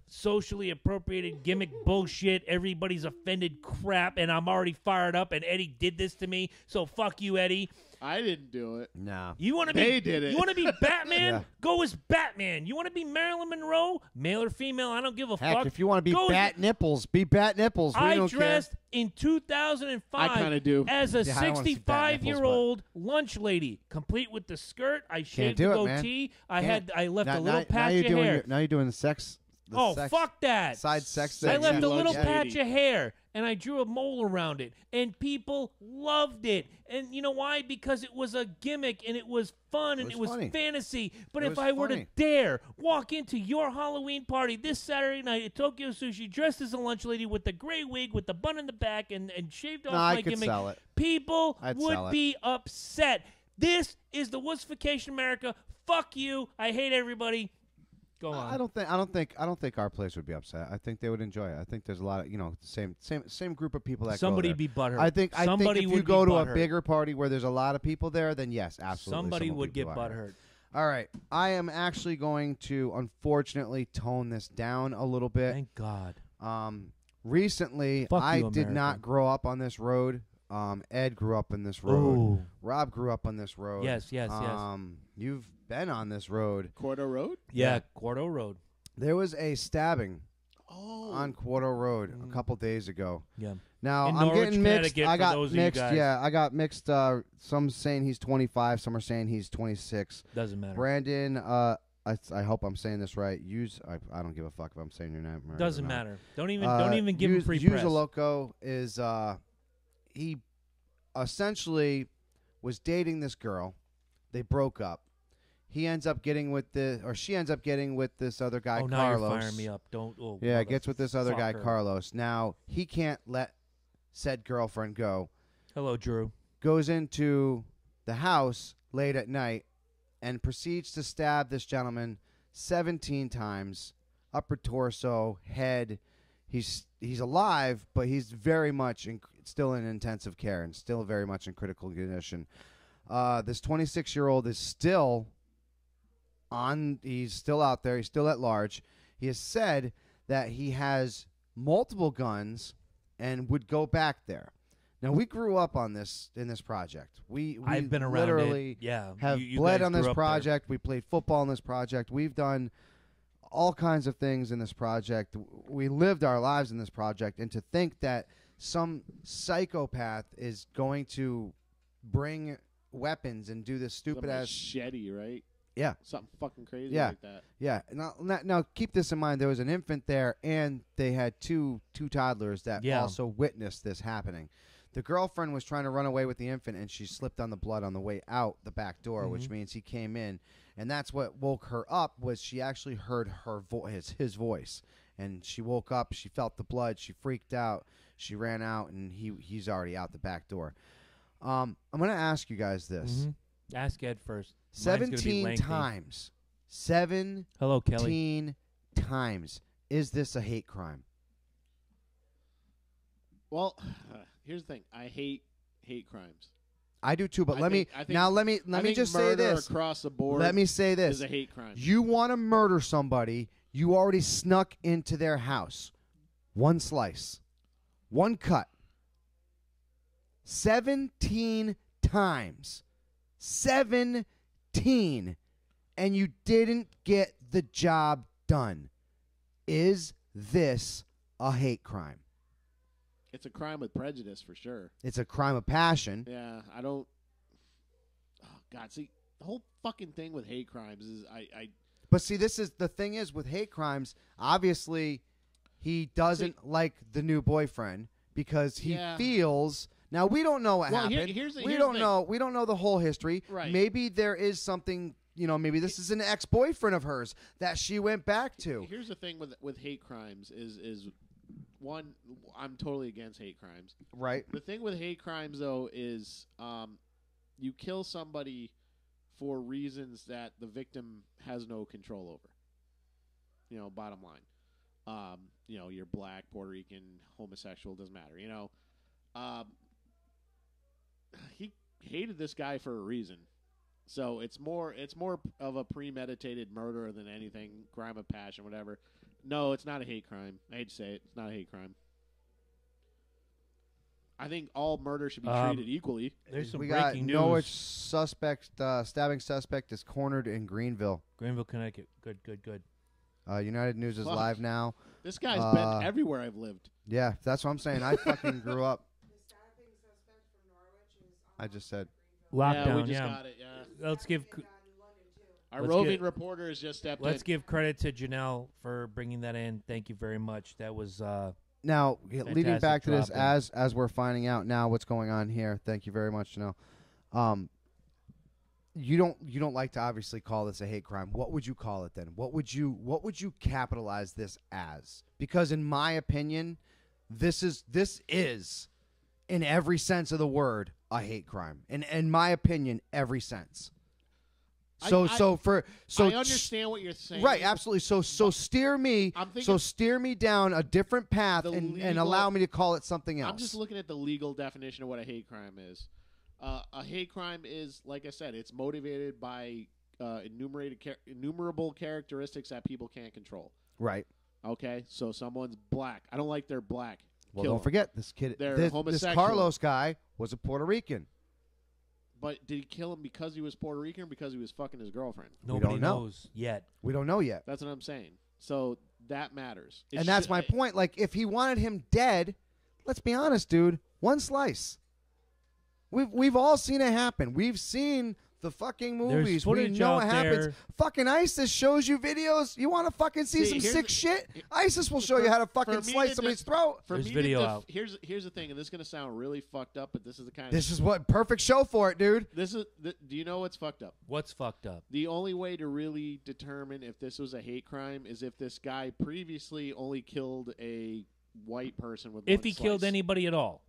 Speaker 3: socially appropriated gimmick bullshit. Everybody's offended crap, and I'm already fired up. And Eddie did this to me, so fuck you, Eddie.
Speaker 4: I didn't do it.
Speaker 2: No.
Speaker 3: You want to
Speaker 4: They
Speaker 3: be?
Speaker 4: did it.
Speaker 3: You want to be Batman?
Speaker 2: Yeah.
Speaker 3: Go as Batman. You want to be Marilyn Monroe? Male or female? I don't give a
Speaker 2: Heck,
Speaker 3: fuck.
Speaker 2: if you want to be
Speaker 3: Go as-
Speaker 2: Bat Nipples, be Bat Nipples. We
Speaker 3: I
Speaker 2: don't
Speaker 3: dressed in 2005
Speaker 4: I kinda do.
Speaker 3: as a
Speaker 2: Yeah, I don't wanna see Bat nipples,
Speaker 3: 65-year-old lunch lady, complete with the skirt. I shaved
Speaker 2: do
Speaker 3: the
Speaker 2: it, man.
Speaker 3: goatee.
Speaker 2: Can't.
Speaker 3: I left
Speaker 2: Now-
Speaker 3: a little
Speaker 2: now
Speaker 3: patch
Speaker 2: you're
Speaker 3: of
Speaker 2: doing
Speaker 3: hair.
Speaker 2: Now you're doing the sex. The
Speaker 3: Oh,
Speaker 2: sex,
Speaker 3: fuck that.
Speaker 2: Side sex
Speaker 3: I
Speaker 2: thing.
Speaker 3: left
Speaker 4: Sexy
Speaker 3: a little
Speaker 4: lunch
Speaker 3: patch
Speaker 4: lady.
Speaker 3: of hair, and I drew a mole around it, and people loved it. And you know why? Because it was a gimmick, and it was fun, and
Speaker 2: was
Speaker 3: it was
Speaker 2: funny.
Speaker 3: fantasy. But
Speaker 2: It
Speaker 3: if
Speaker 2: was
Speaker 3: I were to
Speaker 2: funny.
Speaker 3: dare walk into your Halloween party this Saturday night at Tokyo Sushi dressed as a lunch lady with the gray wig with the bun in the back and shaved off
Speaker 2: No,
Speaker 3: my
Speaker 2: I could
Speaker 3: gimmick,
Speaker 2: sell it.
Speaker 3: people
Speaker 2: I'd
Speaker 3: would
Speaker 2: sell it.
Speaker 3: be upset. This is the Wussification America. Fuck you. I hate everybody. Go on.
Speaker 2: I don't think our place would be upset. I think they would enjoy it. I think there's a lot of same group of people that
Speaker 3: Somebody
Speaker 2: go there.
Speaker 3: be butthurt.
Speaker 2: I think
Speaker 3: Somebody
Speaker 2: if
Speaker 3: would
Speaker 2: you go
Speaker 3: be
Speaker 2: to a
Speaker 3: butthurt.
Speaker 2: bigger party where there's a lot of people there, then yes, absolutely.
Speaker 3: Somebody
Speaker 2: someone
Speaker 3: would
Speaker 2: be
Speaker 3: get
Speaker 2: butthurt.
Speaker 3: butthurt.
Speaker 2: All right, I am actually going to unfortunately tone this down a little bit.
Speaker 3: Thank God.
Speaker 2: Recently,
Speaker 3: Fuck
Speaker 2: I
Speaker 3: you,
Speaker 2: did
Speaker 3: America.
Speaker 2: not grow up on this road. Ed grew up on this road.
Speaker 3: Ooh.
Speaker 2: Rob grew up on this road.
Speaker 3: Yes.
Speaker 2: You've been on this road.
Speaker 4: Cordo Road?
Speaker 3: Yeah, Quarto Road.
Speaker 2: There was a stabbing
Speaker 4: Oh.
Speaker 2: on Quarto Road a couple days ago.
Speaker 3: Yeah.
Speaker 2: Now
Speaker 3: In
Speaker 2: I'm
Speaker 3: Norwich,
Speaker 2: getting mixed.
Speaker 3: Connecticut,
Speaker 2: I
Speaker 3: for
Speaker 2: got
Speaker 3: those of you
Speaker 2: mixed.
Speaker 3: guys.
Speaker 2: Yeah, I got mixed. Some saying he's 25. Some are saying he's 26.
Speaker 3: Doesn't matter.
Speaker 2: Brandon. I hope I'm saying this right. I don't give a fuck if I'm saying your name right.
Speaker 3: Doesn't
Speaker 2: or not.
Speaker 3: matter. Don't even give him free
Speaker 2: Yuza
Speaker 3: press.
Speaker 2: Loco is he essentially was dating this girl. They broke up. He ends up getting with she ends up getting with this other guy,
Speaker 3: Oh, now
Speaker 2: Carlos.
Speaker 3: you're firing me up. Don't. Oh,
Speaker 2: Yeah, gets with this other guy,
Speaker 3: motherfucker.
Speaker 2: Carlos. Now he can't let said girlfriend go.
Speaker 3: Hello, Drew.
Speaker 2: Goes into the house late at night and proceeds to stab this gentleman 17 times, upper torso, head. He's alive, but he's very much still in intensive care and still very much in critical condition. This 26-year-old is still he's still out there. He's still at large. He has said that he has multiple guns and would go back there. Now, we grew up on this in this project. We
Speaker 3: I've been around
Speaker 2: literally
Speaker 3: it. Yeah.
Speaker 2: have
Speaker 3: you
Speaker 2: bled
Speaker 3: guys
Speaker 2: on
Speaker 3: grew
Speaker 2: this
Speaker 3: up there.
Speaker 2: project. We played football on this project. We've done all kinds of things in this project. We lived our lives in this project. And to think that some psychopath is going to bring weapons and do this stupid
Speaker 4: Some
Speaker 2: ass
Speaker 4: machete, right?
Speaker 2: yeah.
Speaker 4: Something fucking crazy
Speaker 2: Yeah.
Speaker 4: like that.
Speaker 2: Yeah. Now keep this in mind. There was an infant there, and they had two toddlers that
Speaker 3: Yeah.
Speaker 2: also witnessed this happening. The girlfriend was trying to run away with the infant, and she slipped on the blood on the way out the back door, which means he came in, and that's what woke her up. Was she actually heard his voice, and she woke up. She felt the blood. She freaked out. She ran out, and he's already out the back door. I'm going to ask you guys this:
Speaker 3: Ask Ed first. Mine's gonna be
Speaker 2: 17
Speaker 3: lengthy.
Speaker 2: times. 17
Speaker 3: Hello, Kelly.
Speaker 2: times. Is this a hate crime?
Speaker 4: Well, here's the thing. I hate crimes.
Speaker 2: I do too, but
Speaker 4: I
Speaker 2: let
Speaker 4: think-
Speaker 2: me
Speaker 4: I think-
Speaker 2: now let
Speaker 4: I
Speaker 2: me
Speaker 4: think
Speaker 2: just say
Speaker 4: murder
Speaker 2: this.
Speaker 4: across the board.
Speaker 2: Let me say this.
Speaker 4: is a hate crime.
Speaker 2: You want to murder somebody, you already snuck into their house. One slice. One cut. 17 times. 17. And you didn't get the job done. Is this a hate crime?
Speaker 4: It's a crime with prejudice for sure.
Speaker 2: It's a crime of passion.
Speaker 4: Yeah, I don't. Oh God, see the whole fucking thing with hate crimes is I
Speaker 2: But see, this is the thing is with hate crimes, obviously he doesn't like the new boyfriend because he
Speaker 4: Yeah.
Speaker 2: feels now we don't know what
Speaker 4: Well,
Speaker 2: happened.
Speaker 4: here's the
Speaker 2: we
Speaker 4: thing.
Speaker 2: don't know the whole history.
Speaker 4: Right.
Speaker 2: Maybe there is something, maybe this is an ex-boyfriend of hers that she went back to.
Speaker 4: Here's the thing with hate crimes is one, I'm totally against hate crimes.
Speaker 2: Right.
Speaker 4: The thing with hate crimes though is you kill somebody for reasons that the victim has no control over. Bottom line. You're black, Puerto Rican, homosexual, doesn't matter. He hated this guy for a reason. So it's more of a premeditated murder than anything, crime of passion, whatever. No, it's not a hate crime. I hate to say it. It's not a hate crime. I think all murder should be treated equally.
Speaker 3: There's some
Speaker 7: We got
Speaker 3: breaking news.
Speaker 7: Norwich suspect, stabbing suspect is cornered in Greenville.
Speaker 3: Greenville, Connecticut. Good.
Speaker 7: United News is
Speaker 4: Fuck.
Speaker 7: live now.
Speaker 4: This guy's
Speaker 7: Uh,
Speaker 4: been everywhere I've lived.
Speaker 7: Yeah, that's what I'm saying. I fucking grew up. I just said.
Speaker 3: Lockdown.
Speaker 4: Yeah, we just got it. Yeah.
Speaker 3: Let's give
Speaker 4: Our
Speaker 3: Let's
Speaker 4: roving
Speaker 3: get-
Speaker 4: reporter has just stepped
Speaker 3: let's
Speaker 4: in.
Speaker 3: give credit to Janelle for bringing that in. Thank you very much. That was
Speaker 7: Now, leading
Speaker 3: Fantastic
Speaker 7: back to this,
Speaker 3: drop-in.
Speaker 7: as we're finding out now what's going on here. Thank you very much, Janelle. You don't like to obviously call this a hate crime. What would you call it then? What would you capitalize this as? Because in my opinion, this is in every sense of the word a hate crime. In my opinion, every sense.
Speaker 4: I
Speaker 7: I
Speaker 4: understand what you're saying.
Speaker 7: Right, absolutely. So steer me.
Speaker 4: I'm thinking-
Speaker 7: So steer me down a different path
Speaker 4: The
Speaker 7: and
Speaker 4: legal-
Speaker 7: allow me to call it something else.
Speaker 4: I'm just looking at the legal definition of what a hate crime is. A hate crime is, like I said, it's motivated by innumerable characteristics that people can't control.
Speaker 7: Right.
Speaker 4: Okay, so someone's black. I don't like they're black.
Speaker 7: Well,
Speaker 4: Kill
Speaker 7: don't
Speaker 4: them.
Speaker 7: forget this kid.
Speaker 4: They're
Speaker 7: This
Speaker 4: homosexual.
Speaker 7: Carlos guy was a Puerto Rican.
Speaker 4: But did he kill him because he was Puerto Rican or because he was fucking his girlfriend?
Speaker 3: nobody
Speaker 7: don't know.
Speaker 3: knows yet.
Speaker 7: We don't know yet,
Speaker 4: That's what I'm saying. So that matters. It
Speaker 7: and that's
Speaker 4: should-
Speaker 7: my point. Like, if he wanted him dead, let's be honest, dude. One slice. We've all seen it happen. We've seen the fucking movies. We
Speaker 3: footage
Speaker 7: know
Speaker 3: out
Speaker 7: it happens.
Speaker 3: there.
Speaker 7: Fucking ISIS shows you videos. You want to fucking see
Speaker 4: See,
Speaker 7: some
Speaker 4: here's
Speaker 7: sick
Speaker 4: the-
Speaker 7: shit? ISIS will show you how to fucking
Speaker 4: me
Speaker 7: slice
Speaker 4: to
Speaker 7: somebody's
Speaker 4: def-
Speaker 7: throat.
Speaker 4: For
Speaker 3: There's
Speaker 4: me
Speaker 3: video
Speaker 4: to
Speaker 3: out.
Speaker 4: Here's the thing, and this is gonna sound really fucked up, but this is the kind
Speaker 7: This
Speaker 4: of
Speaker 7: is what perfect show for it, dude.
Speaker 4: do you know what's fucked up?
Speaker 3: What's fucked up?
Speaker 4: The only way to really determine if this was a hate crime is if this guy previously only killed a white person with
Speaker 3: If
Speaker 4: one
Speaker 3: he killed
Speaker 4: slice.
Speaker 3: anybody at all,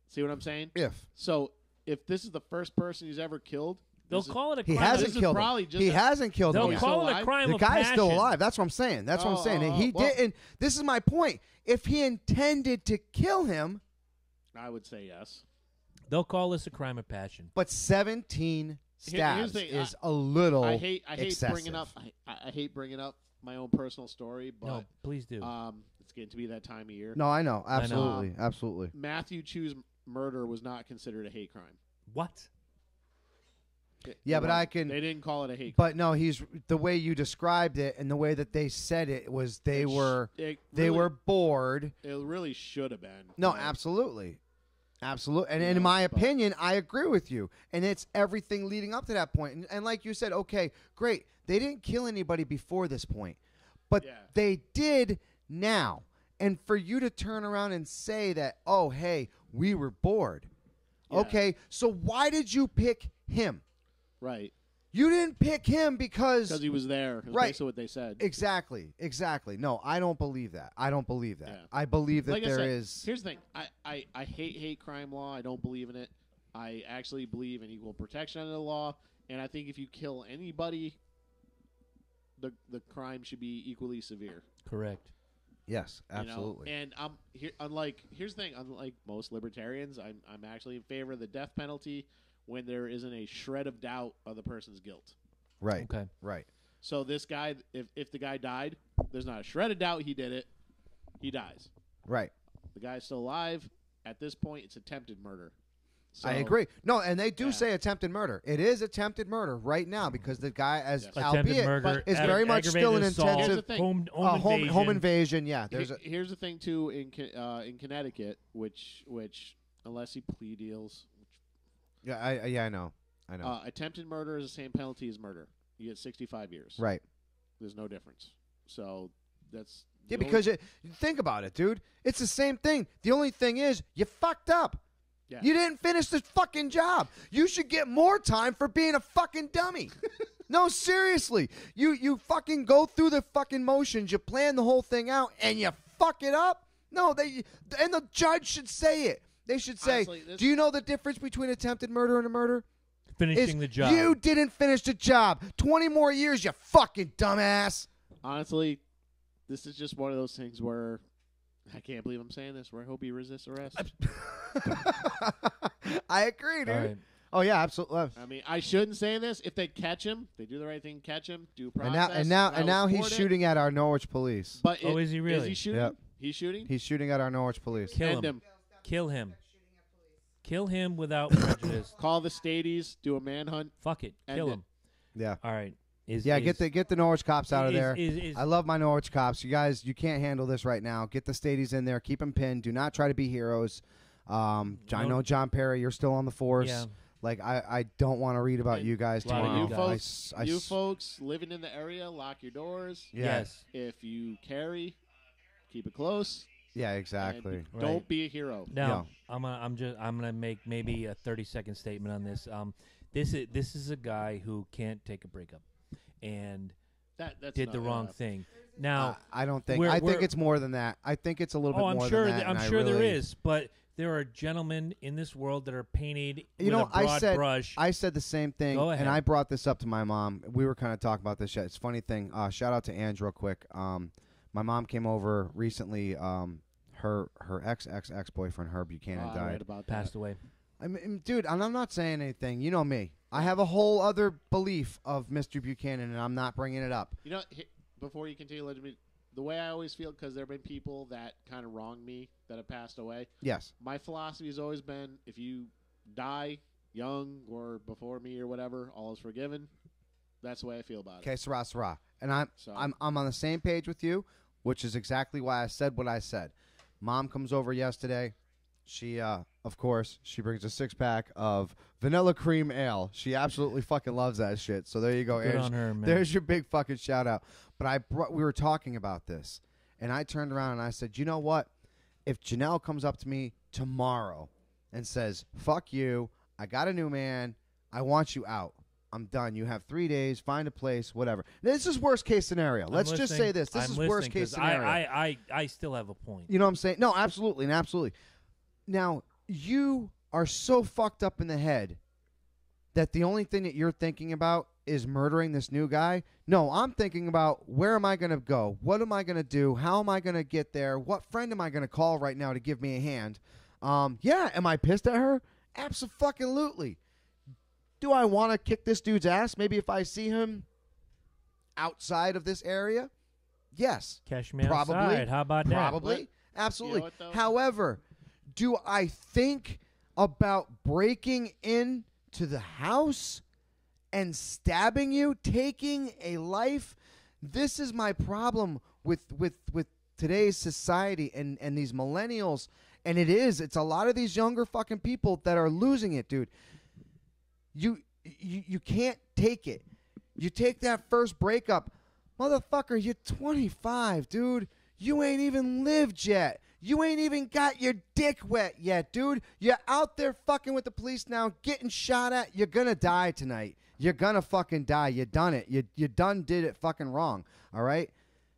Speaker 4: See what I'm saying?
Speaker 7: If
Speaker 4: So if this is the first person he's ever killed,
Speaker 3: they'll
Speaker 4: this is-
Speaker 3: call it a
Speaker 7: he
Speaker 3: crime.
Speaker 7: hasn't
Speaker 4: this is
Speaker 7: killed
Speaker 4: probably
Speaker 7: him,
Speaker 4: just
Speaker 7: he
Speaker 4: a-
Speaker 7: hasn't killed him
Speaker 3: They'll
Speaker 7: yet.
Speaker 3: call it a
Speaker 4: alive?
Speaker 3: crime
Speaker 7: The
Speaker 3: of
Speaker 7: guy's still
Speaker 3: passion.
Speaker 7: alive. That's what I'm saying. That's what I'm saying. He
Speaker 4: well-
Speaker 7: didn't. This is my point. If he intended to kill him,
Speaker 4: I would say yes.
Speaker 3: They'll call this a crime of passion.
Speaker 7: but 17
Speaker 4: Here's
Speaker 7: stabs
Speaker 4: the thing.
Speaker 7: is a little.
Speaker 4: I hate
Speaker 7: excessive.
Speaker 4: bringing up. I hate bringing up my own personal story, but
Speaker 3: No, please do.
Speaker 4: it's getting to be that time of year.
Speaker 7: No, I know. Absolutely. Absolutely.
Speaker 4: Matthew Chu's murder was not considered a hate crime.
Speaker 3: What?
Speaker 7: Yeah,
Speaker 4: It
Speaker 7: but I
Speaker 4: wasn't.
Speaker 7: can-
Speaker 4: They didn't call it a hate crime.
Speaker 7: But no, he's the way you described it and the way that they said it was they
Speaker 4: It sh-
Speaker 7: were
Speaker 4: it
Speaker 7: they
Speaker 4: really-
Speaker 7: were bored.
Speaker 4: It really should have been.
Speaker 7: No,
Speaker 4: but-
Speaker 7: absolutely. Absolutely. And
Speaker 4: You
Speaker 7: in
Speaker 4: know,
Speaker 7: my
Speaker 4: but-
Speaker 7: opinion, I agree with you. And it's everything leading up to that point. And like you said, okay, great. They didn't kill anybody before this point, but
Speaker 4: Yeah.
Speaker 7: they did now. And for you to turn around and say that, oh, hey, we were bored.
Speaker 4: Yeah.
Speaker 7: Okay, so why did you pick him?
Speaker 4: Right.
Speaker 7: You didn't pick him because
Speaker 4: Because he was there. That's
Speaker 7: Right.
Speaker 4: basically what they said.
Speaker 7: Exactly. No, I don't believe that. I don't believe that.
Speaker 4: Yeah.
Speaker 7: I believe that
Speaker 4: Like I
Speaker 7: there
Speaker 4: said,
Speaker 7: is.
Speaker 4: Here's the thing. I hate crime law. I don't believe in it. I actually believe in equal protection under the law. And I think if you kill anybody, the crime should be equally severe.
Speaker 3: Correct.
Speaker 7: Yes,
Speaker 4: you know?
Speaker 7: absolutely.
Speaker 4: And here's the thing. Unlike most libertarians, I'm actually in favor of the death penalty when there isn't a shred of doubt of the person's guilt.
Speaker 7: Right.
Speaker 3: Okay.
Speaker 7: Right.
Speaker 4: So this guy, if the guy died, there's not a shred of doubt he did it. He dies.
Speaker 7: Right.
Speaker 4: The guy's still alive. At this point, it's attempted murder. So,
Speaker 7: I agree. No, and they do
Speaker 4: Yeah.
Speaker 7: say attempted murder. It is attempted murder right now because the guy, as
Speaker 4: Yes.
Speaker 3: Attempted
Speaker 7: albeit,
Speaker 3: murder
Speaker 7: is
Speaker 3: ag-
Speaker 7: very much still an
Speaker 3: aggravated assault,
Speaker 7: intensive
Speaker 4: Here's the thing.
Speaker 7: home invasion. Yeah, there's a
Speaker 4: Here's the thing too in Connecticut, which unless he plea deals,
Speaker 7: I know.
Speaker 4: attempted murder is the same penalty as murder. You get 65 years.
Speaker 7: Right.
Speaker 4: There's no difference. So that's
Speaker 7: Yeah,
Speaker 4: the
Speaker 7: because think about it, dude. It's the same thing. The only thing is you fucked up.
Speaker 4: Yeah.
Speaker 7: You didn't finish the fucking job. You should get more time for being a fucking dummy. No, seriously. You fucking go through the fucking motions. You plan the whole thing out, and you fuck it up. No, and the judge should say it. They should say,
Speaker 4: Honestly, this-
Speaker 7: "Do you know the difference between attempted murder and a murder?"
Speaker 3: Finishing the job.
Speaker 7: You didn't finish the job. 20 more years, you fucking dumbass.
Speaker 4: honestly, this is just one of those things where I can't believe I'm saying this. Where I hope he resists arrest.
Speaker 7: I agree, dude.
Speaker 3: All right.
Speaker 7: Oh yeah, absolutely.
Speaker 4: I mean, I shouldn't say this. If they catch him, they do the right thing, catch him, due process.
Speaker 7: And now he's shooting at our Norwich police.
Speaker 4: But
Speaker 3: Oh, is he really?
Speaker 4: Is he shooting?
Speaker 7: Yep.
Speaker 4: He's shooting?
Speaker 7: He's shooting at our Norwich police.
Speaker 3: Kill
Speaker 4: End
Speaker 3: him.
Speaker 4: him.
Speaker 3: Kill him. Kill him without prejudice.
Speaker 4: Call the Stadies, do a manhunt.
Speaker 3: Fuck it.
Speaker 4: End
Speaker 3: Kill
Speaker 4: it.
Speaker 3: him.
Speaker 7: Yeah.
Speaker 3: All right.
Speaker 7: Get the Norwich cops out of
Speaker 3: is-
Speaker 7: there.
Speaker 3: is-
Speaker 7: I love my Norwich cops. You guys, you can't handle this right now. Get the Stadies in there. Keep them pinned. Do not try to be heroes. I know John Perry. You're still on the force.
Speaker 3: Yeah.
Speaker 7: Like I don't want to read about
Speaker 4: And
Speaker 7: you guys
Speaker 3: a lot of
Speaker 7: tomorrow.
Speaker 3: you
Speaker 4: folks,
Speaker 7: I
Speaker 4: you
Speaker 7: s-
Speaker 4: folks living in the area, lock your doors.
Speaker 7: Yeah.
Speaker 3: Yes.
Speaker 4: If you carry, keep it close.
Speaker 7: Yeah,
Speaker 4: and
Speaker 7: exactly.
Speaker 4: Don't
Speaker 3: Right.
Speaker 4: be a hero.
Speaker 3: Now, I'm gonna make maybe a 30-second statement on this. This is a guy who can't take a breakup, and
Speaker 4: That's
Speaker 3: did
Speaker 4: not
Speaker 3: the wrong
Speaker 4: enough.
Speaker 3: thing. Now,
Speaker 7: I don't think.
Speaker 3: we're-
Speaker 7: I think
Speaker 3: we're-
Speaker 7: it's more than that. I think it's a little bit
Speaker 3: I'm
Speaker 7: more
Speaker 3: sure.
Speaker 7: than that.
Speaker 3: I'm
Speaker 7: and I
Speaker 3: sure there
Speaker 7: really-
Speaker 3: is, but there are gentlemen in this world that are painted
Speaker 7: You
Speaker 3: with
Speaker 7: know,
Speaker 3: a broad brush.
Speaker 7: I said the same thing,
Speaker 3: Go ahead.
Speaker 7: and I brought this up to my mom. We were kind of talking about this. It's a funny thing. Shout out to Ange real quick. My mom came over recently. Her ex boyfriend Herb Buchanan
Speaker 4: I
Speaker 7: died.
Speaker 4: read about
Speaker 3: passed
Speaker 4: that.
Speaker 3: away.
Speaker 7: I mean, dude, and I'm not saying anything. You know me. I have a whole other belief of Mr. Buchanan, and I'm not bringing it up.
Speaker 4: You know, before you continue, let me. The way I always feel, because there have been people that kind of wronged me that have passed away.
Speaker 7: Yes.
Speaker 4: My philosophy has always been: if you die young or before me or whatever, all is forgiven. That's the way I feel about it.
Speaker 7: Okay, Sarah. And I'm
Speaker 4: So-
Speaker 7: I'm on the same page with you, which is exactly why I said what I said. Mom comes over yesterday. She, of course, she brings a 6-pack of vanilla cream ale. She absolutely fucking loves that shit. So there you go,
Speaker 3: Good
Speaker 7: Ange.
Speaker 3: on her, man.
Speaker 7: There's your big fucking shout out. But we were talking about this, and I turned around and I said, you know what? If Janelle comes up to me tomorrow and says, fuck you, I got a new man, I want you out. I'm done. You have 3 days. Find a place. Whatever. This is worst case scenario. Let's just say this. This is worst case scenario.
Speaker 3: I still have a point.
Speaker 7: You know what I'm saying? No, absolutely, and absolutely. Now you are so fucked up in the head that the only thing that you're thinking about is murdering this new guy. No, I'm thinking about where am I going to go? What am I going to do? How am I going to get there? What friend am I going to call right now to give me a hand? Yeah, am I pissed at her? Absolutely. Do I want to kick this dude's ass? Maybe if I see him outside of this area? Yes.
Speaker 3: Catch me
Speaker 7: Probably.
Speaker 3: outside. How about that?
Speaker 7: Probably. Absolutely.
Speaker 4: You know what, though?
Speaker 7: However, do I think about breaking into the house and stabbing you, taking a life? This is my problem with today's society and these millennials. And it's a lot of these younger fucking people that are losing it, dude. You can't take it. You take that first breakup. Motherfucker, you're 25, dude. You ain't even lived yet. You ain't even got your dick wet yet, dude. You're out there fucking with the police now, getting shot at. You're gonna die tonight. You're gonna fucking die. You done it. You done did it fucking wrong, all right?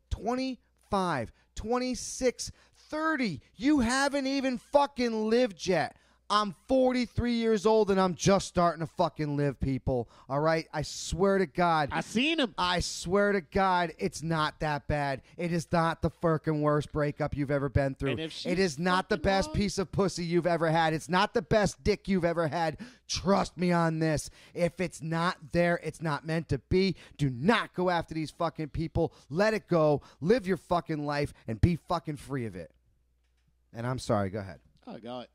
Speaker 7: 25, 26, 30. You haven't even fucking lived yet. I'm 43 years old and I'm just starting to fucking live, people. All right? I swear to God.
Speaker 4: I seen him.
Speaker 7: I swear to God, it's not that bad. It is not the fucking worst breakup you've ever been through.
Speaker 4: And if she's
Speaker 7: It is not the
Speaker 4: fucking
Speaker 7: best
Speaker 4: wrong-
Speaker 7: piece of pussy you've ever had. It's not the best dick you've ever had. Trust me on this. If it's not there, it's not meant to be. Do not go after these fucking people. Let it go. Live your fucking life and be fucking free of it. And I'm sorry. Go ahead.
Speaker 4: Oh, God.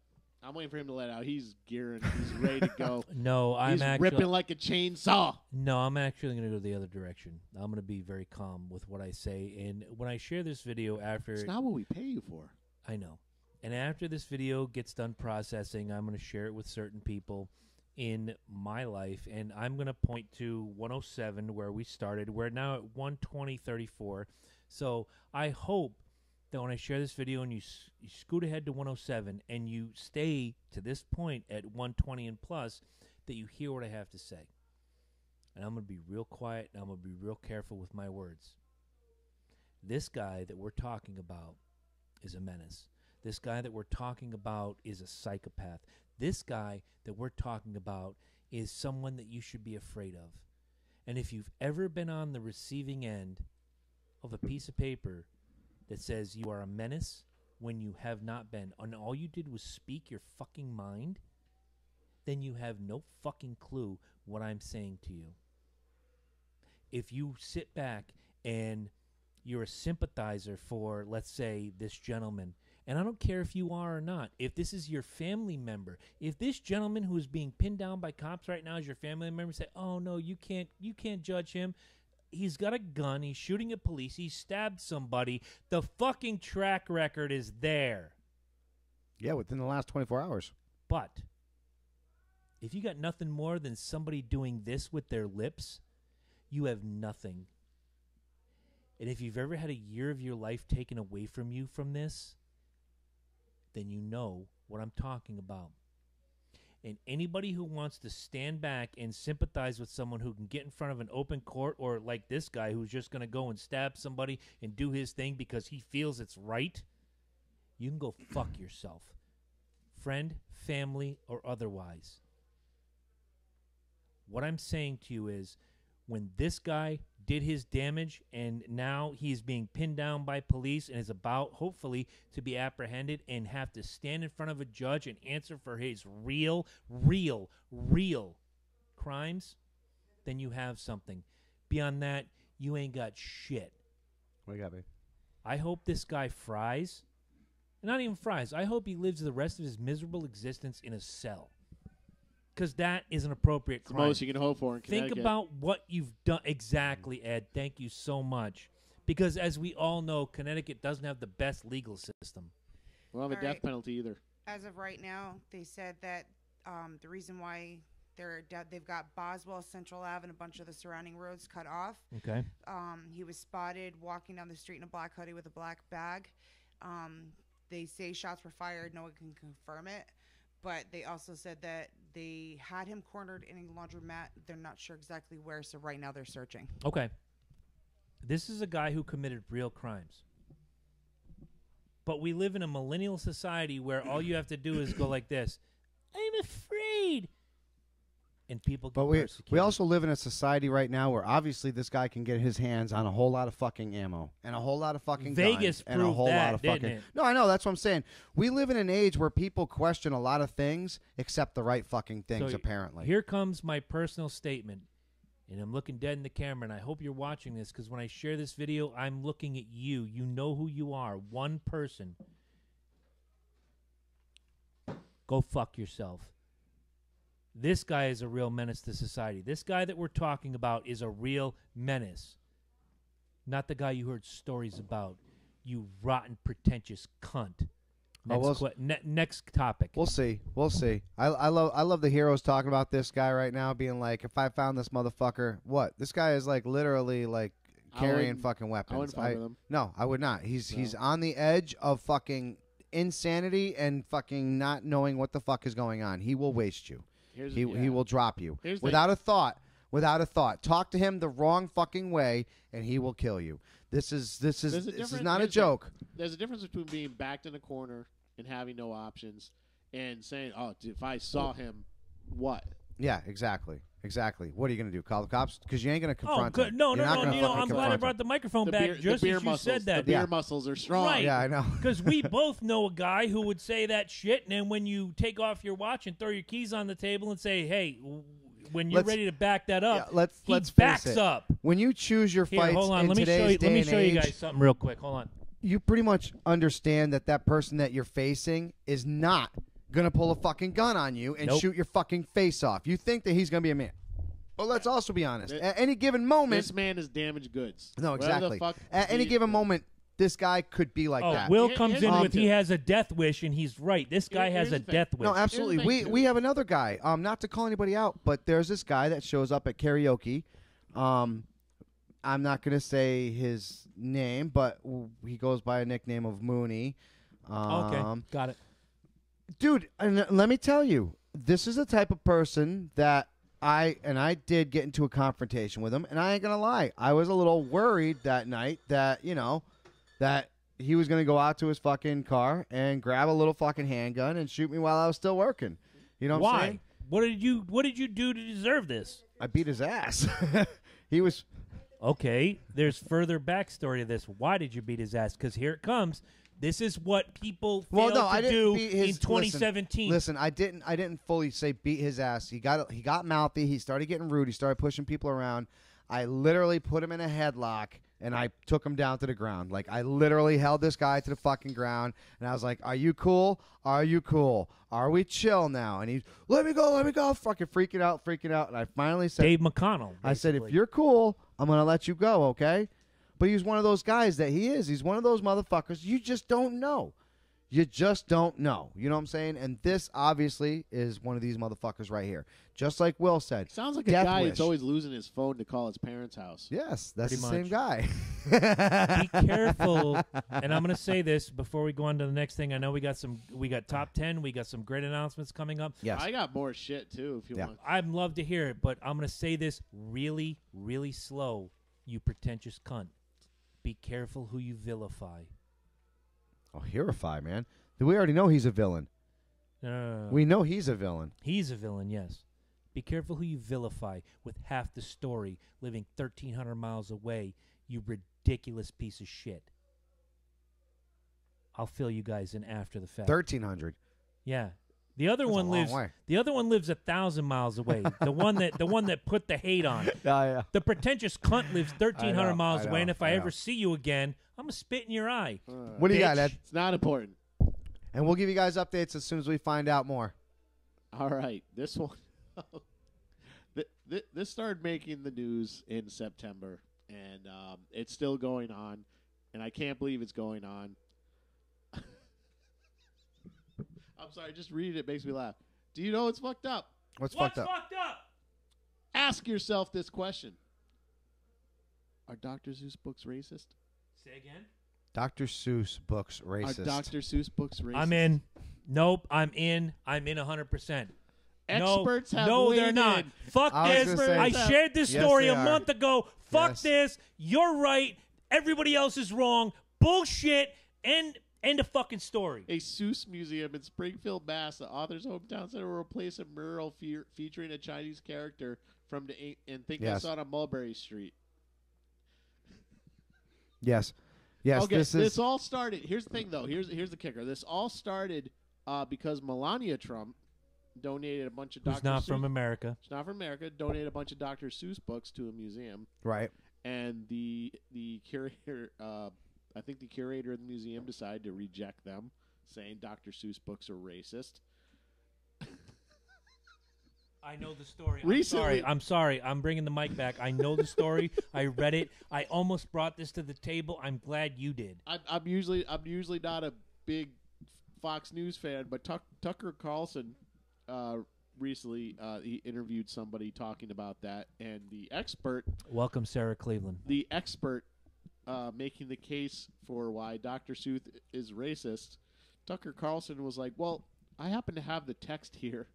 Speaker 4: I'm waiting for him to let out. He's gearing. He's ready to go.
Speaker 3: No, I'm
Speaker 4: He's
Speaker 3: actually
Speaker 4: ripping like a chainsaw.
Speaker 3: No, I'm actually going to go the other direction. I'm going to be very calm with what I say. And when I share this video after,
Speaker 4: It's not what we pay you for.
Speaker 3: I know. And after this video gets done processing, I'm going to share it with certain people in my life. And I'm going to point to 107 where we started. We're now at 120.34. So I hope that when I share this video and you scoot ahead to 107 and you stay to this point at 120 and plus, that you hear what I have to say. And I'm going to be real quiet and I'm going to be real careful with my words. This guy that we're talking about is a menace. This guy that we're talking about is a psychopath. This guy that we're talking about is someone that you should be afraid of. And if you've ever been on the receiving end of a piece of paper that says you are a menace when you have not been, and all you did was speak your fucking mind, then you have no fucking clue what I'm saying to you. If you sit back and you're a sympathizer for, let's say, this gentleman, and I don't care if you are or not, if this is your family member, if this gentleman who is being pinned down by cops right now is your family member, say, oh no, you can't judge him. He's got a gun, he's shooting at police, he stabbed somebody. The fucking track record is there.
Speaker 7: Yeah, within the last 24 hours.
Speaker 3: But if you got nothing more than somebody doing this with their lips, you have nothing. And if you've ever had a year of your life taken away from you from this, then you know what I'm talking about. And anybody who wants to stand back and sympathize with someone who can get in front of an open court, or like this guy who's just going to go and stab somebody and do his thing because he feels it's right, you can go fuck yourself. Friend, family, or otherwise. What I'm saying to you is, when this guy did his damage and now he's being pinned down by police and is about, hopefully, to be apprehended and have to stand in front of a judge and answer for his real crimes, then you have something. Beyond that, you ain't got shit.
Speaker 7: What you got, babe?
Speaker 3: I hope this guy fries. Not even fries. I hope he lives the rest of his miserable existence in a cell. Because that is an appropriate
Speaker 4: It's the
Speaker 3: crime.
Speaker 4: most you can hope for in
Speaker 3: Think
Speaker 4: Connecticut.
Speaker 3: about what you've done. Exactly, Ed. Thank you so much. Because as we all know, Connecticut doesn't have the best legal system.
Speaker 4: We don't have a
Speaker 8: All
Speaker 4: death
Speaker 8: right.
Speaker 4: penalty either.
Speaker 8: As of right now, they said that the reason why they've got Boswell, Central Ave, and a bunch of the surrounding roads cut off.
Speaker 3: Okay.
Speaker 8: He was spotted walking down the street in a black hoodie with a black bag. They say shots were fired. No one can confirm it. But they also said that they had him cornered in a laundromat. They're not sure exactly where, so right now they're searching.
Speaker 3: Okay. This is a guy who committed real crimes. But we live in a millennial society where all you have to do is go like this. I'm afraid. And people get
Speaker 7: But we
Speaker 3: persecuted.
Speaker 7: also live in a society right now where obviously this guy can get his hands on a whole lot of fucking ammo and a whole lot of fucking
Speaker 3: Vegas
Speaker 7: guns and a
Speaker 3: proved
Speaker 7: whole
Speaker 3: that,
Speaker 7: lot of
Speaker 3: didn't
Speaker 7: fucking.
Speaker 3: it?
Speaker 7: No, I know, that's what I'm saying. We live in an age where people question a lot of things except the right fucking things.
Speaker 3: So
Speaker 7: apparently,
Speaker 3: Here comes my personal statement. And I'm looking dead in the camera, and I hope you're watching this, because when I share this video, I'm looking at you. You know who you are. One person. Go fuck yourself. This guy is a real menace to society. This guy that we're talking about is a real menace. Not the guy you heard stories about. You rotten, pretentious cunt. Next topic.
Speaker 7: we'll see. We'll see. I love the heroes talking about this guy right now, being like, if I found this motherfucker, what? This guy is like literally like carrying
Speaker 4: wouldn't-
Speaker 7: fucking weapons.
Speaker 4: I wouldn't fuck with him.
Speaker 7: No, I would not. He's
Speaker 4: No.
Speaker 7: on the edge of fucking insanity and fucking not knowing what the fuck is going on. He will waste you. He will drop you
Speaker 4: Here's the-
Speaker 7: without a thought. Without a thought. Talk to him the wrong fucking way, and he will kill you. This is
Speaker 4: There's a
Speaker 7: not a
Speaker 4: difference-
Speaker 7: joke.
Speaker 4: There's a difference between being backed in a corner and having no options and saying, oh, if I saw him, what?
Speaker 7: Yeah, exactly. What are you gonna do? Call the cops? Because you ain't gonna
Speaker 3: Oh,
Speaker 7: confront
Speaker 3: good.
Speaker 7: him.
Speaker 3: No,
Speaker 7: You're not
Speaker 3: no,
Speaker 7: gonna
Speaker 3: no.
Speaker 7: fucking
Speaker 3: I'm glad I
Speaker 7: confront
Speaker 3: brought
Speaker 7: him.
Speaker 3: the microphone
Speaker 4: The
Speaker 3: back
Speaker 4: beer,
Speaker 3: just
Speaker 4: the beer
Speaker 3: as you
Speaker 4: muscles,
Speaker 3: said that.
Speaker 4: The beer
Speaker 7: Yeah.
Speaker 4: muscles are strong.
Speaker 3: Right.
Speaker 7: Yeah, I know.
Speaker 3: Because we both know a guy who would say that shit, and then when you take off your watch and throw your keys on the table and say, hey, when you're
Speaker 7: Let's-
Speaker 3: ready to back that up,
Speaker 7: Yeah, let's
Speaker 3: he
Speaker 7: face
Speaker 3: backs
Speaker 7: it.
Speaker 3: up.
Speaker 7: When you choose your
Speaker 3: Here,
Speaker 7: fights
Speaker 3: hold on.
Speaker 7: in
Speaker 3: Let me show
Speaker 7: today's
Speaker 3: you.
Speaker 7: day
Speaker 3: Let me
Speaker 7: and
Speaker 3: show you
Speaker 7: age,
Speaker 3: guys something real quick. Hold on.
Speaker 7: you pretty much understand that that person that you're facing is not gonna pull a fucking gun on you and
Speaker 3: Nope.
Speaker 7: shoot your fucking face off. You think that he's gonna be a man. But let's also be honest.
Speaker 4: Th-
Speaker 7: At any given moment,
Speaker 4: This man is damaged goods.
Speaker 7: no,
Speaker 4: Whatever the
Speaker 7: exactly.
Speaker 4: fuck
Speaker 7: At any
Speaker 4: he-
Speaker 7: given moment, this guy could be like
Speaker 3: Oh,
Speaker 7: that.
Speaker 3: Will
Speaker 4: Here-
Speaker 3: comes
Speaker 4: here's
Speaker 3: in
Speaker 4: the
Speaker 3: with
Speaker 4: thing.
Speaker 3: he has a death wish, and he's right. This guy
Speaker 4: Here's
Speaker 3: has a
Speaker 4: the thing.
Speaker 3: death wish.
Speaker 7: No, absolutely.
Speaker 4: Here's the thing,
Speaker 7: We
Speaker 4: too.
Speaker 7: have another guy. Not to call anybody out, but there's this guy that shows up at karaoke. I'm not gonna say his name, but he goes by a nickname of Mooney.
Speaker 3: Okay, got it.
Speaker 7: Dude, and let me tell you, this is the type of person that I did get into a confrontation with him, and I ain't gonna lie, I was a little worried that night that that he was gonna go out to his fucking car and grab a little fucking handgun and shoot me while I was still working. You know what I'm saying?
Speaker 3: Why? What did you do to deserve this?
Speaker 7: I beat his ass. He was.
Speaker 3: Okay, there's further backstory to this. Why did you beat his ass? Because here it comes. This is what people
Speaker 7: Well,
Speaker 3: failed
Speaker 7: no, I
Speaker 3: to
Speaker 7: didn't
Speaker 3: do
Speaker 7: beat his.
Speaker 3: in 2017.
Speaker 7: Listen, I didn't fully say beat his ass. He got mouthy. He started getting rude. He started pushing people around. I literally put him in a headlock and I took him down to the ground. Like, I literally held this guy to the fucking ground, and I was like, "Are you cool? Are you cool? Are we chill now?" And he's, let me go, fucking freaking out. And I finally said,
Speaker 3: Dave McConnell.
Speaker 7: I said,
Speaker 3: basically.
Speaker 7: if you're cool, I'm going to let you go, okay? But he's one of those guys that he is. He's one of those motherfuckers you just don't know. You just don't know. You know what I'm saying? And this, obviously, is one of these motherfuckers right here. Just like Will said.
Speaker 4: Sounds like a
Speaker 7: Death
Speaker 4: guy
Speaker 7: Wish.
Speaker 4: that's always losing his phone to call his parents' house.
Speaker 7: Yes, that's
Speaker 3: Pretty
Speaker 7: the same
Speaker 3: much.
Speaker 7: guy.
Speaker 3: Be careful. And I'm going to say this before we go on to the next thing. I know we got top 10. We got some great announcements coming up.
Speaker 7: Yes.
Speaker 4: I got more shit, too, if you
Speaker 7: Yeah.
Speaker 4: want.
Speaker 3: I'd love to hear it, but I'm going to say this really, really slow, you pretentious cunt. Be careful who you vilify.
Speaker 7: Oh, Herify, man. We already know he's a villain.
Speaker 3: No.
Speaker 7: We know he's a villain.
Speaker 3: He's a villain, yes. Be careful who you vilify with half the story living 1,300 miles away, you ridiculous piece of shit. I'll fill you guys in after the fact.
Speaker 7: 1,300.
Speaker 3: Yeah. The other
Speaker 7: That's a
Speaker 3: one
Speaker 7: long
Speaker 3: lives.
Speaker 7: way.
Speaker 3: The other one lives 1,000 miles away. the one that put the hate on.
Speaker 7: Yeah.
Speaker 3: The pretentious cunt lives 1,300
Speaker 7: I know,
Speaker 3: miles
Speaker 7: I
Speaker 3: away, and
Speaker 7: know,
Speaker 3: if I
Speaker 7: I
Speaker 3: ever
Speaker 7: know.
Speaker 3: see you again, I'm gonna spit in your eye.
Speaker 7: What do you got,
Speaker 3: Bitch.
Speaker 7: Ed?
Speaker 4: It's not important.
Speaker 7: And we'll give you guys updates as soon as we find out more.
Speaker 4: All right, this one. This started making the news in September, and it's still going on, and I can't believe it's going on. I'm sorry, just reading it makes me laugh. Do you know what's fucked up?
Speaker 7: What's fucked up?
Speaker 4: Ask yourself this question. Are Dr. Seuss books racist?
Speaker 3: Say again.
Speaker 7: Dr. Seuss books racist.
Speaker 4: Are Dr. Seuss books racist?
Speaker 3: I'm in. Nope. I'm in 100%.
Speaker 4: Experts have
Speaker 3: no,
Speaker 4: weighed
Speaker 3: they're not.
Speaker 4: in.
Speaker 3: Fuck
Speaker 7: I was
Speaker 3: this.
Speaker 7: gonna say-
Speaker 3: I shared this
Speaker 7: Yes,
Speaker 3: story
Speaker 7: they
Speaker 3: a
Speaker 7: are.
Speaker 3: month ago. Fuck
Speaker 7: Yes.
Speaker 3: this. You're right. Everybody else is wrong. Bullshit. End of fucking story.
Speaker 4: A Seuss museum in Springfield, Mass. The author's hometown center will replace a mural featuring a Chinese character from the and Think I
Speaker 7: Yes.
Speaker 4: Saw It on Mulberry Street.
Speaker 7: Yes. Yes,
Speaker 4: Okay,
Speaker 7: this
Speaker 4: all started. Here's the thing, though. Here's the kicker. This all started because Melania Trump donated a bunch of
Speaker 3: Who's
Speaker 4: Dr.
Speaker 3: not
Speaker 4: Seuss.
Speaker 3: from America?
Speaker 4: She's not from America. Donated a bunch of Dr. Seuss books to a museum,
Speaker 7: right.
Speaker 4: and the curator, I think the curator of the museum decided to reject them, saying Dr. Seuss books are racist.
Speaker 3: I know the story.
Speaker 4: Recently-
Speaker 3: I'm sorry. I'm bringing the mic back. I know the story. I read it. I almost brought this to the table. I'm glad you did.
Speaker 4: I'm usually not a big Fox News fan, but Tucker Carlson recently he interviewed somebody talking about that, and the expert
Speaker 3: Welcome, Sarah Cleveland.
Speaker 4: making the case for why Dr. Seuss is racist, Tucker Carlson was like, "Well, I happen to have the text here.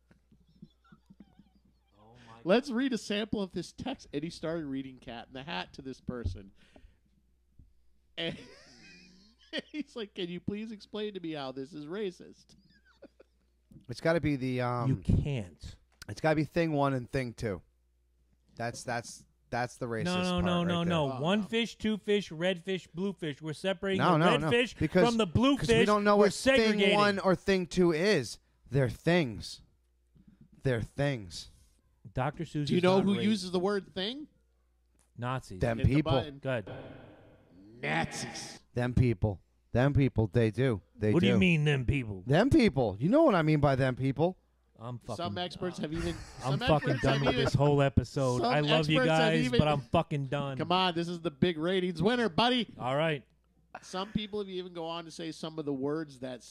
Speaker 4: Let's read a sample of this text." And he started reading Cat in the Hat to this person. And he's like, "Can you please explain to me how this is racist?"
Speaker 7: It's got to be the
Speaker 3: You can't.
Speaker 7: It's got to be thing 1 and thing 2. That's the racist.
Speaker 3: No.
Speaker 7: part right there.
Speaker 3: One fish, two fish, red fish, blue fish. We're separating
Speaker 7: No,
Speaker 3: the
Speaker 7: no,
Speaker 3: red
Speaker 7: no.
Speaker 3: fish
Speaker 7: Because-
Speaker 3: from the blue
Speaker 7: Because
Speaker 3: fish.
Speaker 7: we don't know
Speaker 3: We're
Speaker 7: what thing
Speaker 3: segregating.
Speaker 7: 1 or thing 2 is. They're things. They're things.
Speaker 3: Dr. Seuss.
Speaker 4: Do you
Speaker 3: is
Speaker 4: know
Speaker 3: not
Speaker 4: who
Speaker 3: racist.
Speaker 4: uses the word thing?
Speaker 3: Nazis?
Speaker 7: Them
Speaker 4: Hit the
Speaker 7: people.
Speaker 4: button.
Speaker 3: Good.
Speaker 4: Nazis.
Speaker 7: Them people. Them people. They do. They
Speaker 3: What do
Speaker 7: do.
Speaker 3: you mean, them people?
Speaker 7: Them people. You know what I mean by them people.
Speaker 3: I'm fucking.
Speaker 4: Some experts have even.
Speaker 3: I'm
Speaker 4: some
Speaker 3: fucking
Speaker 4: experts
Speaker 3: done
Speaker 4: have
Speaker 3: with
Speaker 4: even-
Speaker 3: this whole episode.
Speaker 4: some
Speaker 3: I love you
Speaker 4: experts have
Speaker 3: guys,
Speaker 4: even-
Speaker 3: but I'm fucking done.
Speaker 4: Come on, this is the big ratings winner, buddy.
Speaker 3: All right.
Speaker 4: Some people have even go on to say some of the words that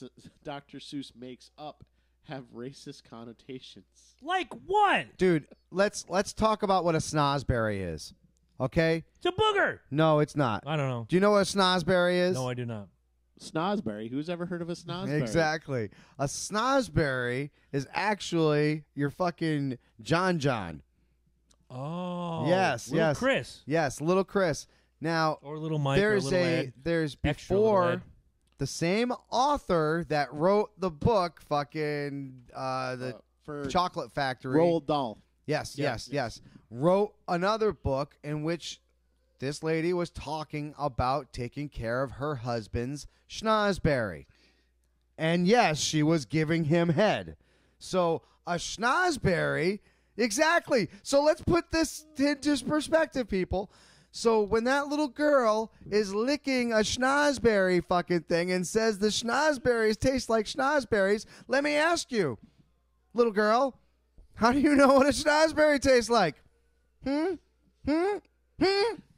Speaker 4: Dr. Seuss makes up have racist connotations.
Speaker 3: Like what?
Speaker 7: Dude, let's talk about what a snozberry is. Okay?
Speaker 3: It's a booger.
Speaker 7: No, it's not.
Speaker 3: I don't know.
Speaker 7: Do you know what a snozberry is?
Speaker 3: No, I do not.
Speaker 4: Snozberry. Who's ever heard of a snozberry?
Speaker 7: Exactly. A snozberry is actually your fucking John.
Speaker 3: Oh.
Speaker 7: Yes,
Speaker 3: Little
Speaker 7: yes.
Speaker 3: Chris.
Speaker 7: Yes, little Chris. Now,
Speaker 3: Or little Mike.
Speaker 7: there's
Speaker 3: or little Ed.
Speaker 7: there's
Speaker 3: Extra little
Speaker 7: before
Speaker 3: Ed.
Speaker 7: the same author that wrote the book fucking the
Speaker 4: For
Speaker 7: Chocolate Factory.
Speaker 4: Roald Dahl.
Speaker 7: Yes,
Speaker 4: Yes,
Speaker 7: yes, yes. Wrote another book in which this lady was talking about taking care of her husband's schnozberry. And yes, she was giving him head. So a schnozberry, exactly. So let's put this into perspective, people. So when that little girl is licking a schnozberry fucking thing and says the schnozberries taste like schnozberries, let me ask you, little girl, how do you know what a schnozberry tastes like?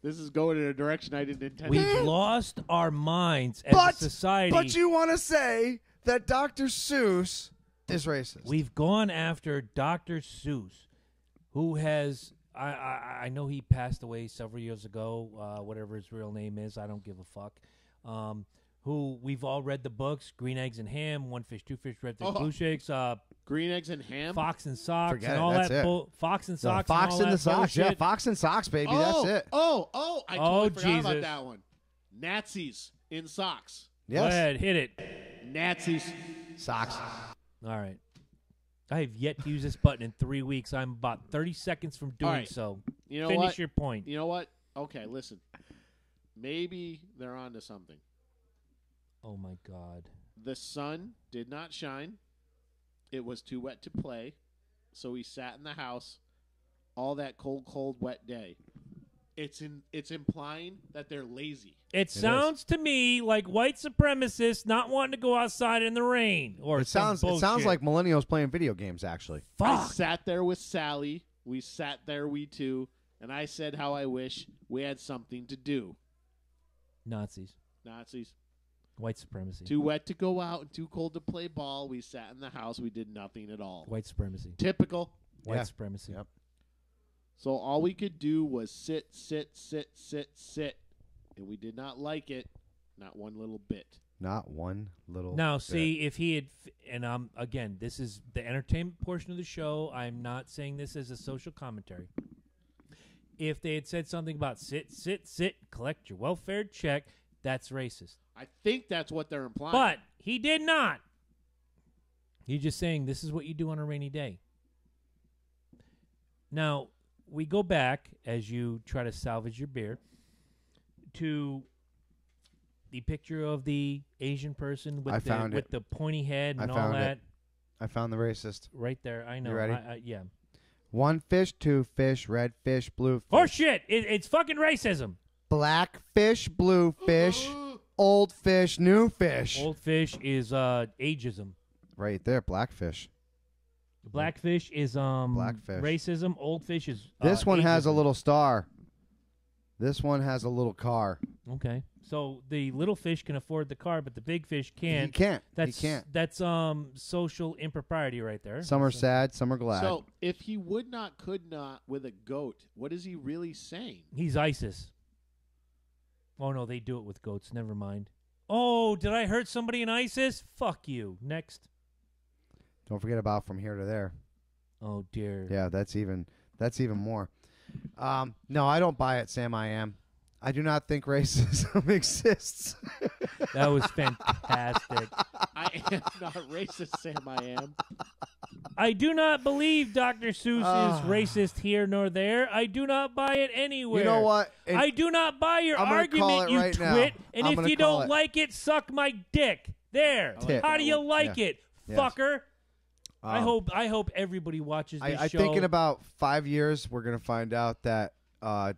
Speaker 4: This is going in a direction I didn't intend.
Speaker 3: We've lost our minds as a society.
Speaker 7: But you want to say that Dr. Seuss is racist.
Speaker 3: We've gone after Dr. Seuss, who has, I know he passed away several years ago, whatever his real name is. I don't give a fuck. Who we've all read the books, Green Eggs and Ham, One Fish, Two Fish, Red Fish, Blue Shakes,
Speaker 4: Green Eggs and Ham,
Speaker 3: Fox and Socks,
Speaker 7: Forget
Speaker 3: and
Speaker 7: it,
Speaker 3: all
Speaker 7: that's
Speaker 3: that.
Speaker 7: it.
Speaker 3: Fox and
Speaker 7: No,
Speaker 3: Socks.
Speaker 7: Fox
Speaker 3: and all
Speaker 7: in the
Speaker 3: that
Speaker 7: Socks. Yeah,
Speaker 3: bullshit.
Speaker 7: Fox and Socks, baby. That's it.
Speaker 4: I totally forgot
Speaker 3: Jesus.
Speaker 4: about that one. Nazis in socks.
Speaker 3: Go
Speaker 7: Yes.
Speaker 3: ahead, hit it.
Speaker 4: Nazis.
Speaker 7: Socks.
Speaker 3: All right. I have yet to use this button in 3 weeks. I'm about 30 seconds from doing
Speaker 4: right.
Speaker 3: so.
Speaker 4: You know
Speaker 3: Finish
Speaker 4: what?
Speaker 3: your point.
Speaker 4: You know what? Okay, listen. Maybe they're on to something.
Speaker 3: Oh, my God.
Speaker 4: The sun did not shine. It was too wet to play. So he sat in the house all that cold, wet day. It's implying that they're lazy.
Speaker 3: It sounds to me like white supremacists not wanting to go outside in the rain. Or
Speaker 7: It
Speaker 3: some
Speaker 7: sounds
Speaker 3: bullshit.
Speaker 7: like millennials playing video games, actually.
Speaker 4: I
Speaker 3: Fuck.
Speaker 4: sat there with Sally. We sat there, we two, and I said how I wish we had something to do.
Speaker 3: Nazis.
Speaker 4: Nazis.
Speaker 3: White supremacy.
Speaker 4: Too wet to go out and too cold to play ball. We sat in the house. We did nothing at all.
Speaker 3: White supremacy.
Speaker 4: Typical.
Speaker 3: White
Speaker 7: Yeah.
Speaker 3: supremacy.
Speaker 7: Yep.
Speaker 4: So all we could do was sit. And we did not like it. Not one little bit.
Speaker 7: Not one little.
Speaker 3: Now,
Speaker 7: bit.
Speaker 3: see, if he had, and again, this is the entertainment portion of the show. I'm not saying this as a social commentary. If they had said something about sit, collect your welfare check, that's racist.
Speaker 4: I think that's what they're implying.
Speaker 3: But he did not. He's just saying this is what you do on a rainy day. Now, we go back, as you try to salvage your beer, to the picture of the Asian person with, with the pointy head and
Speaker 7: I
Speaker 3: all
Speaker 7: found
Speaker 3: that.
Speaker 7: it. I found the racist.
Speaker 3: Right there. I know.
Speaker 7: You ready?
Speaker 3: Yeah.
Speaker 7: One fish, two fish, red fish, blue fish.
Speaker 3: Oh, shit. It's fucking racism.
Speaker 7: Black fish, blue fish, old fish, new fish.
Speaker 3: Old fish is ageism.
Speaker 7: Right there, blackfish.
Speaker 3: Blackfish is
Speaker 7: Blackfish.
Speaker 3: racism. Old fish is
Speaker 7: This one has a
Speaker 3: ageism.
Speaker 7: little star. This one has a little car.
Speaker 3: Okay. So the little fish can afford the car, but the big fish can't.
Speaker 7: He can't.
Speaker 3: That's
Speaker 7: he can't.
Speaker 3: That's social impropriety right there.
Speaker 7: Some are sad, some are glad.
Speaker 4: So if he would not, could not with a goat, what is he really saying?
Speaker 3: He's ISIS. Oh no, they do it with goats. Never mind. Oh, did I hurt somebody in ISIS? Fuck you. Next.
Speaker 7: Don't forget about from here to there.
Speaker 3: Oh dear.
Speaker 7: Yeah, that's even more. No, I don't buy it, Sam. I am. I do not think racism exists.
Speaker 3: That was fantastic.
Speaker 4: I am not racist, Sam. I am.
Speaker 3: I do not believe Dr. Seuss is racist here nor there. I do not buy it anywhere.
Speaker 7: You know what?
Speaker 3: I do not buy your
Speaker 7: I'm gonna call
Speaker 3: argument,
Speaker 7: it
Speaker 3: you
Speaker 7: right now.
Speaker 3: twit. And
Speaker 7: I'm
Speaker 3: if
Speaker 7: gonna
Speaker 3: you
Speaker 7: call
Speaker 3: don't
Speaker 7: it.
Speaker 3: like it, suck my dick. There.
Speaker 7: Tit.
Speaker 3: How do you like
Speaker 7: Yeah.
Speaker 3: it,
Speaker 7: Yes.
Speaker 3: fucker? I hope everybody watches this
Speaker 7: I
Speaker 3: show.
Speaker 7: think in about 5 years we're gonna find out that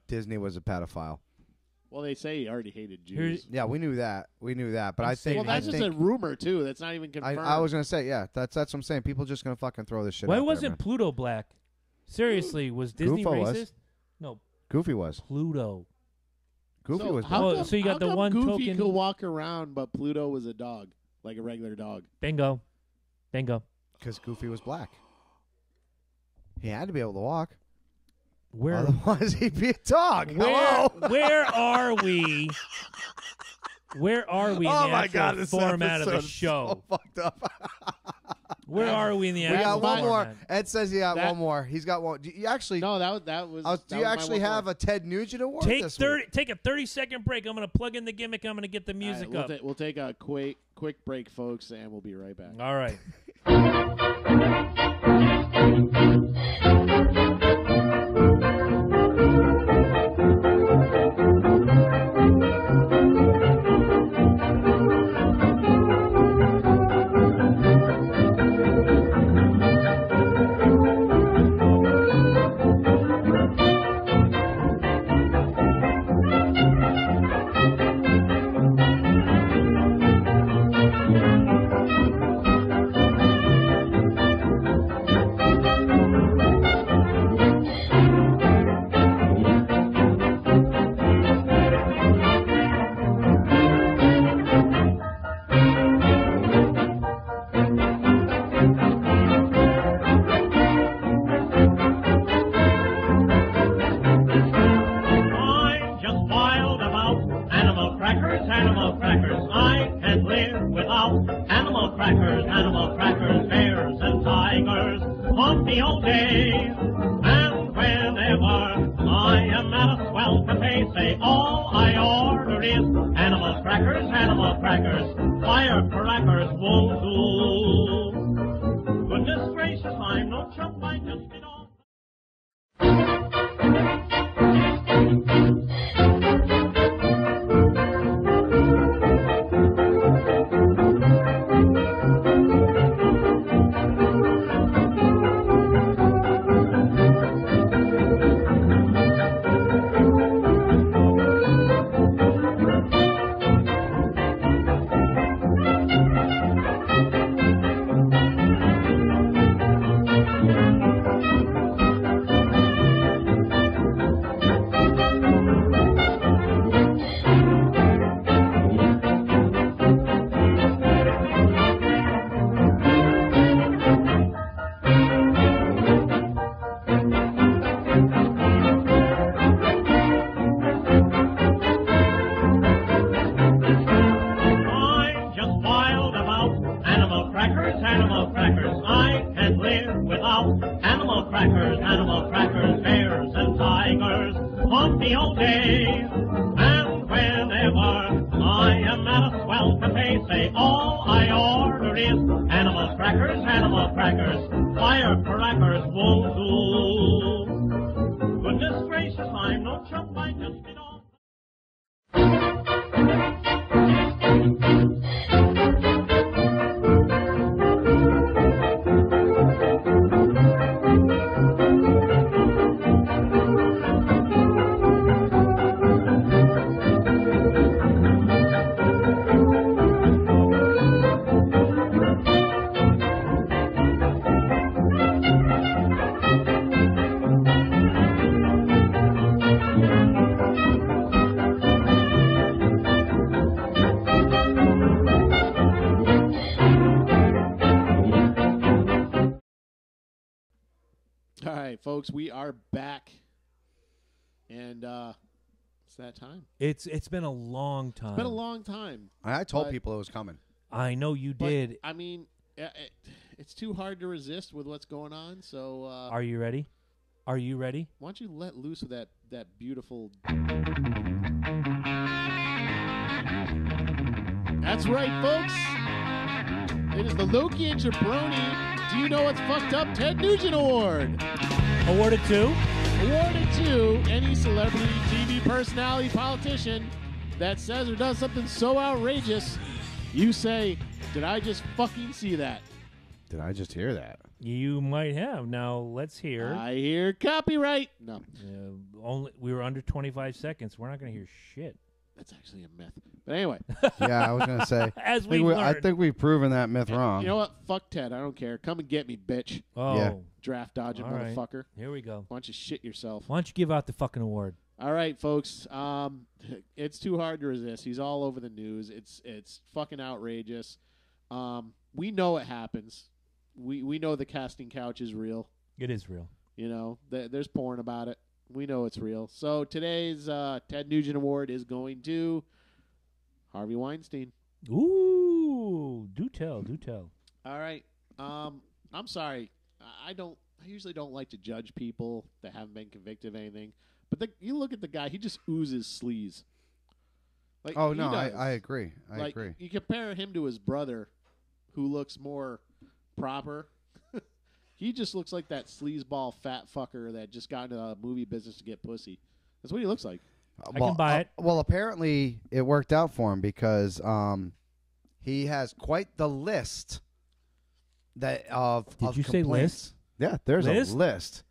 Speaker 7: Disney was a pedophile.
Speaker 4: Well, they say he already hated Jews.
Speaker 3: Here's-
Speaker 7: Yeah, we knew that. But I think
Speaker 4: Well, that's
Speaker 7: I
Speaker 4: just
Speaker 7: think,
Speaker 4: a rumor too. That's not even confirmed.
Speaker 7: I was gonna say, yeah, that's what I'm saying. People just gonna fucking throw this shit.
Speaker 3: Why
Speaker 7: out
Speaker 3: wasn't
Speaker 7: there,
Speaker 3: Pluto black? Seriously, was Disney
Speaker 7: Goofo
Speaker 3: racist?
Speaker 7: was.
Speaker 3: No,
Speaker 7: man. Goofy was.
Speaker 3: Pluto.
Speaker 7: Goofy was.
Speaker 4: How
Speaker 3: Oh,
Speaker 4: come,
Speaker 3: so you got
Speaker 4: how
Speaker 3: the
Speaker 4: come
Speaker 3: one
Speaker 4: Goofy
Speaker 3: token-
Speaker 4: could walk around, but Pluto was a dog, like a regular dog.
Speaker 3: Bingo.
Speaker 7: Because Goofy was black. He had to be able to walk.
Speaker 3: Where
Speaker 7: Otherwise, he'd be a dog. Hello.
Speaker 3: where are we? Where are we in
Speaker 7: Oh
Speaker 3: the
Speaker 7: my
Speaker 3: actual
Speaker 7: God, this
Speaker 3: format of the
Speaker 7: episode is
Speaker 3: show?
Speaker 7: so fucked up.
Speaker 3: Where are we in the
Speaker 7: We
Speaker 3: actual
Speaker 7: got one more.
Speaker 3: format?
Speaker 7: Ed says he got
Speaker 4: That-
Speaker 7: one more. He's got one. Do you actually?
Speaker 4: No, that was.
Speaker 7: do
Speaker 4: that
Speaker 7: you
Speaker 4: was my
Speaker 7: actually
Speaker 4: one
Speaker 7: have
Speaker 4: more.
Speaker 7: a Ted Nugent award
Speaker 3: Take
Speaker 7: this
Speaker 3: 30.
Speaker 7: week?
Speaker 3: Take a 30-second break. I'm going to plug in the gimmick. I'm going to get the
Speaker 4: All
Speaker 3: music
Speaker 4: right,
Speaker 3: up.
Speaker 4: we'll take a quick break, folks, and we'll be right back.
Speaker 3: All right.
Speaker 9: the old days. And whenever I am at a swell cafe, say all I order is animal crackers, firecrackers won't do. Goodness gracious, I'm no chump, I just get off.
Speaker 4: All right, folks, we are back, and it's that time.
Speaker 3: It's been a long time.
Speaker 4: It's been a long time.
Speaker 7: I told people it was coming.
Speaker 3: I know you did.
Speaker 4: I mean, it's too hard to resist with what's going on. So,
Speaker 3: are you ready? Are you ready?
Speaker 4: Why don't you let loose with that beautiful? That's right, folks. It is the Loki and Jabroni. Do you know what's fucked up? Ted Nugent Award.
Speaker 3: Awarded to?
Speaker 4: Awarded to any celebrity, TV personality, politician that says or does something so outrageous, you say, did I just fucking see that?
Speaker 7: Did I just hear that?
Speaker 3: You might have. Now, let's hear.
Speaker 4: I hear copyright. No.
Speaker 3: We were under 25 seconds. We're not going to hear shit.
Speaker 4: That's actually a myth. But anyway.
Speaker 7: Yeah, I was going to say.
Speaker 3: As
Speaker 7: I think we've proven that myth wrong.
Speaker 4: You know what? Fuck Ted. I don't care. Come and get me, bitch.
Speaker 3: Oh.
Speaker 7: Yeah.
Speaker 4: Draft dodging motherfucker.
Speaker 3: Here we go.
Speaker 4: Why don't you shit yourself?
Speaker 3: Why don't you give out the fucking award?
Speaker 4: All right, folks. It's too hard to resist. He's all over the news. It's fucking outrageous. We know it happens. We know the casting couch is real.
Speaker 3: It is real.
Speaker 4: You know, there's porn about it. We know it's real. So today's Ted Nugent Award is going to Harvey Weinstein.
Speaker 3: Ooh, do tell.
Speaker 4: All right. I'm sorry. I usually don't like to judge people that haven't been convicted of anything. But you look at the guy, he just oozes sleaze. Like,
Speaker 7: oh, no, I agree. I
Speaker 4: like,
Speaker 7: agree.
Speaker 4: You compare him to his brother, who looks more proper. He just looks like that sleazeball fat fucker that just got into the movie business to get pussy. That's what he looks like.
Speaker 3: I can buy it.
Speaker 7: Well, apparently it worked out for him because he has quite the list of
Speaker 3: Did you
Speaker 7: complaints.
Speaker 3: say list?
Speaker 7: Yeah, there's
Speaker 3: List?
Speaker 7: a list.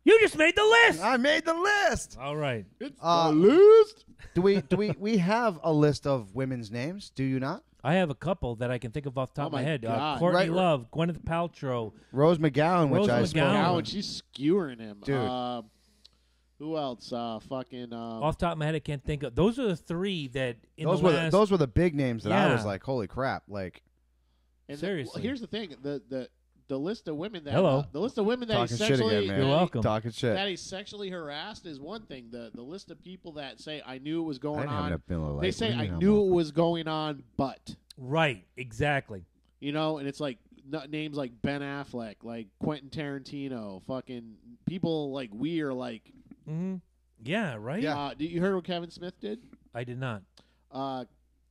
Speaker 3: You just made the list.
Speaker 7: I made the list.
Speaker 3: All right.
Speaker 4: It's the list.
Speaker 7: Do we have a list of women's names? Do you not?
Speaker 3: I have a couple that I can think of off the top of my head.
Speaker 4: God.
Speaker 3: Courtney
Speaker 7: Right.
Speaker 3: Love, Gwyneth Paltrow.
Speaker 7: Rose McGowan, which
Speaker 3: Rose
Speaker 7: I
Speaker 3: McGowan.
Speaker 7: spoke
Speaker 4: Now,
Speaker 7: on.
Speaker 4: and she's skewering him.
Speaker 7: Dude.
Speaker 4: Who else? Fucking.
Speaker 3: Off the top of my head, I can't think of. Those are the three that in
Speaker 7: Those
Speaker 3: the
Speaker 7: were
Speaker 3: last...
Speaker 7: those were the big names that I
Speaker 3: Yeah.
Speaker 7: was like, holy crap! Like
Speaker 4: and
Speaker 3: seriously.
Speaker 4: here's the thing: the list of women that
Speaker 3: Hello.
Speaker 4: The list of women that he
Speaker 7: talking shit
Speaker 4: sexually
Speaker 7: again, man.
Speaker 3: You're welcome.
Speaker 7: Talking shit.
Speaker 4: that he sexually harassed is one thing. The list of people that say I knew it was
Speaker 7: I
Speaker 4: going
Speaker 7: didn't have
Speaker 4: on.
Speaker 7: enough Miller Lite.
Speaker 4: They say
Speaker 7: What do
Speaker 4: I
Speaker 7: you mean,
Speaker 4: knew
Speaker 7: I'm
Speaker 4: it was going on, but
Speaker 3: Right, exactly.
Speaker 4: you know, and it's like names like Ben Affleck, like Quentin Tarantino, fucking people like we are like.
Speaker 3: Mm-hmm. Yeah, right?
Speaker 7: Yeah.
Speaker 4: Did you heard what Kevin Smith did?
Speaker 3: I did not.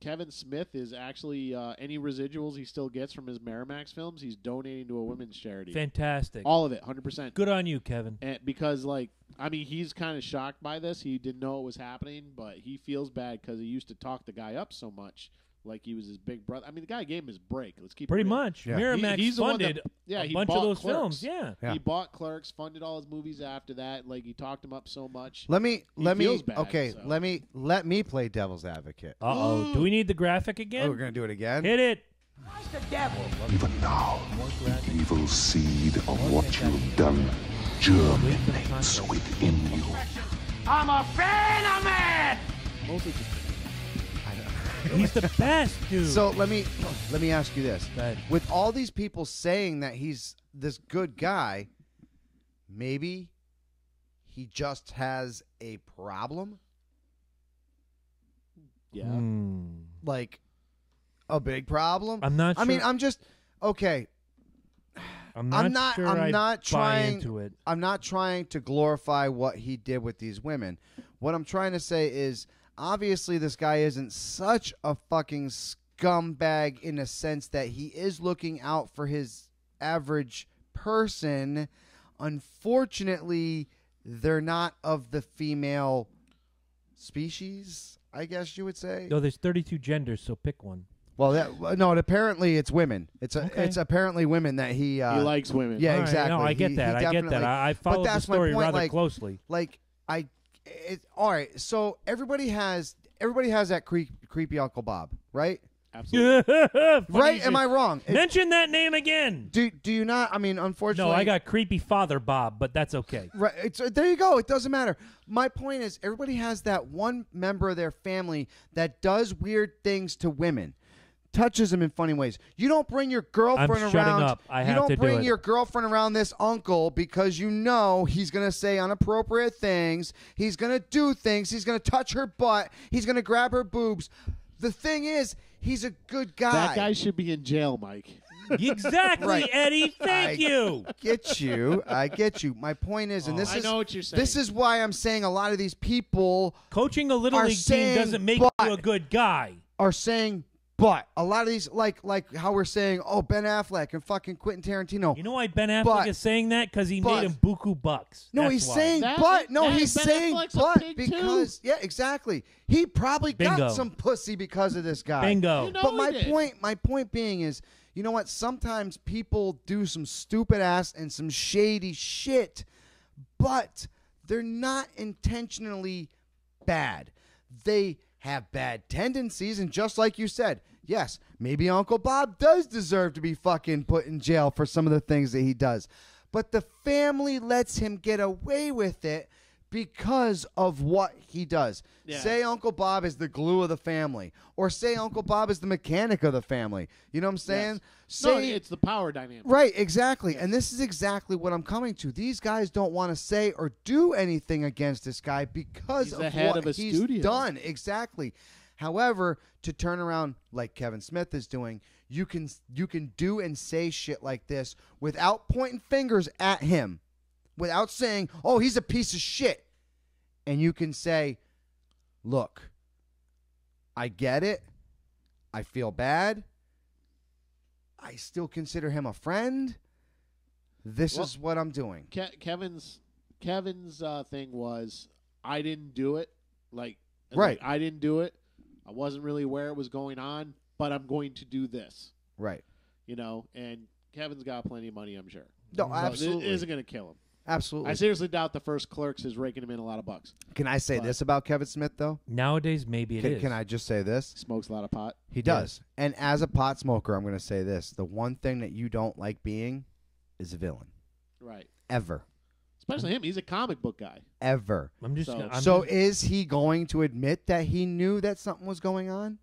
Speaker 4: Kevin Smith is actually any residuals he still gets from his Miramax films, he's donating to a women's charity.
Speaker 3: Fantastic.
Speaker 4: All of it, 100%.
Speaker 3: Good on you, Kevin.
Speaker 4: And because, like, I mean, he's kind of shocked by this. He didn't know it was happening, but he feels bad because he used to talk the guy up so much, like he was his big brother. I mean, the guy gave him his break. Let's keep
Speaker 3: Pretty
Speaker 4: it real.
Speaker 3: much.
Speaker 7: Yeah.
Speaker 3: Miramax
Speaker 4: He's the one that-
Speaker 3: funded
Speaker 4: yeah,
Speaker 3: a
Speaker 4: he
Speaker 3: bunch of
Speaker 4: bought
Speaker 3: those
Speaker 4: Clerks.
Speaker 3: films. Yeah.
Speaker 7: Yeah.
Speaker 4: He bought Clerks, funded all his movies after that. Like, he talked him up so much.
Speaker 7: Let me
Speaker 4: feels bad,
Speaker 7: okay.
Speaker 4: so.
Speaker 7: Let me play devil's advocate.
Speaker 3: Uh-oh. Do we need the graphic again?
Speaker 7: Oh, we're gonna do it again.
Speaker 3: Hit it.
Speaker 1: Even now, the evil seed of what you've done germinates within you.
Speaker 4: Mostly just
Speaker 3: He's the best, dude.
Speaker 7: So let me ask you this:
Speaker 3: Go ahead.
Speaker 7: with all these people saying that he's this good guy, maybe he just has a problem,
Speaker 4: yeah.
Speaker 7: like a big problem.
Speaker 3: I'm not
Speaker 7: I mean,
Speaker 3: sure-
Speaker 7: I'm just okay.
Speaker 3: I'm
Speaker 7: I'm
Speaker 3: not
Speaker 7: not.
Speaker 3: sure
Speaker 7: I'm
Speaker 3: I
Speaker 7: not
Speaker 3: buy
Speaker 7: trying.
Speaker 3: into it.
Speaker 7: I'm not trying to glorify what he did with these women. What I'm trying to say is, obviously, this guy isn't such a fucking scumbag in a sense that he is looking out for his average person. Unfortunately, they're not of the female species, I guess you would say.
Speaker 3: No, there's 32 genders, so pick one.
Speaker 7: Well, no. Apparently, it's women. It's
Speaker 3: Okay.
Speaker 7: it's apparently women that he.
Speaker 4: He likes women.
Speaker 7: Yeah,
Speaker 3: All right,
Speaker 7: exactly.
Speaker 3: No, I get
Speaker 7: He
Speaker 3: that. I get that.
Speaker 7: definitely-
Speaker 3: I
Speaker 7: but
Speaker 3: followed the
Speaker 7: that's my
Speaker 3: story
Speaker 7: point,
Speaker 3: rather
Speaker 7: like-
Speaker 3: closely.
Speaker 7: All right. So everybody has that creepy Uncle Bob, right?
Speaker 4: Absolutely.
Speaker 7: Right? Am I wrong?
Speaker 3: Mention that name again.
Speaker 7: Do you not? I mean, unfortunately,
Speaker 3: No, I got creepy father Bob, but that's okay.
Speaker 7: Right. There you go. It doesn't matter. My point is, everybody has that one member of their family that does weird things to women, touches them in funny ways. You don't bring your girlfriend
Speaker 3: I'm shutting
Speaker 7: around.
Speaker 3: up. I
Speaker 7: you
Speaker 3: have
Speaker 7: don't
Speaker 3: to do
Speaker 7: bring
Speaker 3: it.
Speaker 7: your girlfriend around this uncle because you know he's gonna say inappropriate things. He's gonna do things. He's gonna touch her butt. He's gonna grab her boobs. The thing is, he's a good guy.
Speaker 4: That guy should be in jail, Mike.
Speaker 3: Exactly,
Speaker 7: Right.
Speaker 3: Eddie. Thank you.
Speaker 7: I get you. My point is, and this
Speaker 4: I
Speaker 7: is
Speaker 4: know what you're saying.
Speaker 7: This is why I'm saying a lot of these people
Speaker 3: Coaching a little
Speaker 7: are
Speaker 3: league team
Speaker 7: saying
Speaker 3: doesn't make
Speaker 7: but.
Speaker 3: you a good guy.
Speaker 7: are saying, but a lot of these, like how we're saying, oh, Ben Affleck and fucking Quentin Tarantino.
Speaker 3: You know why Ben Affleck
Speaker 7: But-
Speaker 3: is saying that? Because he
Speaker 7: but-
Speaker 3: made him buku bucks.
Speaker 7: No,
Speaker 3: That's
Speaker 7: he's
Speaker 3: why.
Speaker 7: saying
Speaker 4: That-
Speaker 7: but. No,
Speaker 4: that
Speaker 7: he's
Speaker 4: Ben
Speaker 7: saying
Speaker 4: Affleck's a
Speaker 7: but
Speaker 4: pig,
Speaker 7: because
Speaker 4: too.
Speaker 7: yeah, exactly. He probably
Speaker 3: Bingo.
Speaker 7: got some pussy because of this guy.
Speaker 3: Bingo.
Speaker 4: You know
Speaker 7: But
Speaker 4: he
Speaker 7: my
Speaker 4: did.
Speaker 7: point being is, you know what? Sometimes people do some stupid ass and some shady shit, but they're not intentionally bad. They have bad tendencies, and just like you said, yes, maybe Uncle Bob does deserve to be fucking put in jail for some of the things that he does. But the family lets him get away with it because of what he does.
Speaker 4: Yeah.
Speaker 7: Say Uncle Bob is the glue of the family, or say Uncle Bob is the mechanic of the family. You know what I'm saying?
Speaker 4: Yes. No,
Speaker 7: Say
Speaker 4: it's the power dynamic.
Speaker 7: Right, exactly. And this is exactly what I'm coming to. These guys don't want to say or do anything against this guy because
Speaker 4: He's
Speaker 7: of
Speaker 4: the head
Speaker 7: what
Speaker 4: of a
Speaker 7: he's
Speaker 4: studio.
Speaker 7: done. Exactly. However, to turn around like Kevin Smith is doing, you can do and say shit like this without pointing fingers at him, without saying, "Oh, he's a piece of shit." And you can say, "Look, I get it. I feel bad. I still consider him a friend. This
Speaker 4: Well,
Speaker 7: is what I'm doing."
Speaker 4: Kevin's thing was, I didn't do it. Like,
Speaker 7: Right.
Speaker 4: I didn't do it. I wasn't really aware it was going on, but I'm going to do this.
Speaker 7: Right.
Speaker 4: You know, and Kevin's got plenty of money, I'm sure.
Speaker 7: No,
Speaker 4: So
Speaker 7: absolutely.
Speaker 4: It isn't going to kill him.
Speaker 7: Absolutely.
Speaker 4: I seriously doubt the first Clerks is raking him in a lot of bucks.
Speaker 7: Can I say
Speaker 4: But-
Speaker 7: this about Kevin Smith, though?
Speaker 3: Nowadays, maybe it is.
Speaker 7: Can I just say this?
Speaker 4: Smokes a lot of pot.
Speaker 7: He does. And as a pot smoker, I'm going to say this. The one thing that you don't like being is a villain.
Speaker 4: Right.
Speaker 7: Ever.
Speaker 4: Especially him. He's a comic book guy.
Speaker 7: Ever.
Speaker 3: I'm just.
Speaker 4: So-
Speaker 3: I'm
Speaker 7: So
Speaker 3: just-
Speaker 7: is he going to admit that he knew that something was going on?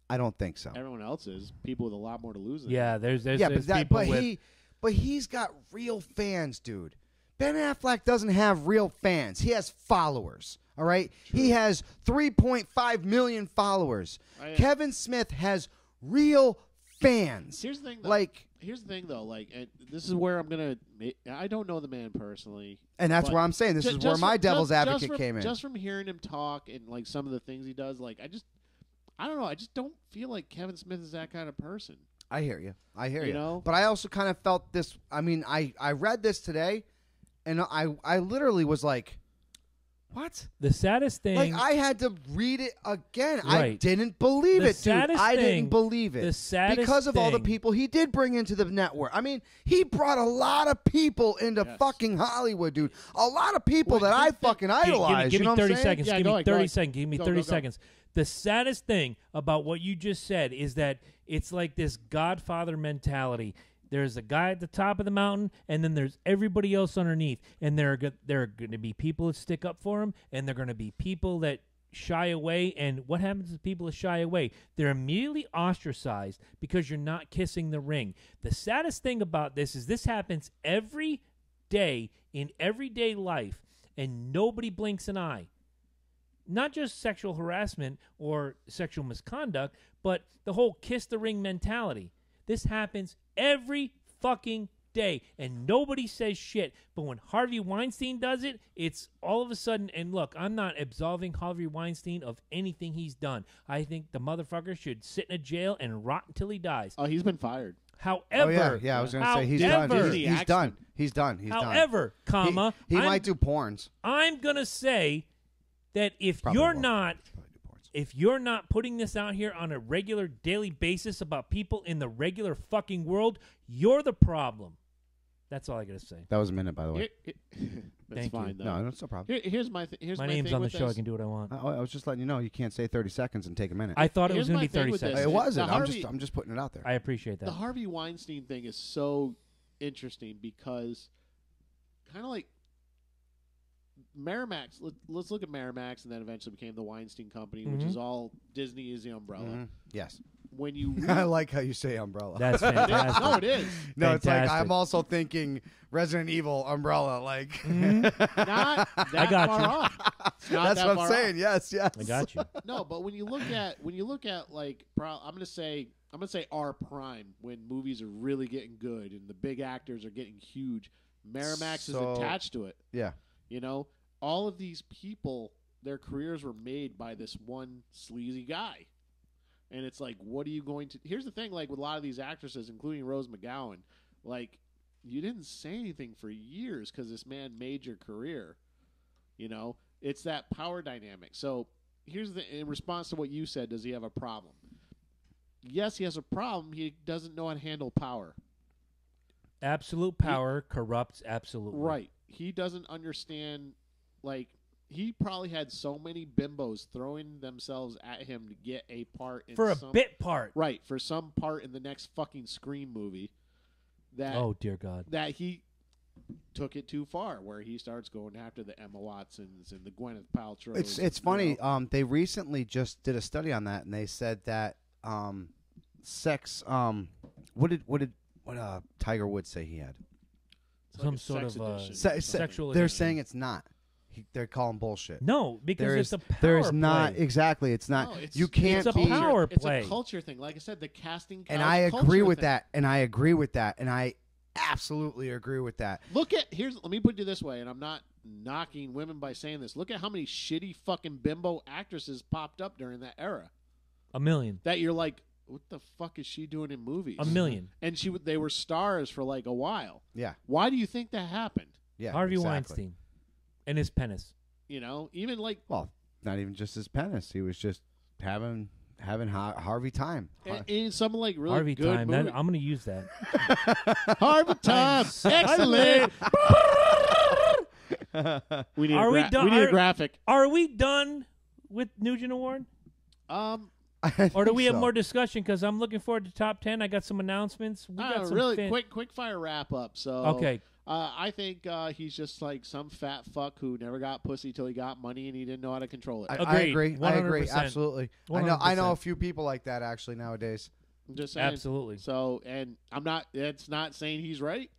Speaker 7: I don't think so.
Speaker 4: Everyone else is. People with a lot more to lose than
Speaker 3: yeah,
Speaker 4: him.
Speaker 3: there's
Speaker 7: Yeah,
Speaker 3: there's
Speaker 7: but
Speaker 3: people with.
Speaker 7: he's got real fans, dude. Ben Affleck doesn't have real fans. He has followers. All right? He has 3.5 million followers.
Speaker 4: Oh, yeah.
Speaker 7: Kevin Smith has real fans.
Speaker 4: Here's the thing, though.
Speaker 7: Like,
Speaker 4: Here's the thing, though. Like, and this is where I'm gonna. I don't know the man personally,
Speaker 7: and that's
Speaker 4: but
Speaker 7: where I'm saying this is
Speaker 4: ju-
Speaker 7: where
Speaker 4: just
Speaker 7: my
Speaker 4: from-
Speaker 7: devil's
Speaker 4: just
Speaker 7: advocate
Speaker 4: from-
Speaker 7: came in.
Speaker 4: Just from hearing him talk and like some of the things he does, like I don't know. I just don't feel like Kevin Smith is that kind of person.
Speaker 7: I hear you. I hear you.
Speaker 4: You know?
Speaker 7: But I also kind of felt this. I mean, I read this today, and I literally was like, what?
Speaker 3: The saddest thing.
Speaker 7: Like, I had to read it again. I
Speaker 3: Right.
Speaker 7: didn't believe
Speaker 3: The
Speaker 7: it, dude.
Speaker 3: saddest
Speaker 7: I
Speaker 3: thing-
Speaker 7: didn't believe it.
Speaker 3: the saddest
Speaker 7: because of all the
Speaker 3: thing-
Speaker 7: people he did bring into the network. I mean, he brought a lot of people into
Speaker 4: Yes.
Speaker 7: fucking Hollywood, dude. A lot of people that I fucking
Speaker 3: Give
Speaker 7: idolize.
Speaker 3: me
Speaker 7: you know
Speaker 3: 30
Speaker 7: what I'm saying?
Speaker 3: seconds.
Speaker 4: Yeah,
Speaker 3: give
Speaker 4: go
Speaker 3: me
Speaker 4: ahead, go
Speaker 3: 30
Speaker 4: ahead.
Speaker 3: seconds. Give me
Speaker 4: Go,
Speaker 3: 30
Speaker 4: go, go.
Speaker 3: seconds. The saddest thing about what you just said is that it's like this Godfather mentality. There's a guy at the top of the mountain, and then there's everybody else underneath. And there are going to be people that stick up for him, and there are going to be people that shy away. And what happens to people that shy away? They're immediately ostracized because you're not kissing the ring. The saddest thing about this is this happens every day in everyday life, and nobody blinks an eye. Not just sexual harassment or sexual misconduct, but the whole kiss the ring mentality. This happens every fucking day, and nobody says shit. But when Harvey Weinstein does it, it's all of a sudden, and look, I'm not absolving Harvey Weinstein of anything he's done. I think the motherfucker should sit in a jail and rot until he dies.
Speaker 4: Oh, he's been fired.
Speaker 3: However,
Speaker 7: Yeah, I was going to say he's done.
Speaker 3: however-
Speaker 7: He's done. He's done. He's done.
Speaker 3: however, comma,
Speaker 7: he
Speaker 3: I'm-
Speaker 7: might do porns.
Speaker 3: I'm going to say that if
Speaker 7: Probably
Speaker 3: you're
Speaker 7: won't.
Speaker 3: not
Speaker 7: Probably do porns.
Speaker 3: if you're not putting this out here on a regular daily basis about people in the regular fucking world, you're the problem. That's all I gotta say.
Speaker 7: That was a minute, by the way.
Speaker 4: That's
Speaker 3: Thank you.
Speaker 4: fine, though.
Speaker 7: No, that's no problem.
Speaker 4: Here's my here's
Speaker 3: My
Speaker 4: my
Speaker 3: name's
Speaker 4: thing
Speaker 3: on the
Speaker 4: with
Speaker 3: show. I
Speaker 4: this.
Speaker 3: can do what I want.
Speaker 7: I was just letting you know you can't say 30 seconds and take a minute.
Speaker 3: I thought it
Speaker 4: Here's
Speaker 3: was gonna
Speaker 4: my
Speaker 3: be
Speaker 4: thing
Speaker 3: 30
Speaker 4: with this.
Speaker 3: seconds.
Speaker 7: it wasn't.
Speaker 4: The
Speaker 7: I'm just putting it out there.
Speaker 3: I appreciate
Speaker 4: The
Speaker 3: that.
Speaker 4: Harvey Weinstein thing is so interesting because kind of like Miramax. Let's look at Miramax, and then eventually became the Weinstein Company, which
Speaker 3: Mhm.
Speaker 4: is all Disney is the umbrella.
Speaker 7: Mhm. Yes.
Speaker 4: When you
Speaker 7: I like how you say umbrella.
Speaker 3: That's
Speaker 4: It is.
Speaker 3: fantastic.
Speaker 4: No, it is.
Speaker 7: No, it's like
Speaker 3: Fantastic.
Speaker 7: I'm also thinking Resident Evil umbrella. Like
Speaker 4: Not that
Speaker 3: I got
Speaker 4: far
Speaker 3: you.
Speaker 4: off. It's not
Speaker 7: that's
Speaker 4: that
Speaker 7: what
Speaker 4: far
Speaker 7: I'm saying.
Speaker 4: off.
Speaker 7: Yes, yes.
Speaker 3: I got you.
Speaker 4: No, but when you look at like I'm gonna say our prime when movies are really getting good and the big actors are getting huge. Miramax
Speaker 7: So-
Speaker 4: is attached to it.
Speaker 7: Yeah.
Speaker 4: You know, all of these people, their careers were made by this one sleazy guy. And it's like, what are you going to... Here's the thing, like, with a lot of these actresses, including Rose McGowan, like, you didn't say anything for years because this man made your career. You know? It's that power dynamic. So, here's the... In response to what you said, does he have a problem? Yes, he has a problem. He doesn't know how to handle power.
Speaker 3: Absolute power corrupts absolutely.
Speaker 4: Right. He doesn't understand, like, he probably had so many bimbos throwing themselves at him to get a part in
Speaker 3: For a
Speaker 4: some,
Speaker 3: bit part.
Speaker 4: Right, for some part in the next fucking Scream movie that
Speaker 3: Oh dear God.
Speaker 4: that he took it too far, where he starts going after the Emma Watsons and the Gwyneth Paltrows.
Speaker 7: It's
Speaker 4: you
Speaker 7: funny.
Speaker 4: know.
Speaker 7: They recently just did a study on that, and they said that sex. What Tiger Woods say he had?
Speaker 4: It's
Speaker 3: Some
Speaker 4: a
Speaker 3: sort
Speaker 4: sex
Speaker 3: of,
Speaker 4: addiction.
Speaker 3: sexual
Speaker 7: They're
Speaker 3: addiction.
Speaker 7: saying it's not. They're calling bullshit.
Speaker 3: No, because
Speaker 7: There
Speaker 3: it's
Speaker 7: is,
Speaker 3: a power
Speaker 7: there is not
Speaker 3: play.
Speaker 7: exactly. It's not.
Speaker 4: No, it's-
Speaker 7: you can't
Speaker 3: it's a
Speaker 7: be.
Speaker 3: power
Speaker 4: It's
Speaker 3: play.
Speaker 4: a culture thing. Like I said, the casting couch
Speaker 7: And I agree
Speaker 4: culture
Speaker 7: with
Speaker 4: thing.
Speaker 7: that. And I agree with that. And I absolutely agree with that.
Speaker 4: Look at let me put it this way, and I'm not knocking women by saying this. Look at how many shitty fucking bimbo actresses popped up during that era.
Speaker 3: A million.
Speaker 4: That you're like, what the fuck is she doing in movies?
Speaker 3: A million.
Speaker 4: And they were stars for like a while.
Speaker 7: Yeah.
Speaker 4: Why do you think that happened?
Speaker 7: Yeah.
Speaker 3: Harvey
Speaker 7: exactly.
Speaker 3: Weinstein and his penis.
Speaker 4: You know, even like
Speaker 7: Well, not even just his penis. He was just having Harvey time.
Speaker 4: in some like really
Speaker 3: Harvey
Speaker 4: good
Speaker 3: time.
Speaker 4: movie.
Speaker 3: I'm going to use that.
Speaker 4: Harvey time,
Speaker 3: so
Speaker 4: excellent. we need
Speaker 3: Are
Speaker 4: a
Speaker 3: we
Speaker 4: gra-
Speaker 3: done-
Speaker 4: We need a
Speaker 3: are-
Speaker 4: graphic.
Speaker 3: Are we done with Nugent Award? Or do we have more discussion? Because I'm looking forward to top 10. I got some announcements. We got some
Speaker 4: Really quick fire wrap up. So
Speaker 3: Okay.
Speaker 4: I think he's just like some fat fuck who never got pussy till he got money and he didn't know how to control it.
Speaker 7: I
Speaker 3: Agreed.
Speaker 7: agree. I agree.
Speaker 3: 100%.
Speaker 7: Absolutely. I know a
Speaker 3: 100%.
Speaker 7: few people like that actually nowadays.
Speaker 4: I'm just saying.
Speaker 3: Absolutely.
Speaker 4: So, and I'm not. It's not saying he's right,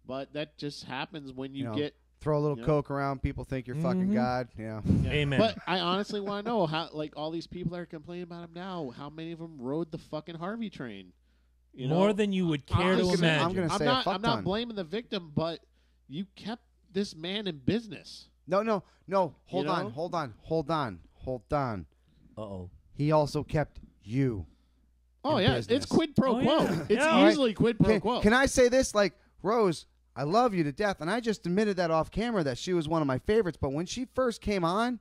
Speaker 4: but that just happens when you
Speaker 7: You know,
Speaker 4: get.
Speaker 7: Throw a little
Speaker 4: Yeah.
Speaker 7: coke around, people think you're fucking
Speaker 3: Mhm.
Speaker 7: God. Yeah.
Speaker 4: Yeah.
Speaker 3: Amen.
Speaker 4: But I honestly want to know how, like, all these people that are complaining about him now, how many of them rode the fucking Harvey train? You
Speaker 3: More
Speaker 4: know?
Speaker 3: than you would care to
Speaker 7: I'm gonna-
Speaker 3: imagine.
Speaker 7: I'm gonna
Speaker 4: I'm
Speaker 7: say a
Speaker 4: not.
Speaker 7: fuck
Speaker 4: I'm not
Speaker 7: ton.
Speaker 4: blaming the victim, but you kept this man in business.
Speaker 7: No. Hold
Speaker 4: know?
Speaker 7: on.
Speaker 3: Uh-oh.
Speaker 7: He also kept you.
Speaker 4: Oh
Speaker 7: in
Speaker 4: yeah,
Speaker 7: business.
Speaker 4: it's quid pro
Speaker 3: Oh,
Speaker 4: quo.
Speaker 3: yeah.
Speaker 4: It's
Speaker 3: Yeah.
Speaker 4: easily quid pro quo.
Speaker 7: Can I say this? Like, Rose, I love you to death, and I just admitted that off camera that she was one of my favorites. But when she first came on,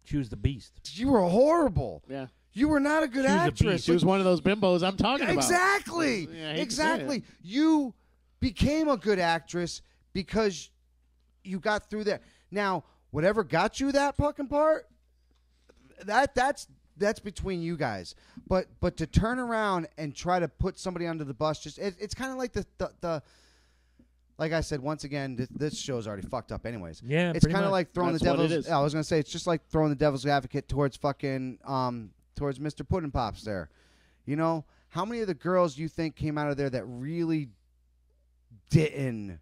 Speaker 3: She was the beast.
Speaker 7: you were horrible.
Speaker 4: Yeah,
Speaker 7: You were not a good
Speaker 3: She was a
Speaker 7: actress.
Speaker 3: beast.
Speaker 4: she was one of those bimbos I'm talking about.
Speaker 7: Exactly.
Speaker 4: Yeah, I hate to say
Speaker 7: Exactly.
Speaker 4: it.
Speaker 7: You became a good actress because you got through there. Now, whatever got you that fucking part, that's between you guys. But to turn around and try to put somebody under the bus, just it's kind of like the like I said, once again, this show's already fucked up anyways.
Speaker 3: Yeah,
Speaker 7: It's
Speaker 3: pretty
Speaker 7: kind of
Speaker 3: much.
Speaker 7: like throwing
Speaker 4: That's
Speaker 7: the
Speaker 4: what it
Speaker 7: devil's.
Speaker 4: is.
Speaker 7: I was gonna say it's just like throwing the devil's advocate towards fucking towards Mr. Puddin' Pops there. You know, how many of the girls you think came out of there that really didn't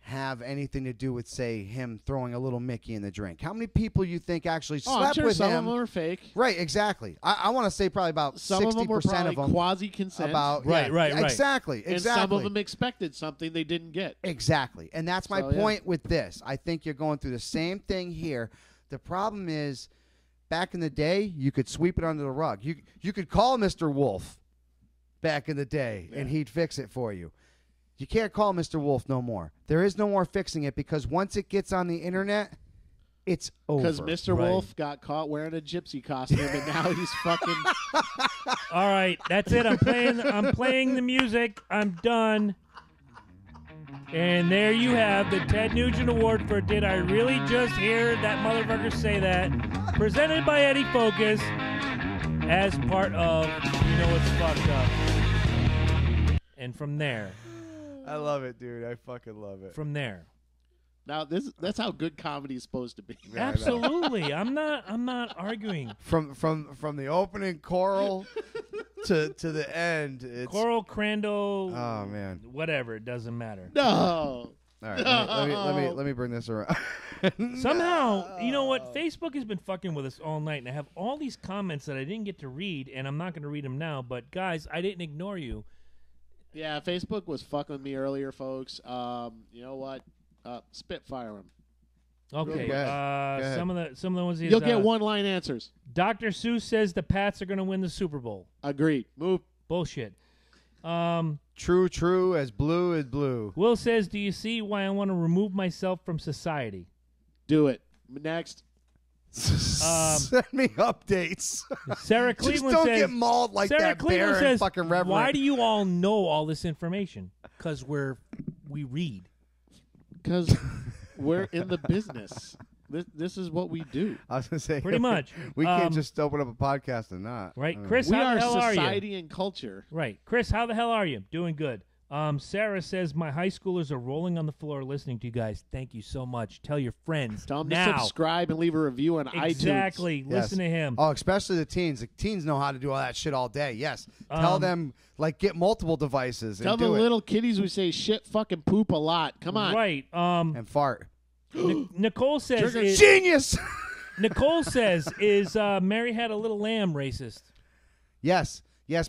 Speaker 7: have anything to do with, say, him throwing a little Mickey in the drink? How many people you think actually
Speaker 4: Oh, I'm
Speaker 7: slept
Speaker 4: sure
Speaker 7: with
Speaker 4: some
Speaker 7: him?
Speaker 4: of them are fake.
Speaker 7: Right, exactly. I want to say probably about
Speaker 4: Some of them were
Speaker 7: 60%
Speaker 4: probably
Speaker 7: of them
Speaker 4: quasi-consent.
Speaker 7: about
Speaker 3: Right, right.
Speaker 7: Exactly,
Speaker 4: and
Speaker 7: exactly.
Speaker 4: some of them expected something they didn't get.
Speaker 7: Exactly. And that's my
Speaker 4: So, yeah.
Speaker 7: point with this. I think you're going through the same thing here. The problem is, back in the day, you could sweep it under the rug. You could call Mr. Wolf back in the day, and he'd fix it for you. You can't call Mr. Wolf no more. There is no more fixing it because once it gets on the internet, it's over.
Speaker 4: Because Mr.
Speaker 3: Right.
Speaker 4: Wolf got caught wearing a gypsy costume, and now he's fucking.
Speaker 3: All right, that's it. I'm playing the music. I'm done. And there you have the Ted Nugent Award for Did I Really Just Hear That Motherfucker Say That? Presented by Eddie Focus as part of You Know It's Fucked Up. And from there,
Speaker 7: I love it, dude. I fucking love it.
Speaker 3: from there.
Speaker 4: Now that's how good comedy is supposed to be.
Speaker 7: Yeah, I know.
Speaker 3: Absolutely. I'm not arguing.
Speaker 7: From the opening choral to the end, it's
Speaker 3: Coral Crandall,
Speaker 7: oh man.
Speaker 3: whatever, it doesn't matter.
Speaker 4: No.
Speaker 7: All right, let me bring this around.
Speaker 3: Somehow, you know what? Facebook has been fucking with us all night, and I have all these comments that I didn't get to read, and I'm not going to read them now. But guys, I didn't ignore you.
Speaker 4: Yeah, Facebook was fucking with me earlier, folks. You know what? Spitfire them.
Speaker 3: Okay,
Speaker 7: Go ahead.
Speaker 3: some of the ones.
Speaker 4: You'll get one-line answers.
Speaker 3: Dr. Seuss says the Pats are going to win the Super Bowl.
Speaker 4: Agreed. Move.
Speaker 3: Bullshit.
Speaker 7: True as blue.
Speaker 3: Will says, do you see why I want to remove myself from society?
Speaker 4: Do it. Next.
Speaker 7: Send me updates.
Speaker 3: Sarah
Speaker 7: Just
Speaker 3: Cleveland
Speaker 7: don't
Speaker 3: says,
Speaker 7: get mauled like
Speaker 3: Sarah
Speaker 7: that
Speaker 3: Cleveland
Speaker 7: bear
Speaker 3: says,
Speaker 7: and fucking reverend.
Speaker 3: why do you all know all this information? Because we read.
Speaker 4: Because we're in the business. This is what we do.
Speaker 7: I was gonna say
Speaker 3: Pretty much.
Speaker 7: We can't just open up a podcast and not.
Speaker 3: Right,
Speaker 7: I mean,
Speaker 3: Chris?
Speaker 4: We
Speaker 3: how
Speaker 4: are
Speaker 3: the hell are you?
Speaker 4: society and culture.
Speaker 3: Right. Chris, how the hell are you? Doing good. Sarah says, my high schoolers are rolling on the floor listening to you guys. Thank you so much. Tell your friends.
Speaker 4: Tell them
Speaker 3: now.
Speaker 4: to subscribe and leave a review on iTunes.
Speaker 3: Exactly.
Speaker 7: Yes.
Speaker 3: Listen to him.
Speaker 7: Oh, especially the teens. The teens know how to do all that shit all day. Yes. Tell them get multiple devices
Speaker 4: Tell
Speaker 7: and
Speaker 4: the
Speaker 7: do it.
Speaker 4: little kiddies who say shit, fucking poop a lot. Come on.
Speaker 3: Right.
Speaker 7: And fart.
Speaker 3: Nicole says,
Speaker 7: Genius.
Speaker 3: Nicole says, is Mary Had a Little Lamb racist?
Speaker 7: Yes,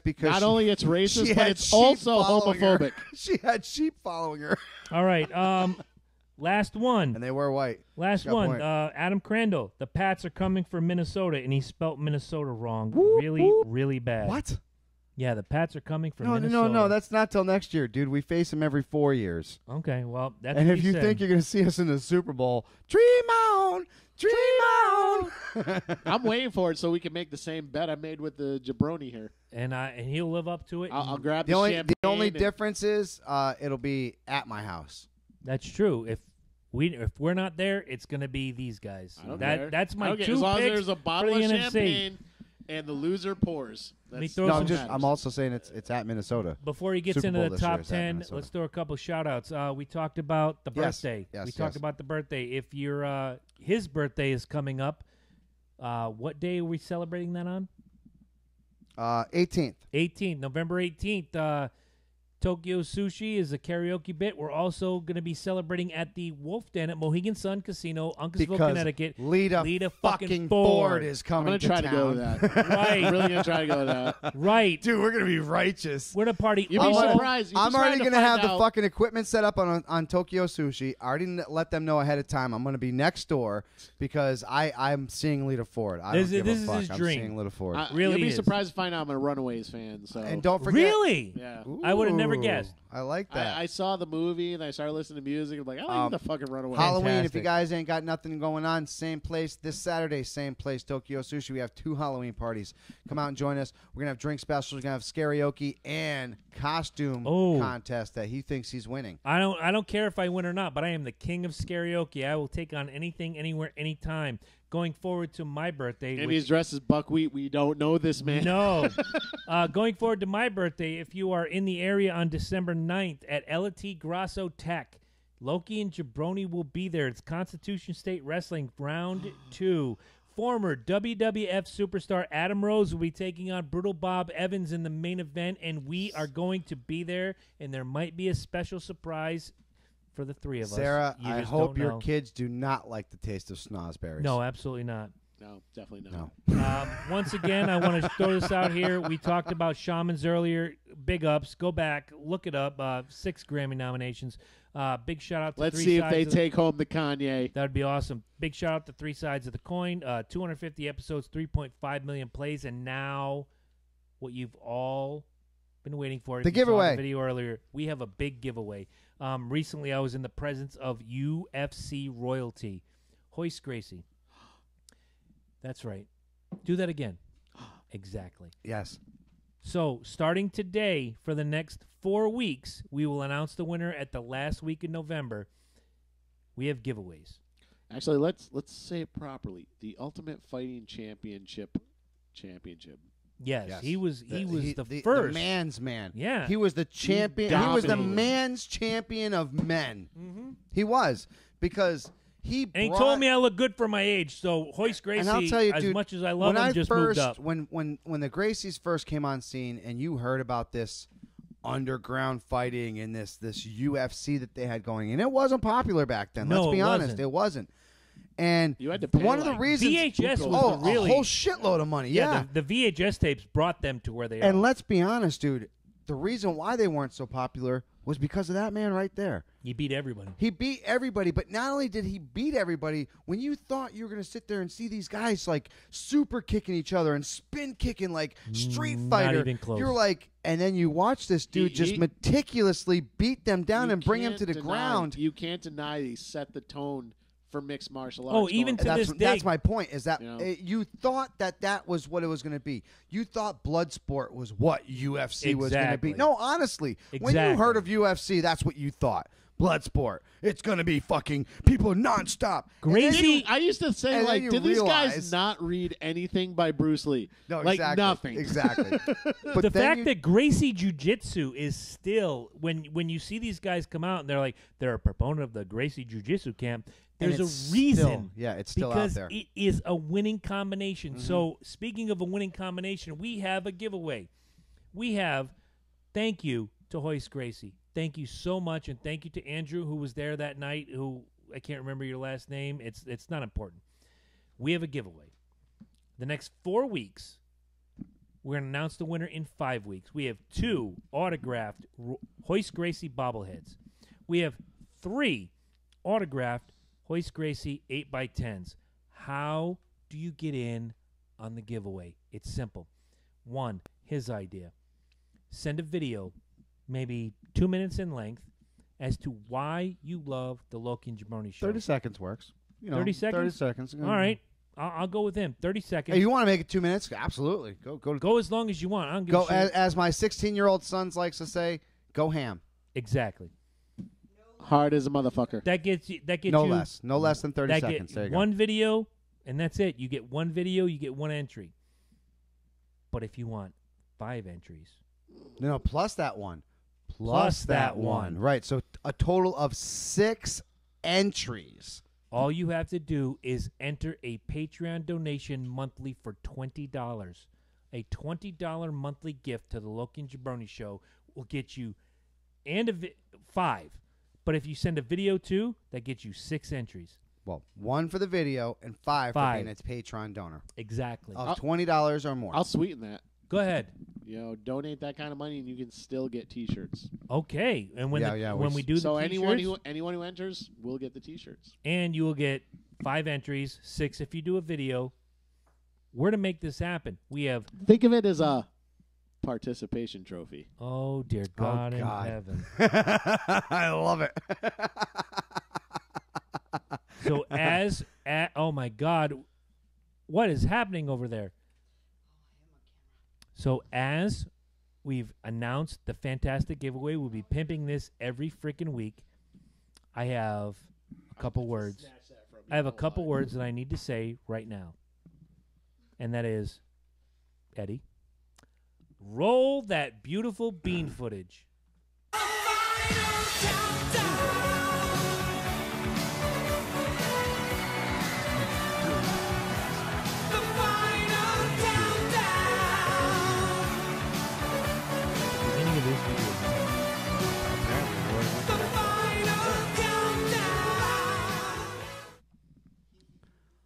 Speaker 7: because
Speaker 4: Not only it's
Speaker 7: she
Speaker 4: racist, but
Speaker 7: had
Speaker 4: it's
Speaker 7: sheep
Speaker 4: also
Speaker 7: following her.
Speaker 4: homophobic.
Speaker 7: She had sheep following her,
Speaker 3: All right. Last one.
Speaker 7: and they were white.
Speaker 3: Last
Speaker 7: Got a
Speaker 3: one.
Speaker 7: point.
Speaker 3: Adam Crandall. The Pats are coming for Minnesota, and he spelt Minnesota wrong. Really bad.
Speaker 7: What?
Speaker 3: Yeah, the Pats are coming for
Speaker 7: No,
Speaker 3: Minnesota.
Speaker 7: no. That's not till next year, dude. We face them every 4 years.
Speaker 3: Okay, well, that's
Speaker 7: And
Speaker 3: what
Speaker 7: if
Speaker 3: he
Speaker 7: you
Speaker 3: said.
Speaker 7: think you're going to see us in the Super Bowl, dream on.
Speaker 4: I'm waiting for it so we can make the same bet I made with the jabroni here.
Speaker 3: and he'll live up to it.
Speaker 4: I'll grab
Speaker 7: The only
Speaker 4: champagne.
Speaker 7: difference is it'll be at my house.
Speaker 3: That's true. If we're not there, it's going to be these guys.
Speaker 4: I don't care.
Speaker 3: That's
Speaker 4: I
Speaker 3: my
Speaker 4: don't care.
Speaker 3: two
Speaker 4: As long as
Speaker 3: picks
Speaker 4: there's a bottle
Speaker 3: for
Speaker 4: of
Speaker 3: the NFC.
Speaker 4: champagne and the loser pours.
Speaker 3: Let me
Speaker 4: That's
Speaker 3: throw
Speaker 7: No,
Speaker 3: some
Speaker 7: I'm also saying it's at Minnesota.
Speaker 3: Before he gets
Speaker 7: Super
Speaker 3: into
Speaker 7: Bowl
Speaker 3: the
Speaker 7: this year
Speaker 3: top
Speaker 7: is at
Speaker 3: 10,
Speaker 7: Minnesota.
Speaker 3: let's throw a couple shout-outs. We talked about the
Speaker 7: Yes,
Speaker 3: birthday.
Speaker 7: yes,
Speaker 3: we talked
Speaker 7: yes.
Speaker 3: about the birthday. If you're his birthday is coming up, what day are we celebrating that on?
Speaker 7: 18th.
Speaker 3: 18th, November 18th. Tokyo Sushi is a karaoke bit. We're also going to be celebrating at the Wolf Den at Mohegan Sun Casino, Uncasville,
Speaker 7: Because
Speaker 3: Connecticut.
Speaker 7: Lita
Speaker 3: fucking
Speaker 7: Ford is
Speaker 4: I'm
Speaker 7: coming
Speaker 4: gonna try to go to
Speaker 7: town.
Speaker 4: that.
Speaker 3: Right.
Speaker 4: I'm really gonna try to go to that.
Speaker 3: Right.
Speaker 7: Dude, we're gonna be righteous.
Speaker 3: We're going to party
Speaker 4: You'd be
Speaker 3: all
Speaker 4: surprised.
Speaker 7: I'm already
Speaker 4: gonna
Speaker 7: gonna have the fucking equipment set up on Tokyo Sushi. I already let them know ahead of time. I'm gonna be next door because I'm seeing Lita Ford. I
Speaker 3: This
Speaker 7: don't
Speaker 3: is-
Speaker 7: give a
Speaker 3: this is
Speaker 7: fuck.
Speaker 3: his
Speaker 7: I'm
Speaker 3: dream.
Speaker 7: seeing Lita Ford.
Speaker 3: Really
Speaker 4: You'd be
Speaker 3: is.
Speaker 4: surprised to find out I'm a Runaways fan. So
Speaker 7: and don't forget.
Speaker 3: Really?
Speaker 4: yeah.
Speaker 3: I would have never
Speaker 7: Ooh,
Speaker 3: guessed.
Speaker 7: I like that.
Speaker 4: I saw the movie and I started listening to music. I'm like, I like the fucking Runaways.
Speaker 7: Halloween, if you
Speaker 3: Fantastic.
Speaker 7: guys ain't got nothing going on, same place this Saturday, same place, Tokyo Sushi. We have 2 Halloween parties. Come out and join us. We're gonna have drink specials. We're gonna have karaoke and costume contest that he thinks he's winning.
Speaker 3: I don't care if I win or not, but I am the king of karaoke. I will take on anything, anywhere, anytime. Going forward to my birthday.
Speaker 4: Maybe
Speaker 3: which-
Speaker 4: his dress is buckwheat. We don't know this man.
Speaker 3: No. Going forward to my birthday, if you are in the area on December 9th at Elite Grasso Tech, Loki and Jabroni will be there. It's Constitution State Wrestling Round 2. Former WWF superstar Adam Rose will be taking on Brutal Bob Evans in the main event, and we are going to be there, and there might be a special surprise for the 3 of us.
Speaker 7: Sarah,
Speaker 3: You
Speaker 7: I
Speaker 3: just
Speaker 7: hope
Speaker 3: don't
Speaker 7: your
Speaker 3: know.
Speaker 7: kids do not like the taste of snozberries.
Speaker 3: No, absolutely not.
Speaker 4: No, definitely not.
Speaker 7: No.
Speaker 3: Once again, I want to throw this out here. We talked about shamans earlier. Big ups. Go back. Look it up. 6 Grammy nominations. Big shout out to
Speaker 4: Let's
Speaker 3: Three
Speaker 4: see if
Speaker 3: Sides
Speaker 4: they
Speaker 3: of-
Speaker 4: take home the Kanye.
Speaker 3: That would be awesome. Big shout out to Three Sides of the Coin. 250 episodes, 3.5 million plays, and now what you've all been waiting for. If
Speaker 7: The
Speaker 3: you saw
Speaker 7: giveaway.
Speaker 3: the video earlier. We have a big giveaway. Recently, I was in the presence of UFC royalty. Hoist Gracie. That's right. Do that again. Exactly.
Speaker 7: Yes.
Speaker 3: So, starting today for the next 4 weeks, we will announce the winner at the last week in November. We have giveaways.
Speaker 4: Actually, let's say it properly. The Ultimate Fighting Championship.
Speaker 3: Yes, he was the
Speaker 7: the
Speaker 3: first
Speaker 7: man's man.
Speaker 3: Yeah.
Speaker 7: He was the champion. He was the
Speaker 4: dominated.
Speaker 7: man's champion of men.
Speaker 3: Mhm.
Speaker 7: He was because he
Speaker 3: And he
Speaker 7: brought-
Speaker 3: told me I look good for my age. So Hoist Gracie,
Speaker 7: and I'll tell you,
Speaker 3: as
Speaker 7: dude,
Speaker 3: much as I love
Speaker 7: when
Speaker 3: him,
Speaker 7: I
Speaker 3: just
Speaker 7: first,
Speaker 3: moved up.
Speaker 7: When the Gracies first came on scene, and you heard about this underground fighting and this UFC that they had going, and it wasn't popular back then.
Speaker 3: No,
Speaker 7: Let's be
Speaker 3: it
Speaker 7: honest,
Speaker 3: wasn't.
Speaker 7: it wasn't. And
Speaker 4: You had to pay
Speaker 7: one of the
Speaker 4: like
Speaker 7: reasons
Speaker 3: VHS was
Speaker 7: oh,
Speaker 3: the really
Speaker 7: a whole shitload of money. Yeah,
Speaker 3: the VHS tapes brought them to where they
Speaker 7: and
Speaker 3: are.
Speaker 7: let's be honest, dude. The reason why they weren't so popular was because of that man right there.
Speaker 3: He beat everybody.
Speaker 7: He beat everybody, but not only did he beat everybody, when you thought you were going to sit there and see these guys like super kicking each other and spin kicking like Street
Speaker 3: Not
Speaker 7: Fighter,
Speaker 3: even close.
Speaker 7: you're like, and then you watch this dude just
Speaker 4: he-
Speaker 7: meticulously beat them down
Speaker 4: You
Speaker 7: and bring him
Speaker 4: can't
Speaker 7: to the
Speaker 4: deny-
Speaker 7: ground.
Speaker 4: You can't deny he set the tone for mixed martial
Speaker 3: Oh,
Speaker 4: arts.
Speaker 3: even
Speaker 4: going
Speaker 3: to
Speaker 4: forward.
Speaker 3: this day-
Speaker 7: That's my point. Is that
Speaker 4: You know?
Speaker 7: you thought that was what it was going to be? You thought Bloodsport was what UFC was going to be?
Speaker 3: Exactly.
Speaker 7: No, honestly, when you
Speaker 3: Exactly.
Speaker 7: heard of UFC, that's what you thought. Bloodsport. It's going to be fucking people nonstop. And then
Speaker 3: Gracie-
Speaker 7: you-
Speaker 4: I used to say,
Speaker 7: And then
Speaker 4: like,
Speaker 7: you
Speaker 4: did these guys
Speaker 7: realize-
Speaker 4: not read anything by Bruce Lee?
Speaker 7: No,
Speaker 4: like
Speaker 7: exactly.
Speaker 4: nothing.
Speaker 7: Exactly. But
Speaker 3: The
Speaker 7: then
Speaker 3: fact
Speaker 7: you-
Speaker 3: that Gracie Jiu-Jitsu is still when you see these guys come out and they're like they're a proponent of the Gracie Jiu-Jitsu camp,
Speaker 7: And
Speaker 3: there's a
Speaker 7: it's
Speaker 3: reason.
Speaker 7: still- yeah, it's still out
Speaker 3: because
Speaker 7: there. Mm-hmm.
Speaker 3: it is a winning combination. So speaking of a winning combination, we have a giveaway. We have thank you to Hoist Gracie. Thank you so much, and thank you to Andrew who was there that night. Who I can't remember your last name. It's not important. We have a giveaway. The next 4 weeks, we're going to announce the winner in 5 weeks. We have 2 autographed Hoist Gracie bobbleheads. We have 3 autographed Hoist Gracie 8x10s. How do you get in on the giveaway? It's simple. 1, his idea. Send a video, maybe 2 minutes in length, as to why you love the Loki and Jabroni show.
Speaker 7: 30 seconds works.
Speaker 3: 30 seconds?
Speaker 7: 30 seconds.
Speaker 3: All right. I'll go with him. 30 seconds.
Speaker 7: Hey, you want to make it 2 minutes? Absolutely.
Speaker 3: Go as long as you want. I don't give
Speaker 7: Go
Speaker 3: a shit.
Speaker 7: as my 16-year-old son likes to say, go ham.
Speaker 3: Exactly.
Speaker 4: Hard as a motherfucker.
Speaker 3: That gets you.
Speaker 7: No less than 30
Speaker 3: that
Speaker 7: seconds.
Speaker 3: Get
Speaker 7: There you go.
Speaker 3: one video, and that's it. You get one video. You get one entry. But if you want 5 entries,
Speaker 7: No, plus that one.
Speaker 3: Plus that one.
Speaker 7: Right. So a total of 6 entries.
Speaker 3: all you have to do is enter a Patreon donation monthly for $20. A $20 monthly gift to the Loki and Jabroni show will get you and 5. But if you send a video too, that gets you 6 entries.
Speaker 7: Well, 1 for the video and 5 for
Speaker 3: 5.
Speaker 7: being a Patreon donor
Speaker 3: Exactly.
Speaker 7: of $20 or more.
Speaker 4: I'll sweeten that.
Speaker 3: Go ahead.
Speaker 4: Donate that kind of money, and you can still get T-shirts.
Speaker 3: Okay. And when when we do
Speaker 4: So
Speaker 3: the
Speaker 4: anyone
Speaker 3: T-shirts,
Speaker 4: who enters will get the T-shirts.
Speaker 3: and you will get 5 entries, 6 if you do a video. Where to make this happen? We have.
Speaker 4: Think of it as a participation trophy.
Speaker 3: Oh dear God in
Speaker 7: God.
Speaker 3: heaven.
Speaker 7: I love it.
Speaker 3: So oh my God, what is happening over there? So as we've announced the fantastic giveaway, we'll be pimping this every freaking week. I have a couple words. I have a couple words that I need to say right now. And that is, Eddie, roll that beautiful bean footage. Beginning of this video.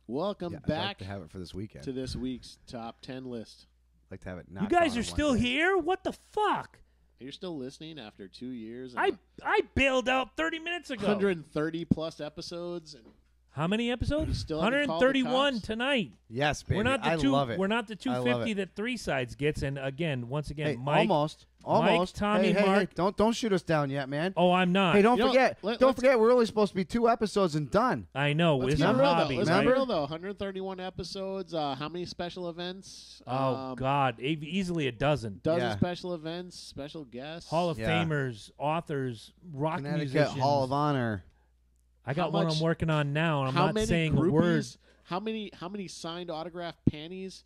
Speaker 4: Welcome
Speaker 7: Yeah, I'd
Speaker 4: back
Speaker 7: like to have it for this weekend.
Speaker 4: to this week's top 10 list.
Speaker 7: I'd like to have it.
Speaker 3: You
Speaker 7: knocked
Speaker 3: guys
Speaker 7: out
Speaker 3: are
Speaker 7: on
Speaker 3: still
Speaker 7: Wednesday.
Speaker 3: here? What the fuck?
Speaker 4: You're still listening after 2 years. And
Speaker 3: I bailed out 30 minutes ago.
Speaker 4: 130 plus episodes. And
Speaker 3: How many episodes?
Speaker 4: still haven't called the
Speaker 3: 131
Speaker 4: cops?
Speaker 3: tonight.
Speaker 7: Yes, baby.
Speaker 3: We're not the
Speaker 7: I love it.
Speaker 3: We're not the
Speaker 7: I love
Speaker 3: 250
Speaker 7: it.
Speaker 3: that Three Sides gets. And again, once again,
Speaker 7: Hey,
Speaker 3: Mike.
Speaker 7: almost.
Speaker 3: Tommy,
Speaker 7: hey,
Speaker 3: Mark.
Speaker 7: Hey, don't shoot us down yet, man.
Speaker 3: Oh, I'm not.
Speaker 7: Hey, don't
Speaker 4: You know,
Speaker 7: forget.
Speaker 4: let's-
Speaker 7: Don't forget. We're only supposed to be 2 episodes and done.
Speaker 3: I know.
Speaker 4: Let's
Speaker 3: It's
Speaker 4: be
Speaker 3: a
Speaker 4: real,
Speaker 3: hobby.
Speaker 4: though. Let's
Speaker 3: right?
Speaker 4: be real, though. 131 episodes. How many special events?
Speaker 3: Oh God, easily a dozen.
Speaker 4: Dozen
Speaker 7: Yeah.
Speaker 4: special events, special guests.
Speaker 3: Hall of
Speaker 7: Yeah.
Speaker 3: Famers, authors, rock
Speaker 7: Connecticut
Speaker 3: musicians.
Speaker 7: Hall of Honor.
Speaker 3: I got
Speaker 4: How
Speaker 3: one
Speaker 4: much-
Speaker 3: I'm working on now, and I'm
Speaker 4: how
Speaker 3: not
Speaker 4: many
Speaker 3: saying
Speaker 4: groupies,
Speaker 3: a word.
Speaker 4: How many signed autographed panties?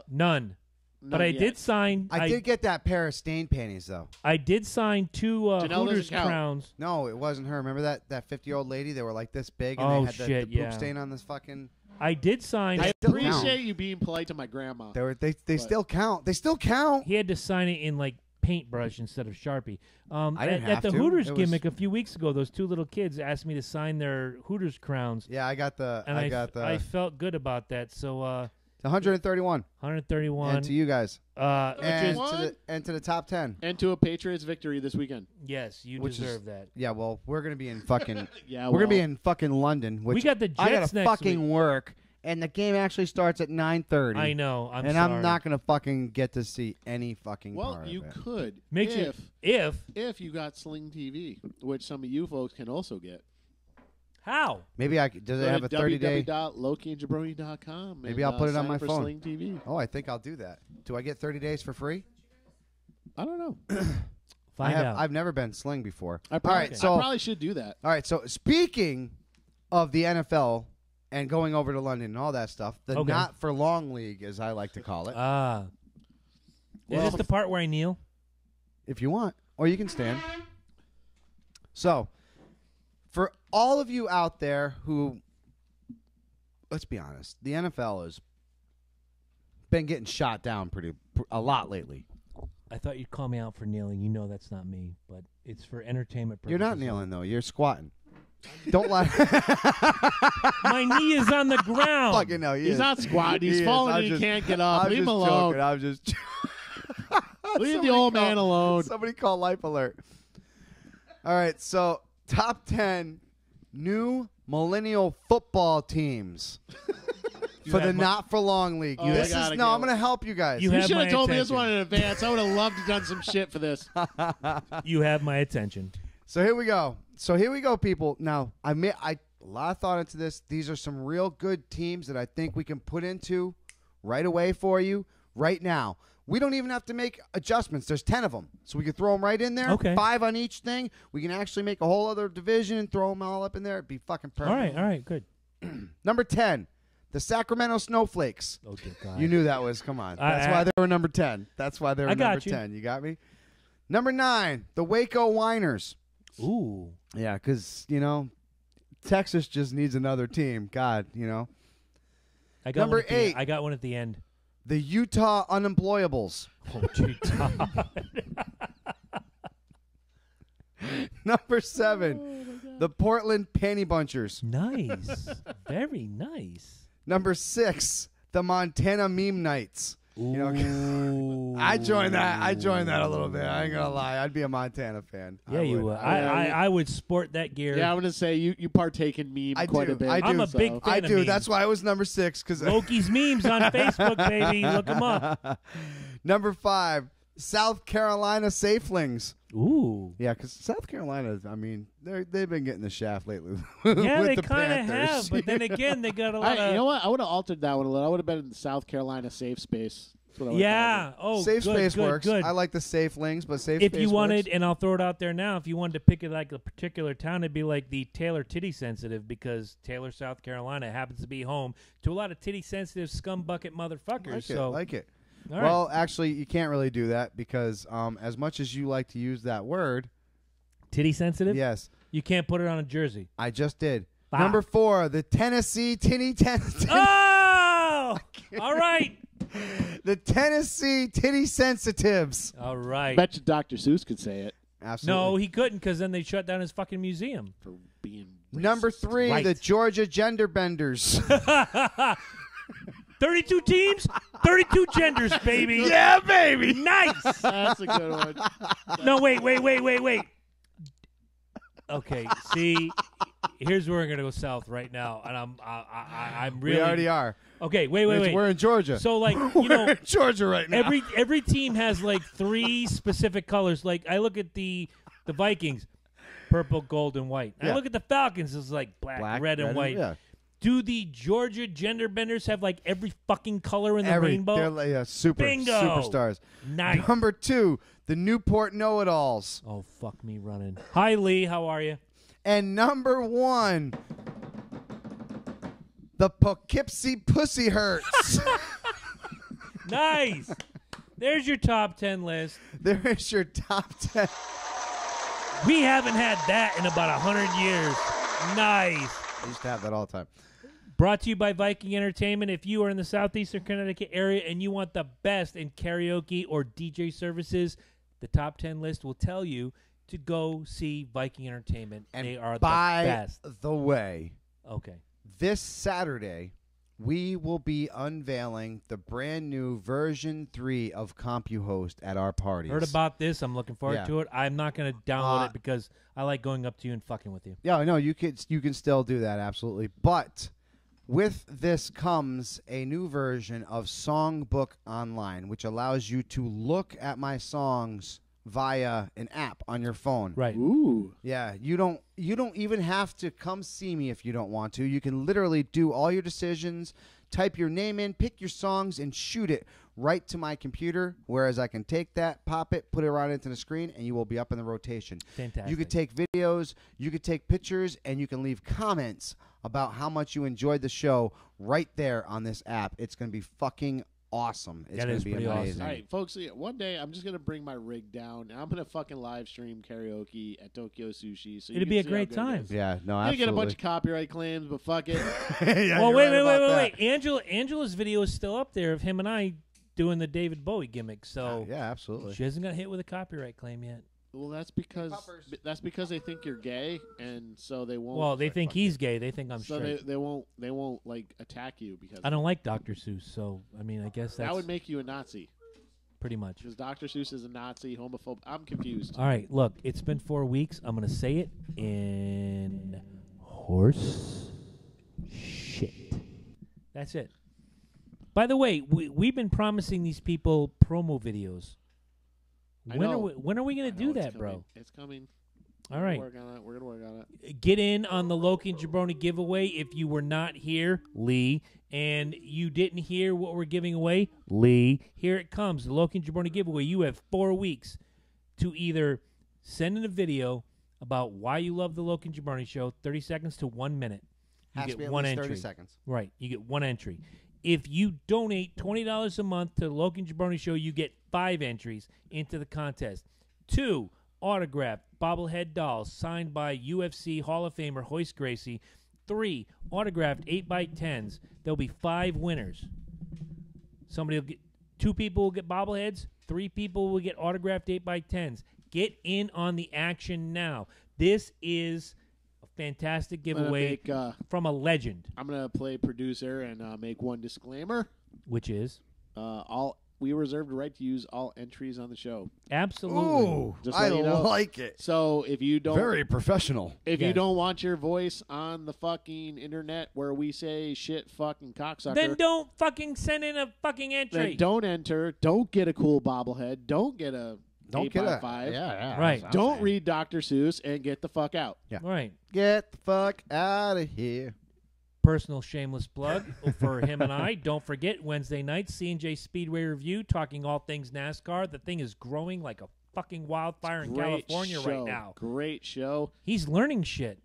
Speaker 3: None. But I
Speaker 4: yet.
Speaker 3: did sign.
Speaker 7: I did get that pair of stained panties though.
Speaker 3: I did sign 2
Speaker 4: Janelle
Speaker 3: Hooters
Speaker 4: doesn't count.
Speaker 3: crowns.
Speaker 7: No, it wasn't her. Remember that 50-year-old lady? They were like this big, and
Speaker 3: Oh,
Speaker 7: they had
Speaker 3: shit,
Speaker 7: the poop
Speaker 3: yeah.
Speaker 7: stain on this fucking.
Speaker 3: I did sign.
Speaker 4: I
Speaker 7: still
Speaker 4: appreciate
Speaker 7: count.
Speaker 4: you being polite to my grandma.
Speaker 7: They still count. They still count.
Speaker 3: He had to sign it in like paintbrush instead of Sharpie.
Speaker 7: I didn't
Speaker 3: at
Speaker 7: have
Speaker 3: the
Speaker 7: to.
Speaker 3: Hooters
Speaker 7: It was-
Speaker 3: gimmick a few weeks ago, those 2 little kids asked me to sign their Hooters crowns,
Speaker 7: Yeah, I got the.
Speaker 3: and
Speaker 7: I got the.
Speaker 3: I felt good about that. So
Speaker 7: 131.
Speaker 3: 131.
Speaker 7: And to you guys.
Speaker 3: which
Speaker 7: And
Speaker 3: is
Speaker 7: to the top 10.
Speaker 4: And to a Patriots victory this weekend.
Speaker 3: yes, you
Speaker 7: Which is-
Speaker 3: deserve that.
Speaker 7: Yeah, well, we're gonna be in fucking.
Speaker 4: Yeah,
Speaker 7: We're gonna be
Speaker 4: well,
Speaker 7: in fucking London. Which
Speaker 3: We got the
Speaker 7: I
Speaker 3: Jets
Speaker 7: gotta
Speaker 3: next
Speaker 7: fucking
Speaker 3: week.
Speaker 7: work, and the game actually starts at 9:30.
Speaker 3: I know. I'm
Speaker 7: and
Speaker 3: sorry.
Speaker 7: I'm not gonna fucking get to see any fucking
Speaker 4: Well,
Speaker 7: part
Speaker 4: you
Speaker 7: of it.
Speaker 4: could
Speaker 3: Make sure if
Speaker 4: if you got Sling TV, which some of you folks can also get.
Speaker 3: how
Speaker 7: Maybe I could. Does it
Speaker 4: Go
Speaker 7: have
Speaker 4: to
Speaker 7: a 30-day?
Speaker 4: www.lokiandjabroni.com.
Speaker 7: Maybe
Speaker 4: and,
Speaker 7: I'll put it on
Speaker 4: sign
Speaker 7: my
Speaker 4: for
Speaker 7: phone.
Speaker 4: Sling TV.
Speaker 7: Oh, I think I'll do that. Do I get 30 days for free?
Speaker 4: I don't know.
Speaker 3: find out.
Speaker 7: I've never been Sling before.
Speaker 4: I probably,
Speaker 7: all right, so
Speaker 4: I probably should do that.
Speaker 7: all right, so speaking of the NFL and going over to London and all that stuff, the
Speaker 3: Okay.
Speaker 7: not for long league, as I like to call it,
Speaker 3: Is this the part where I kneel?
Speaker 7: if you want, or you can stand. So, for all of you out there who, let's be honest, the NFL has been getting shot down a lot lately.
Speaker 3: I thought you'd call me out for kneeling. You know that's not me, but it's for entertainment purposes.
Speaker 7: You're not kneeling though; you're squatting. Don't lie.
Speaker 3: My knee is on the ground.
Speaker 7: Fucking no,
Speaker 4: He's not squatting. He's
Speaker 7: He is.
Speaker 4: falling
Speaker 7: I'm
Speaker 4: and he
Speaker 7: just-
Speaker 4: can't get up.
Speaker 7: I'm
Speaker 4: Leave him
Speaker 7: just
Speaker 4: alone.
Speaker 7: joking. I'm just.
Speaker 4: Leave the old man alone.
Speaker 7: Somebody call Life Alert. All right, so top 10 new millennial football teams for the
Speaker 3: have my-
Speaker 7: Not for Long League.
Speaker 4: Oh,
Speaker 7: This
Speaker 4: I
Speaker 7: is
Speaker 4: gotta
Speaker 7: no.
Speaker 4: go.
Speaker 7: I'm going to help you guys.
Speaker 3: You
Speaker 4: You
Speaker 3: have
Speaker 4: should
Speaker 3: my
Speaker 4: have told me this
Speaker 3: attention.
Speaker 4: one in advance. I would have loved to done some shit for this.
Speaker 3: You have my attention.
Speaker 7: So here we go. People. Now I a lot of thought into this. These are some real good teams that I think we can put into right away for you right now. We don't even have to make adjustments. There's 10 of them, so we can throw them right in there.
Speaker 3: Okay.
Speaker 7: 5 on each thing. We can actually make a whole other division and throw them all up in there. It'd be fucking perfect.
Speaker 3: All right, good.
Speaker 7: Number 10, the Sacramento Snowflakes.
Speaker 3: Oh dear God.
Speaker 7: You knew that was. Come on. That's why they were number 10. That's why they were
Speaker 3: I got
Speaker 7: number
Speaker 3: you.
Speaker 7: 10. You got me. Number 9, the Waco Whiners.
Speaker 3: Ooh.
Speaker 7: Yeah, because, Texas just needs another team. God,
Speaker 3: I got
Speaker 7: Number
Speaker 3: one at the
Speaker 7: 8.
Speaker 3: I got one at the end.
Speaker 7: The Utah Unemployables.
Speaker 3: Oh, gee, God.
Speaker 7: Number 7, the Portland Panty Bunchers.
Speaker 3: Nice. Very nice.
Speaker 7: Number 6, the Montana Meme Nights. You know, I joined that a little bit. I ain't gonna lie. I'd be a Montana fan.
Speaker 3: Yeah, you would. I would sport that gear.
Speaker 4: Yeah, I'm gonna say you partake in meme quite a bit.
Speaker 3: I'm a big fan
Speaker 7: I
Speaker 3: of
Speaker 7: do.
Speaker 3: memes.
Speaker 7: That's why it was number 6. Because
Speaker 3: Loki's memes on Facebook, baby. Look them up.
Speaker 7: Number 5, South Carolina Safelings.
Speaker 3: Ooh.
Speaker 7: Yeah, because South Carolina, I mean, they've been getting the shaft lately.
Speaker 3: Yeah,
Speaker 7: with
Speaker 3: they
Speaker 7: the
Speaker 3: kind of
Speaker 7: Panthers.
Speaker 3: have, but then again, they got a lot
Speaker 4: You
Speaker 3: of.
Speaker 4: know what? I would have altered that one a little. I would have been in the South Carolina safe space. That's what I would've
Speaker 3: Yeah. Oh,
Speaker 7: Safe
Speaker 3: good,
Speaker 7: space
Speaker 3: good,
Speaker 7: works.
Speaker 3: Good.
Speaker 7: I like the Safelings, but safe
Speaker 3: If
Speaker 7: space
Speaker 3: you wanted,
Speaker 7: works.
Speaker 3: and I'll throw it out there now, if you wanted to pick it like a particular town, it'd be like the Taylor Titty Sensitive, because Taylor, South Carolina, happens to be home to a lot of titty sensitive scum bucket motherfuckers.
Speaker 7: Like it.
Speaker 3: All right.
Speaker 7: Well, actually, you can't really do that because as much as you like to use that word,
Speaker 3: titty sensitive.
Speaker 7: yes,
Speaker 3: You can't put it on a jersey.
Speaker 7: I just did.
Speaker 3: Ah.
Speaker 7: Number 4, the Tennessee
Speaker 3: Oh, all right,
Speaker 7: the Tennessee Titty Sensitives.
Speaker 3: all right.
Speaker 4: Bet you Dr. Seuss could say it
Speaker 7: Absolutely.
Speaker 3: No, he couldn't, because then they shut down his fucking museum.
Speaker 4: for being racist.
Speaker 7: Number 3,
Speaker 3: Right.
Speaker 7: the Georgia Gender Benders.
Speaker 3: 32 teams, 32 genders, baby.
Speaker 7: Yeah, baby.
Speaker 3: Nice.
Speaker 4: That's a good one.
Speaker 3: No, wait. Okay, see, here's where we're gonna go south right now, and I'm really.
Speaker 7: We already are.
Speaker 3: Okay, wait.
Speaker 7: We're in Georgia.
Speaker 3: So, like, you
Speaker 7: We're
Speaker 3: know,
Speaker 7: in Georgia right now.
Speaker 3: every team has like 3 specific colors. Like, I look at the Vikings, purple, gold, and white.
Speaker 7: Yeah.
Speaker 3: I look at the Falcons, it's like black, red, and white.
Speaker 7: Yeah.
Speaker 3: Do the Georgia gender benders have like every fucking color in the rainbow?
Speaker 7: They're like,
Speaker 3: Bingo.
Speaker 7: superstars.
Speaker 3: Nice.
Speaker 7: Number 2, the Newport Know-It-Alls.
Speaker 3: Oh, fuck me running. Hi, Lee. How are you?
Speaker 7: And number 1, the Poughkeepsie Pussy Hurts.
Speaker 3: Nice. There's your top 10 list.
Speaker 7: There is your top 10.
Speaker 3: We haven't had that in about 100 years. Nice.
Speaker 7: I used to have that all the time.
Speaker 3: Brought to you by Viking Entertainment. If you are in the southeastern Connecticut area and you want the best in karaoke or DJ services, the top 10 list will tell you to go see Viking Entertainment.
Speaker 7: And
Speaker 3: they are the
Speaker 7: by
Speaker 3: best.
Speaker 7: the way,
Speaker 3: Okay.
Speaker 7: this Saturday, we will be unveiling the brand new version 3 of CompuHost at our parties.
Speaker 3: Heard about this. I'm looking forward
Speaker 7: Yeah.
Speaker 3: to it. I'm not going to download it because I like going up to you and fucking with you.
Speaker 7: Yeah, no, you can still do that, absolutely. But with this comes a new version of Songbook Online, which allows you to look at my songs via an app on your phone.
Speaker 3: Right.
Speaker 4: Ooh.
Speaker 7: Yeah, you don't even have to come see me if you don't want to. You can literally do all your decisions, type your name in, pick your songs, and shoot it right to my computer, whereas I can take that, pop it, put it right into the screen, and you will be up in the rotation.
Speaker 3: Fantastic.
Speaker 7: You could take videos, you could take pictures, and you can leave comments about how much you enjoyed the show right there on this app. It's going to be fucking awesome. It's
Speaker 3: That
Speaker 7: going
Speaker 3: is
Speaker 7: to be
Speaker 3: pretty awesome.
Speaker 7: amazing.
Speaker 4: All right, folks, one day I'm just going to bring my rig down, and I'm going to fucking live stream karaoke at Tokyo Sushi. So you
Speaker 3: It'd
Speaker 4: can
Speaker 3: be a
Speaker 4: see how
Speaker 3: great
Speaker 4: good it
Speaker 3: time.
Speaker 4: is.
Speaker 7: Yeah, no,
Speaker 4: You're going to
Speaker 7: absolutely.
Speaker 4: get a bunch of copyright claims, but fuck it.
Speaker 7: Yeah,
Speaker 3: Well,
Speaker 7: you're
Speaker 3: wait,
Speaker 7: right about that.
Speaker 3: Angela's video is still up there of him and I doing the David Bowie gimmick. So
Speaker 7: Yeah, absolutely.
Speaker 3: she hasn't got hit with a copyright claim yet.
Speaker 4: Well, that's because they think you're gay, and so they won't.
Speaker 3: Well, they think he's gay. They think I'm
Speaker 4: so
Speaker 3: straight.
Speaker 4: they won't like attack you because
Speaker 3: I don't like Dr. Seuss, so I mean, I guess that's
Speaker 4: that would make you a Nazi
Speaker 3: pretty much.
Speaker 4: because Dr. Seuss is a Nazi, homophobe. I'm confused.
Speaker 3: All right, look, it's been 4 weeks. I'm gonna say it in horse shit. That's it. By the way, we've been promising these people promo videos.
Speaker 4: I
Speaker 3: When
Speaker 4: know.
Speaker 3: are we gonna
Speaker 4: I know
Speaker 3: do
Speaker 4: it's
Speaker 3: that, bro?
Speaker 4: coming. It's coming.
Speaker 3: All right.
Speaker 4: We're gonna work on it.
Speaker 3: Get in on the Loki and Jabroni giveaway if you were not here, Lee, and you didn't hear what we're giving away, Lee. Here it comes, the Loki and Jabroni giveaway. You have 4 weeks to either send in a video about why you love the Loki and Jabroni show, 30 seconds to 1 minute. You
Speaker 7: Has
Speaker 3: get
Speaker 7: to be at
Speaker 3: one
Speaker 7: least
Speaker 3: entry.
Speaker 7: 30 seconds.
Speaker 3: Right, you get 1 entry. If you donate $20 a month to the Loki and Jabroni show, you get 5 entries into the contest. 2 autographed bobblehead dolls signed by UFC Hall of Famer Hoist Gracie. 3 autographed 8x10s. There'll be 5 winners. 2 people will get bobbleheads. 3 people will get autographed 8x10s. Get in on the action now. This is a fantastic
Speaker 4: I'm gonna
Speaker 3: giveaway
Speaker 4: make,
Speaker 3: from a legend,
Speaker 4: I'm gonna play producer and make one disclaimer.
Speaker 3: which is
Speaker 4: We reserve the right to use all entries on the show.
Speaker 3: absolutely.
Speaker 2: Ooh,
Speaker 4: Just
Speaker 2: I
Speaker 4: let you know.
Speaker 2: like it.
Speaker 4: So if you don't,
Speaker 2: Very professional.
Speaker 4: if you
Speaker 3: Yes.
Speaker 4: don't want your voice on the fucking internet where we say shit, fucking cocksucker,
Speaker 3: Then don't fucking send in a fucking entry.
Speaker 4: then don't enter. Don't get a cool bobblehead. Don't get a
Speaker 7: Don't
Speaker 4: 8x5.
Speaker 7: Yeah.
Speaker 3: Right.
Speaker 7: sounds
Speaker 4: Don't
Speaker 7: bad.
Speaker 4: read Dr. Seuss and get the fuck out.
Speaker 3: Right.
Speaker 7: Get the fuck out of here.
Speaker 3: Personal shameless plug for him and I. Don't forget, Wednesday night, C&J Speedway Review, talking all things NASCAR. The thing is growing like a fucking wildfire in
Speaker 4: Great
Speaker 3: California
Speaker 4: show.
Speaker 3: right now.
Speaker 4: Great show.
Speaker 3: He's learning shit.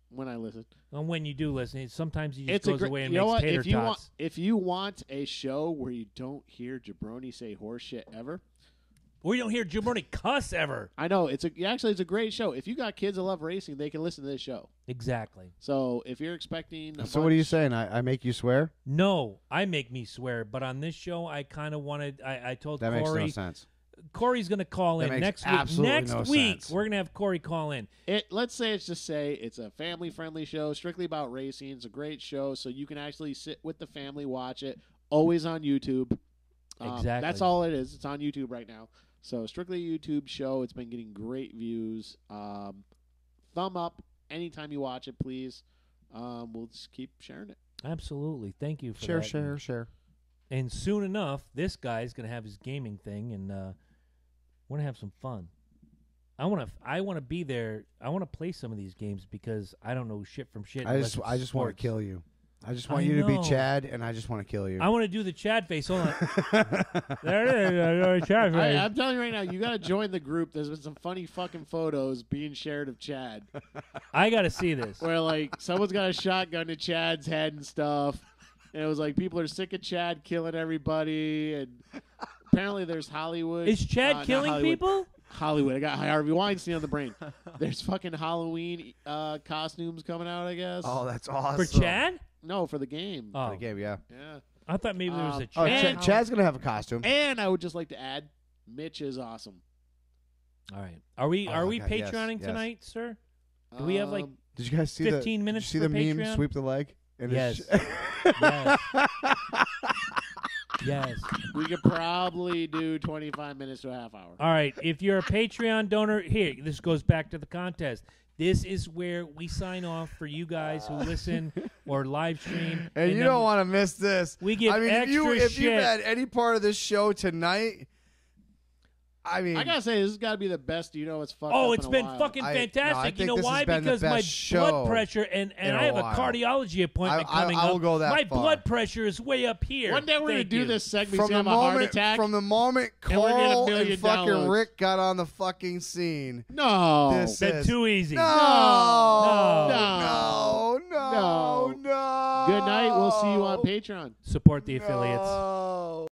Speaker 4: When I listen,
Speaker 3: And when you do listen, sometimes he just
Speaker 4: it's a
Speaker 3: goes
Speaker 4: great.
Speaker 3: away and
Speaker 4: You know
Speaker 3: makes
Speaker 4: what?
Speaker 3: tater
Speaker 4: If you want,
Speaker 3: tots.
Speaker 4: if you want a show where you don't hear Jabroni say horse shit ever,
Speaker 3: We don't hear Jabroni cuss ever.
Speaker 4: I know it's a great show. If you got kids that love racing, they can listen to this show.
Speaker 3: Exactly.
Speaker 4: So if you're expecting,
Speaker 7: So what are you saying? I make you swear?
Speaker 3: No, I make me swear, but on this show, I kind of wanted. I told
Speaker 7: That makes
Speaker 3: Corey.
Speaker 7: no sense.
Speaker 3: Corey's going to call
Speaker 7: That
Speaker 3: in
Speaker 7: makes
Speaker 3: next week.
Speaker 7: absolutely
Speaker 3: Next
Speaker 7: no
Speaker 3: week,
Speaker 7: sense.
Speaker 3: we're going to have Corey call in.
Speaker 4: Let's say it's a family-friendly show, strictly about racing. It's a great show, so you can actually sit with the family, watch it. Always on YouTube.
Speaker 3: Exactly.
Speaker 4: That's all it is. It's on YouTube right now. So strictly a YouTube show. It's been getting great views. Thumb up anytime you watch it, please. We'll just keep sharing it.
Speaker 3: Absolutely. Thank you for
Speaker 7: Share,
Speaker 3: that.
Speaker 7: share.
Speaker 3: And soon enough, this guy's going to have his gaming thing, and we're going to have some fun. I want to be there. I want to play some of these games because I don't know shit from shit.
Speaker 7: I
Speaker 3: unless
Speaker 7: just
Speaker 3: it's
Speaker 7: want to
Speaker 3: sports.
Speaker 7: kill you. I just want
Speaker 3: I
Speaker 7: you to be
Speaker 3: know.
Speaker 7: Chad, and I just want to kill you.
Speaker 3: I want to do the Chad face. Hold on. There it is. Chad face.
Speaker 4: I'm telling you right now, you got to join the group. There's been some funny fucking photos being shared of Chad,
Speaker 3: I got to see this.
Speaker 4: where like someone's got a shotgun to Chad's head and stuff, and it was like people are sick of Chad killing everybody, and apparently there's Hollywood.
Speaker 3: Is Chad
Speaker 4: not
Speaker 3: killing
Speaker 4: Hollywood.
Speaker 3: people?
Speaker 4: Hollywood. I got Harvey Weinstein on the brain. There's fucking Halloween costumes coming out, I guess.
Speaker 7: Oh, that's awesome.
Speaker 3: For Chad?
Speaker 4: No, for the game.
Speaker 3: Oh,
Speaker 7: The game, yeah.
Speaker 4: Yeah.
Speaker 3: I thought maybe there was a
Speaker 7: Oh,
Speaker 3: Chad.
Speaker 7: Chad's gonna have a costume.
Speaker 4: And I would just like to add, Mitch is awesome.
Speaker 3: All right. Are we
Speaker 7: Oh,
Speaker 3: we
Speaker 7: God, yes,
Speaker 3: Patreoning
Speaker 7: yes.
Speaker 3: tonight, sir? Do we have, like,
Speaker 7: Did you guys see
Speaker 3: 15
Speaker 7: the?
Speaker 3: minutes
Speaker 7: Did you see
Speaker 3: for
Speaker 7: the meme?
Speaker 3: Patreon?
Speaker 7: Sweep the leg. And
Speaker 3: Yes.
Speaker 7: it's-
Speaker 3: Yes. Yes.
Speaker 4: we could probably do 25 minutes to a half hour.
Speaker 3: All right. If you're a Patreon donor, here, this goes back to the contest. This is where we sign off for you guys who listen or live stream.
Speaker 7: And you
Speaker 3: then
Speaker 7: don't want to miss this.
Speaker 3: we give
Speaker 7: I mean, if you've
Speaker 3: extra shit.
Speaker 7: had any part of this show tonight, I mean,
Speaker 4: I gotta say, this has got to be the best. You know, it's fucked
Speaker 3: Oh,
Speaker 4: up
Speaker 3: it's
Speaker 4: in a
Speaker 3: been
Speaker 4: while.
Speaker 3: fucking
Speaker 7: I
Speaker 3: fantastic.
Speaker 7: think
Speaker 3: You know
Speaker 7: this has
Speaker 3: why?
Speaker 7: been the
Speaker 3: Because my
Speaker 7: best show
Speaker 3: blood pressure and
Speaker 7: in
Speaker 3: I
Speaker 7: a
Speaker 3: have a
Speaker 7: while.
Speaker 3: cardiology appointment coming
Speaker 7: I will
Speaker 3: up.
Speaker 7: go that
Speaker 3: my
Speaker 7: far.
Speaker 3: blood pressure is way up here.
Speaker 4: One day we're gonna
Speaker 3: Thank
Speaker 4: do
Speaker 3: you.
Speaker 4: this segment.
Speaker 7: from
Speaker 4: He's
Speaker 7: the
Speaker 4: gonna have a heart
Speaker 7: moment
Speaker 4: attack.
Speaker 7: from the moment
Speaker 4: And we're gonna get a
Speaker 7: Carl
Speaker 4: million
Speaker 7: and fucking
Speaker 4: downloads.
Speaker 7: Rick got on the fucking scene.
Speaker 4: no.
Speaker 7: This
Speaker 3: Been
Speaker 7: is
Speaker 3: too easy.
Speaker 7: no,
Speaker 4: No.
Speaker 7: no.
Speaker 4: Good night. We'll see you on Patreon.
Speaker 3: Support the affiliates.
Speaker 7: No.